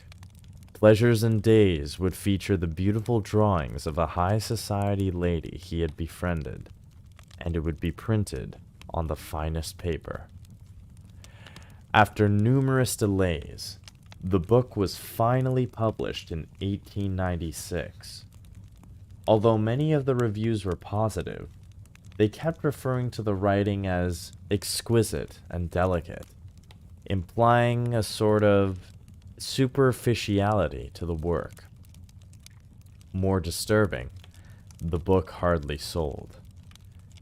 [SPEAKER 1] Pleasures and Days would feature the beautiful drawings of a high society lady he had befriended, and it would be printed on the finest paper. After numerous delays, the book was finally published in 1896. Although many of the reviews were positive, they kept referring to the writing as exquisite and delicate, implying a sort of superficiality to the work. More disturbing, the book hardly sold.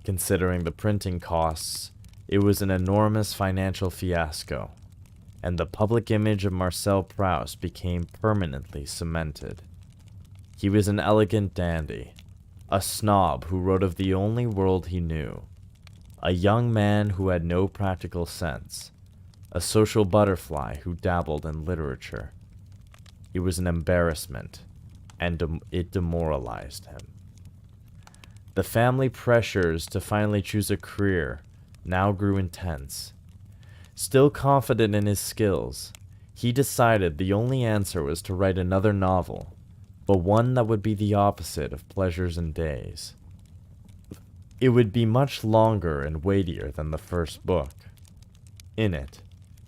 [SPEAKER 1] Considering the printing costs, it was an enormous financial fiasco, and the public image of Marcel Proust became permanently cemented. He was an elegant dandy, a snob who wrote of the only world he knew, a young man who had no practical sense, a social butterfly who dabbled in literature. It was an embarrassment, and it demoralized him. The family pressures to finally choose a career now grew intense. Still confident in his skills, he decided the only answer was to write another novel, but one that would be the opposite of Pleasures and Days. It would be much longer and weightier than the first book. In it,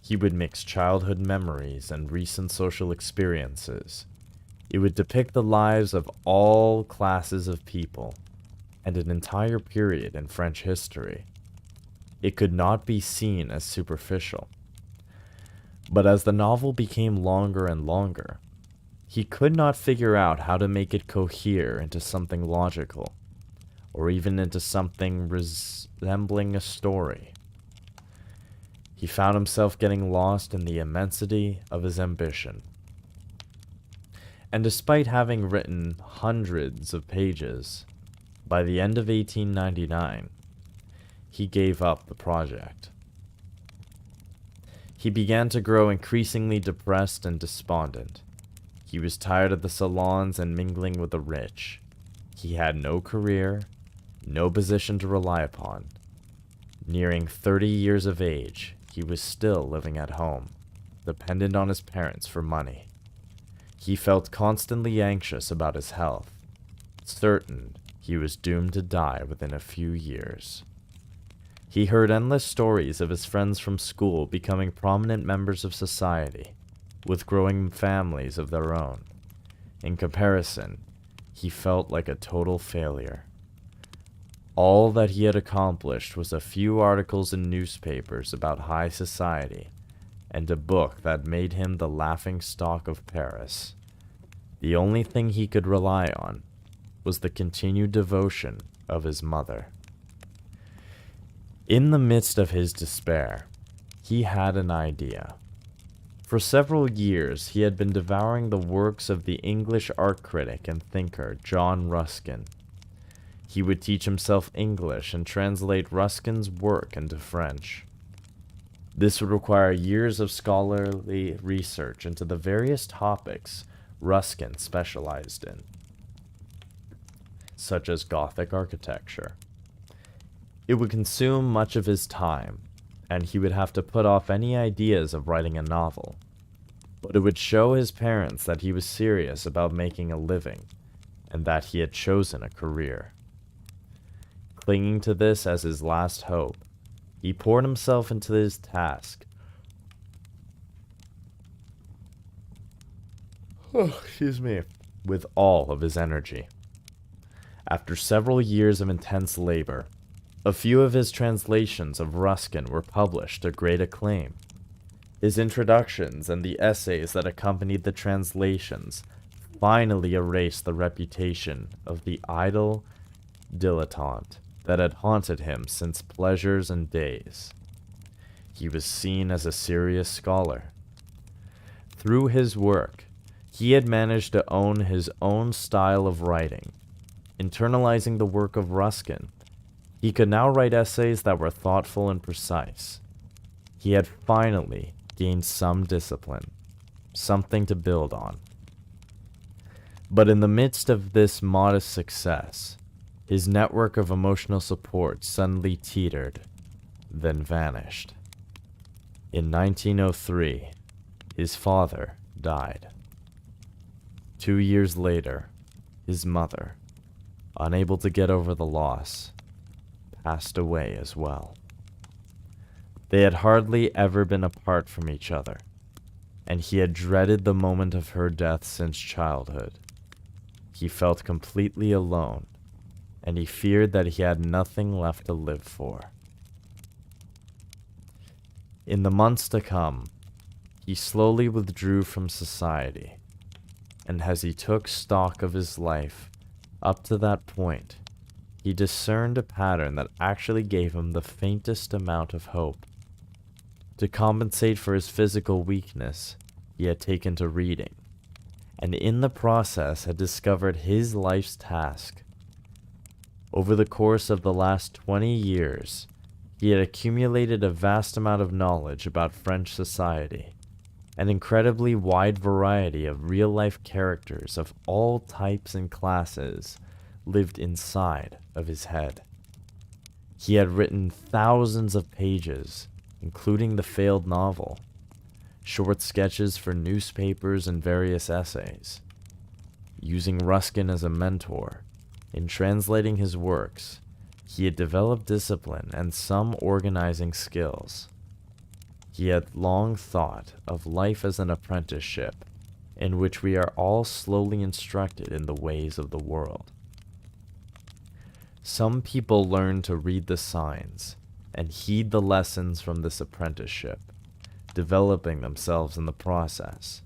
[SPEAKER 1] he would mix childhood memories and recent social experiences. It would depict the lives of all classes of people, and an entire period in French history. It could not be seen as superficial. But as the novel became longer and longer, he could not figure out how to make it cohere into something logical, or even into something resembling a story. He found himself getting lost in the immensity of his ambition. And despite having written hundreds of pages, by the end of 1899, he gave up the project. He began to grow increasingly depressed and despondent. He was tired of the salons and mingling with the rich. He had no career, no position to rely upon. Nearing 30 years of age, he was still living at home, dependent on his parents for money. He felt constantly anxious about his health, certain he was doomed to die within a few years. He heard endless stories of his friends from school becoming prominent members of society, with growing families of their own. In comparison, he felt like a total failure. All that he had accomplished was a few articles in newspapers about high society, and a book that made him the laughingstock of Paris. The only thing he could rely on was the continued devotion of his mother. In the midst of his despair, he had an idea. For several years, he had been devouring the works of the English art critic and thinker John Ruskin. He would teach himself English and translate Ruskin's work into French. This would require years of scholarly research into the various topics Ruskin specialized in, such as Gothic architecture. It would consume much of his time, and he would have to put off any ideas of writing a novel. But it would show his parents that he was serious about making a living, and that he had chosen a career. Clinging to this as his last hope, he poured himself into his task. Excuse me. With all of his energy. After several years of intense labor, a few of his translations of Ruskin were published to great acclaim. His introductions and the essays that accompanied the translations finally erased the reputation of the idle dilettante that had haunted him since Pleasures and Days. He was seen as a serious scholar. Through his work, he had managed to own his own style of writing. Internalizing the work of Ruskin, he could now write essays that were thoughtful and precise. He had finally gained some discipline, something to build on. But in the midst of this modest success, his network of emotional support suddenly teetered, then vanished. In 1903, his father died. 2 years later, his mother, unable to get over the loss, passed away as well. They had hardly ever been apart from each other, and he had dreaded the moment of her death since childhood. He felt completely alone, and he feared that he had nothing left to live for. In the months to come, he slowly withdrew from society, and as he took stock of his life up to that point, he discerned a pattern that actually gave him the faintest amount of hope. To compensate for his physical weakness, he had taken to reading, and in the process had discovered his life's task. Over the course of the last 20 years, he had accumulated a vast amount of knowledge about French society, an incredibly wide variety of real-life characters of all types and classes lived inside of his head. He had written thousands of pages, including the failed novel, short sketches for newspapers and various essays. Using Ruskin as a mentor, in translating his works, he had developed discipline and some organizing skills. He had long thought of life as an apprenticeship, in which we are all slowly instructed in the ways of the world. Some people learn to read the signs and heed the lessons from this apprenticeship, developing themselves in the process.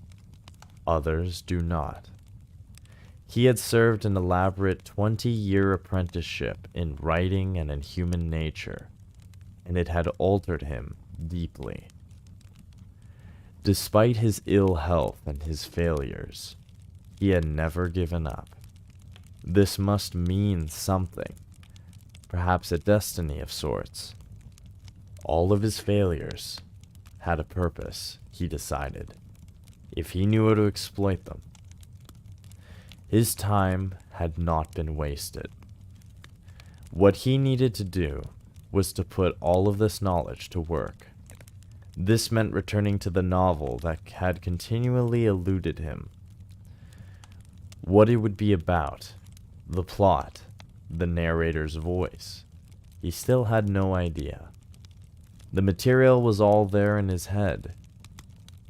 [SPEAKER 1] Others do not. He had served an elaborate 20-year apprenticeship in writing and in human nature, and it had altered him deeply. Despite his ill health and his failures, he had never given up. This must mean something, perhaps a destiny of sorts. All of his failures had a purpose, he decided, if he knew how to exploit them. His time had not been wasted. What he needed to do was to put all of this knowledge to work. This meant returning to the novel that had continually eluded him. What it would be about, the plot, the narrator's voice, he still had no idea. The material was all there in his head.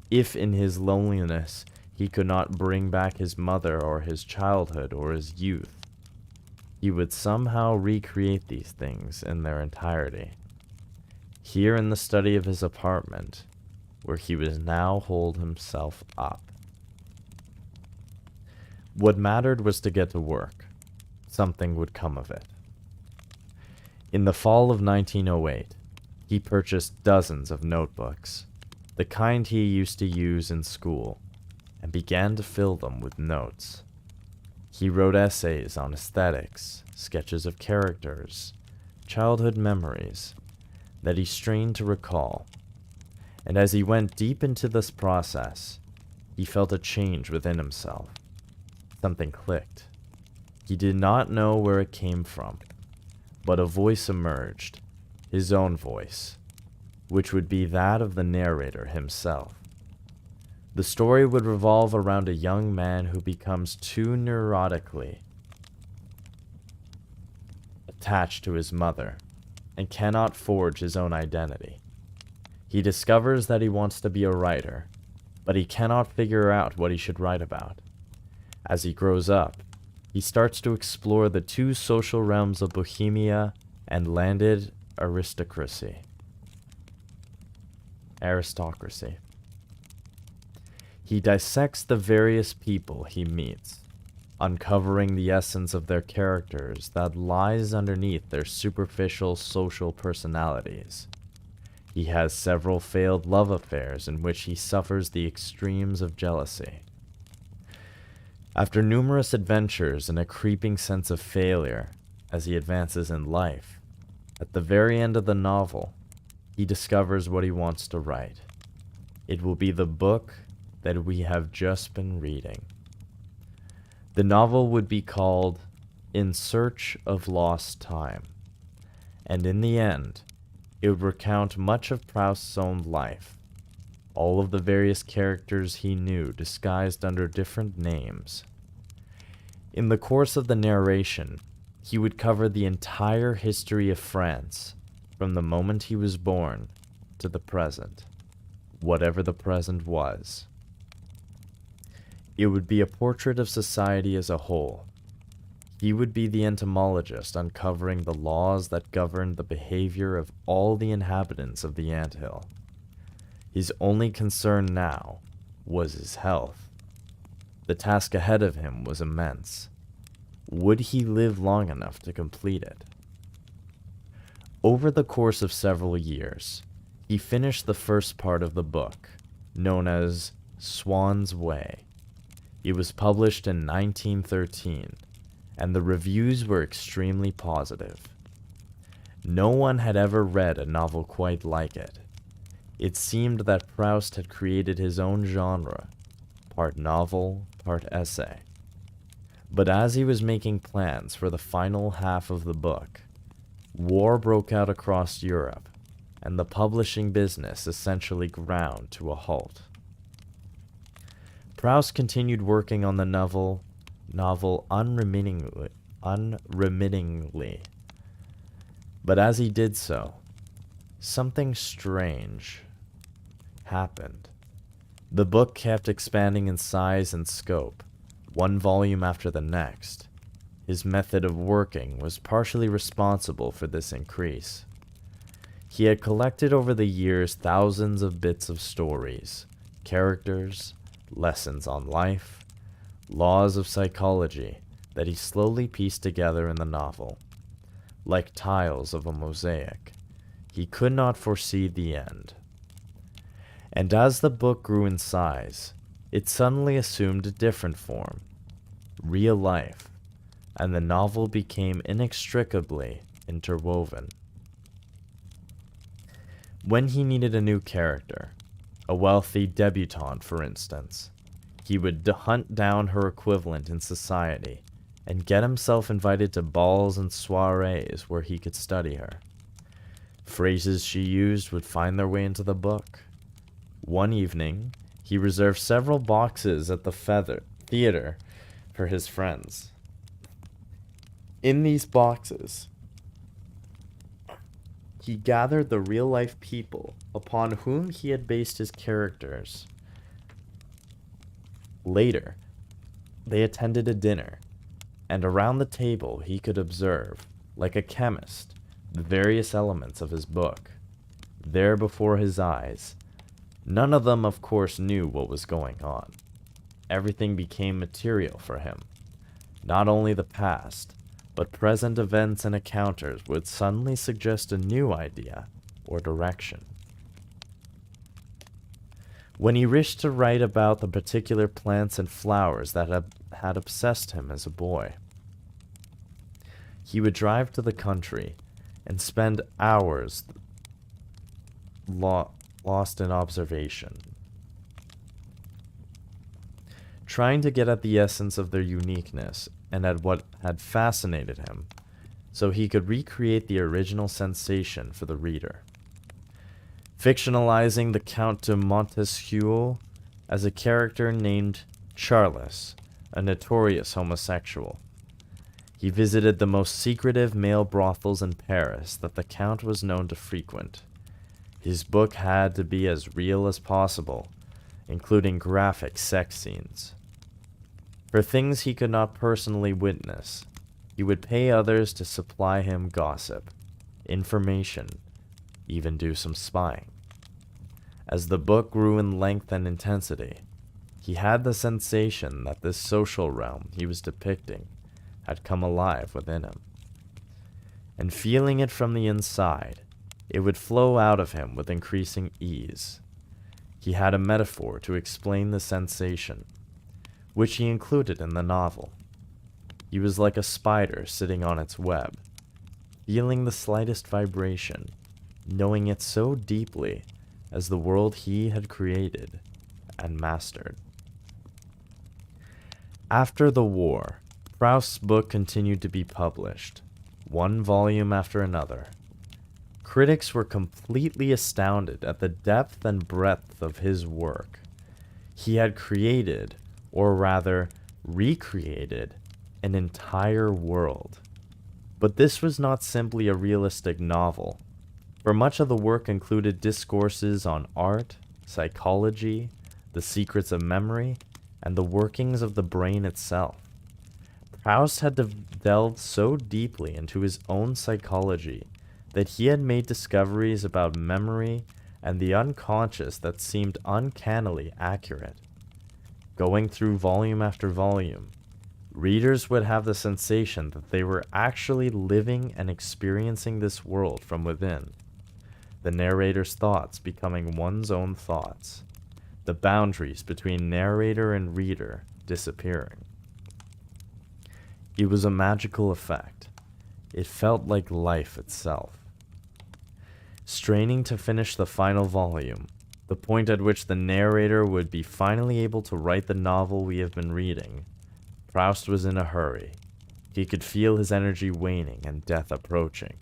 [SPEAKER 1] If in his loneliness he could not bring back his mother or his childhood or his youth, he would somehow recreate these things in their entirety, here in the study of his apartment, where he was now holed himself up. What mattered was to get to work. Something would come of it. In the fall of 1908, he purchased dozens of notebooks, the kind he used to use in school, and began to fill them with notes. He wrote essays on aesthetics, sketches of characters, childhood memories that he strained to recall. And as he went deep into this process, he felt a change within himself. Something clicked. He did not know where it came from, but a voice emerged, his own voice, which would be that of the narrator himself. The story would revolve around a young man who becomes too neurotically attached to his mother and cannot forge his own identity. He discovers that he wants to be a writer, but he cannot figure out what he should write about. As he grows up, he starts to explore the two social realms of Bohemia and landed aristocracy. He dissects the various people he meets, uncovering the essence of their characters that lies underneath their superficial social personalities. He has several failed love affairs in which he suffers the extremes of jealousy. After numerous adventures and a creeping sense of failure as he advances in life, at the very end of the novel, he discovers what he wants to write. It will be the book that we have just been reading. The novel would be called In Search of Lost Time, and in the end, it would recount much of Proust's own life, all of the various characters he knew disguised under different names. In the course of the narration, he would cover the entire history of France, from the moment he was born to the present, whatever the present was. It would be a portrait of society as a whole. He would be the entomologist uncovering the laws that governed the behavior of all the inhabitants of the anthill. His only concern now was his health. The task ahead of him was immense. Would he live long enough to complete it? Over the course of several years, he finished the first part of the book, known as Swan's Way. It was published in 1913, and the reviews were extremely positive. No one had ever read a novel quite like it. It seemed that Proust had created his own genre, part novel, part essay. But as he was making plans for the final half of the book, war broke out across Europe, and the publishing business essentially ground to a halt. Proust continued working on the novel unremittingly, but as he did so, something strange happened. The book kept expanding in size and scope, one volume after the next. His method of working was partially responsible for this increase. He had collected over the years thousands of bits of stories, characters, lessons on life, laws of psychology that he slowly pieced together in the novel. Like tiles of a mosaic, he could not foresee the end. And as the book grew in size, it suddenly assumed a different form, real life, and the novel became inextricably interwoven. When he needed a new character, a wealthy debutante for instance, he would hunt down her equivalent in society and get himself invited to balls and soirees where he could study her. Phrases she used would find their way into the book. One evening, he reserved several boxes at the theater for his friends. In these boxes, he gathered the real-life people upon whom he had based his characters. Later, they attended a dinner, and around the table he could observe, like a chemist, the various elements of his book. There before his eyes, none of them, of course, knew what was going on. Everything became material for him. Not only the past, but present events and encounters would suddenly suggest a new idea or direction. When he wished to write about the particular plants and flowers that had obsessed him as a boy, he would drive to the country and spend hours lost in observation, trying to get at the essence of their uniqueness and at what had fascinated him, so he could recreate the original sensation for the reader. Fictionalizing the Count de Montesquieu as a character named Charles, a notorious homosexual. He visited the most secretive male brothels in Paris that the Count was known to frequent. His book had to be as real as possible, including graphic sex scenes. For things he could not personally witness, he would pay others to supply him gossip, information, even do some spying. As the book grew in length and intensity, he had the sensation that this social realm he was depicting had come alive within him. And feeling it from the inside, it would flow out of him with increasing ease. He had a metaphor to explain the sensation, which he included in the novel. He was like a spider sitting on its web, feeling the slightest vibration, knowing it so deeply as the world he had created and mastered. After the war, Proust's book continued to be published, one volume after another. Critics were completely astounded at the depth and breadth of his work. He had created, or rather recreated, an entire world. But this was not simply a realistic novel, for much of the work included discourses on art, psychology, the secrets of memory, and the workings of the brain itself. Proust had delved so deeply into his own psychology that he had made discoveries about memory and the unconscious that seemed uncannily accurate. Going through volume after volume, readers would have the sensation that they were actually living and experiencing this world from within, the narrator's thoughts becoming one's own thoughts, the boundaries between narrator and reader disappearing. It was a magical effect. It felt like life itself. Straining to finish the final volume, the point at which the narrator would be finally able to write the novel we have been reading, Proust was in a hurry. He could feel his energy waning and death approaching.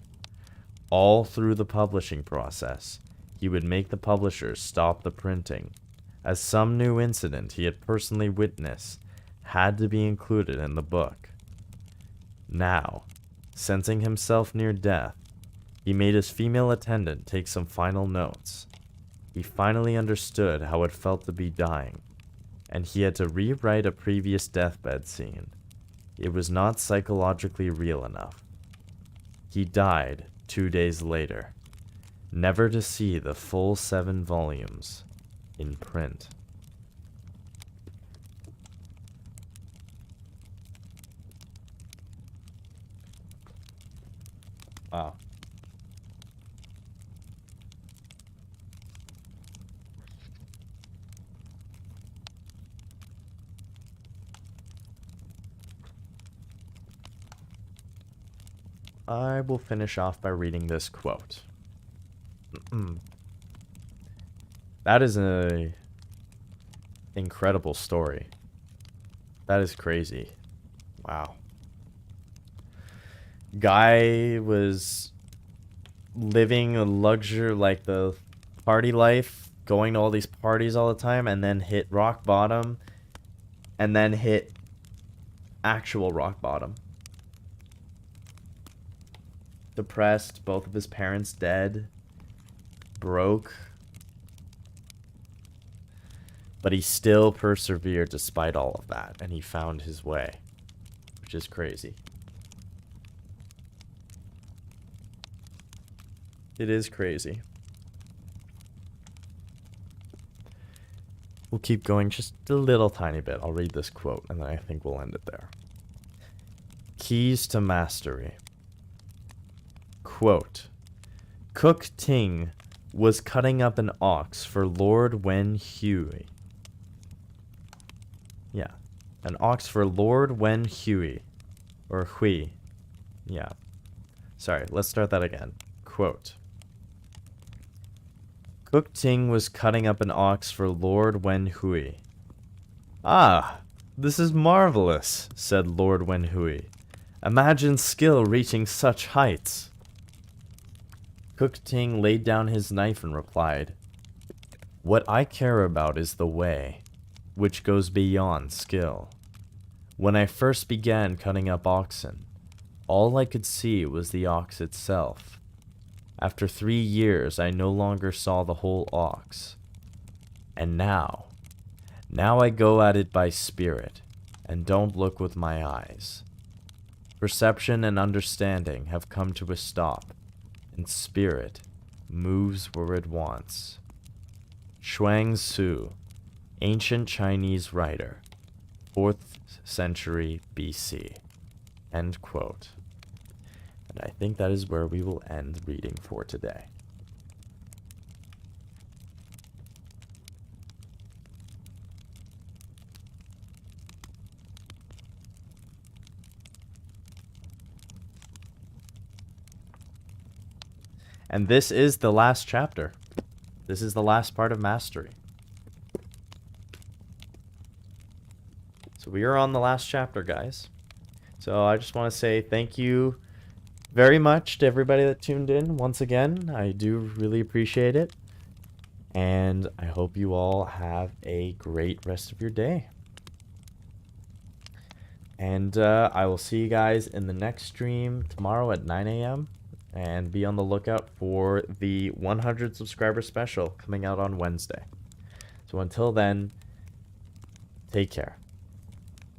[SPEAKER 1] All through the publishing process, he would make the publishers stop the printing, as some new incident he had personally witnessed had to be included in the book. Now, sensing himself near death, he made his female attendant take some final notes. He finally understood how it felt to be dying, and he had to rewrite a previous deathbed scene. It was not psychologically real enough. He died 2 days later, never to see the full 7 volumes in print. Wow. I will finish off by reading this quote. That is an incredible story. That is crazy. Wow. Guy was living a luxury, like the party life, going to all these parties all the time, and then hit rock bottom, and then hit actual rock bottom. Depressed, both of his parents dead, broke. But he still persevered despite all of that, and he found his way, which is crazy. It is crazy. We'll keep going just a little tiny bit. I'll read this quote, and then I think we'll end it there. Keys to Mastery. Quote, Cook Ting was cutting up an ox for Lord Wen Hui. Yeah. An ox for Lord Wen Hui. Or Hui. Yeah. Sorry, let's start that again. Quote. Cook Ting was cutting up an ox for Lord Wen Hui. Ah, this is marvelous, said Lord Wen Hui. Imagine skill reaching such heights. Cook Ting laid down his knife and replied, What I care about is the way, which goes beyond skill. When I first began cutting up oxen, all I could see was the ox itself. After 3 years, I no longer saw the whole ox. And now I go at it by spirit, and don't look with my eyes. Perception and understanding have come to a stop, and spirit moves where it wants. Chuang Tzu, ancient Chinese writer, 4th century BC. End quote. And I think that is where we will end reading for today. And this is the last chapter. This is the last part of Mastery. So we are on the last chapter, guys. So I just want to say thank you very much to everybody that tuned in once again. I do really appreciate it. And I hope you all have a great rest of your day. And I will see you guys in the next stream tomorrow at 9 a.m. And be on the lookout for the 100 subscriber special coming out on Wednesday. So until then, take care.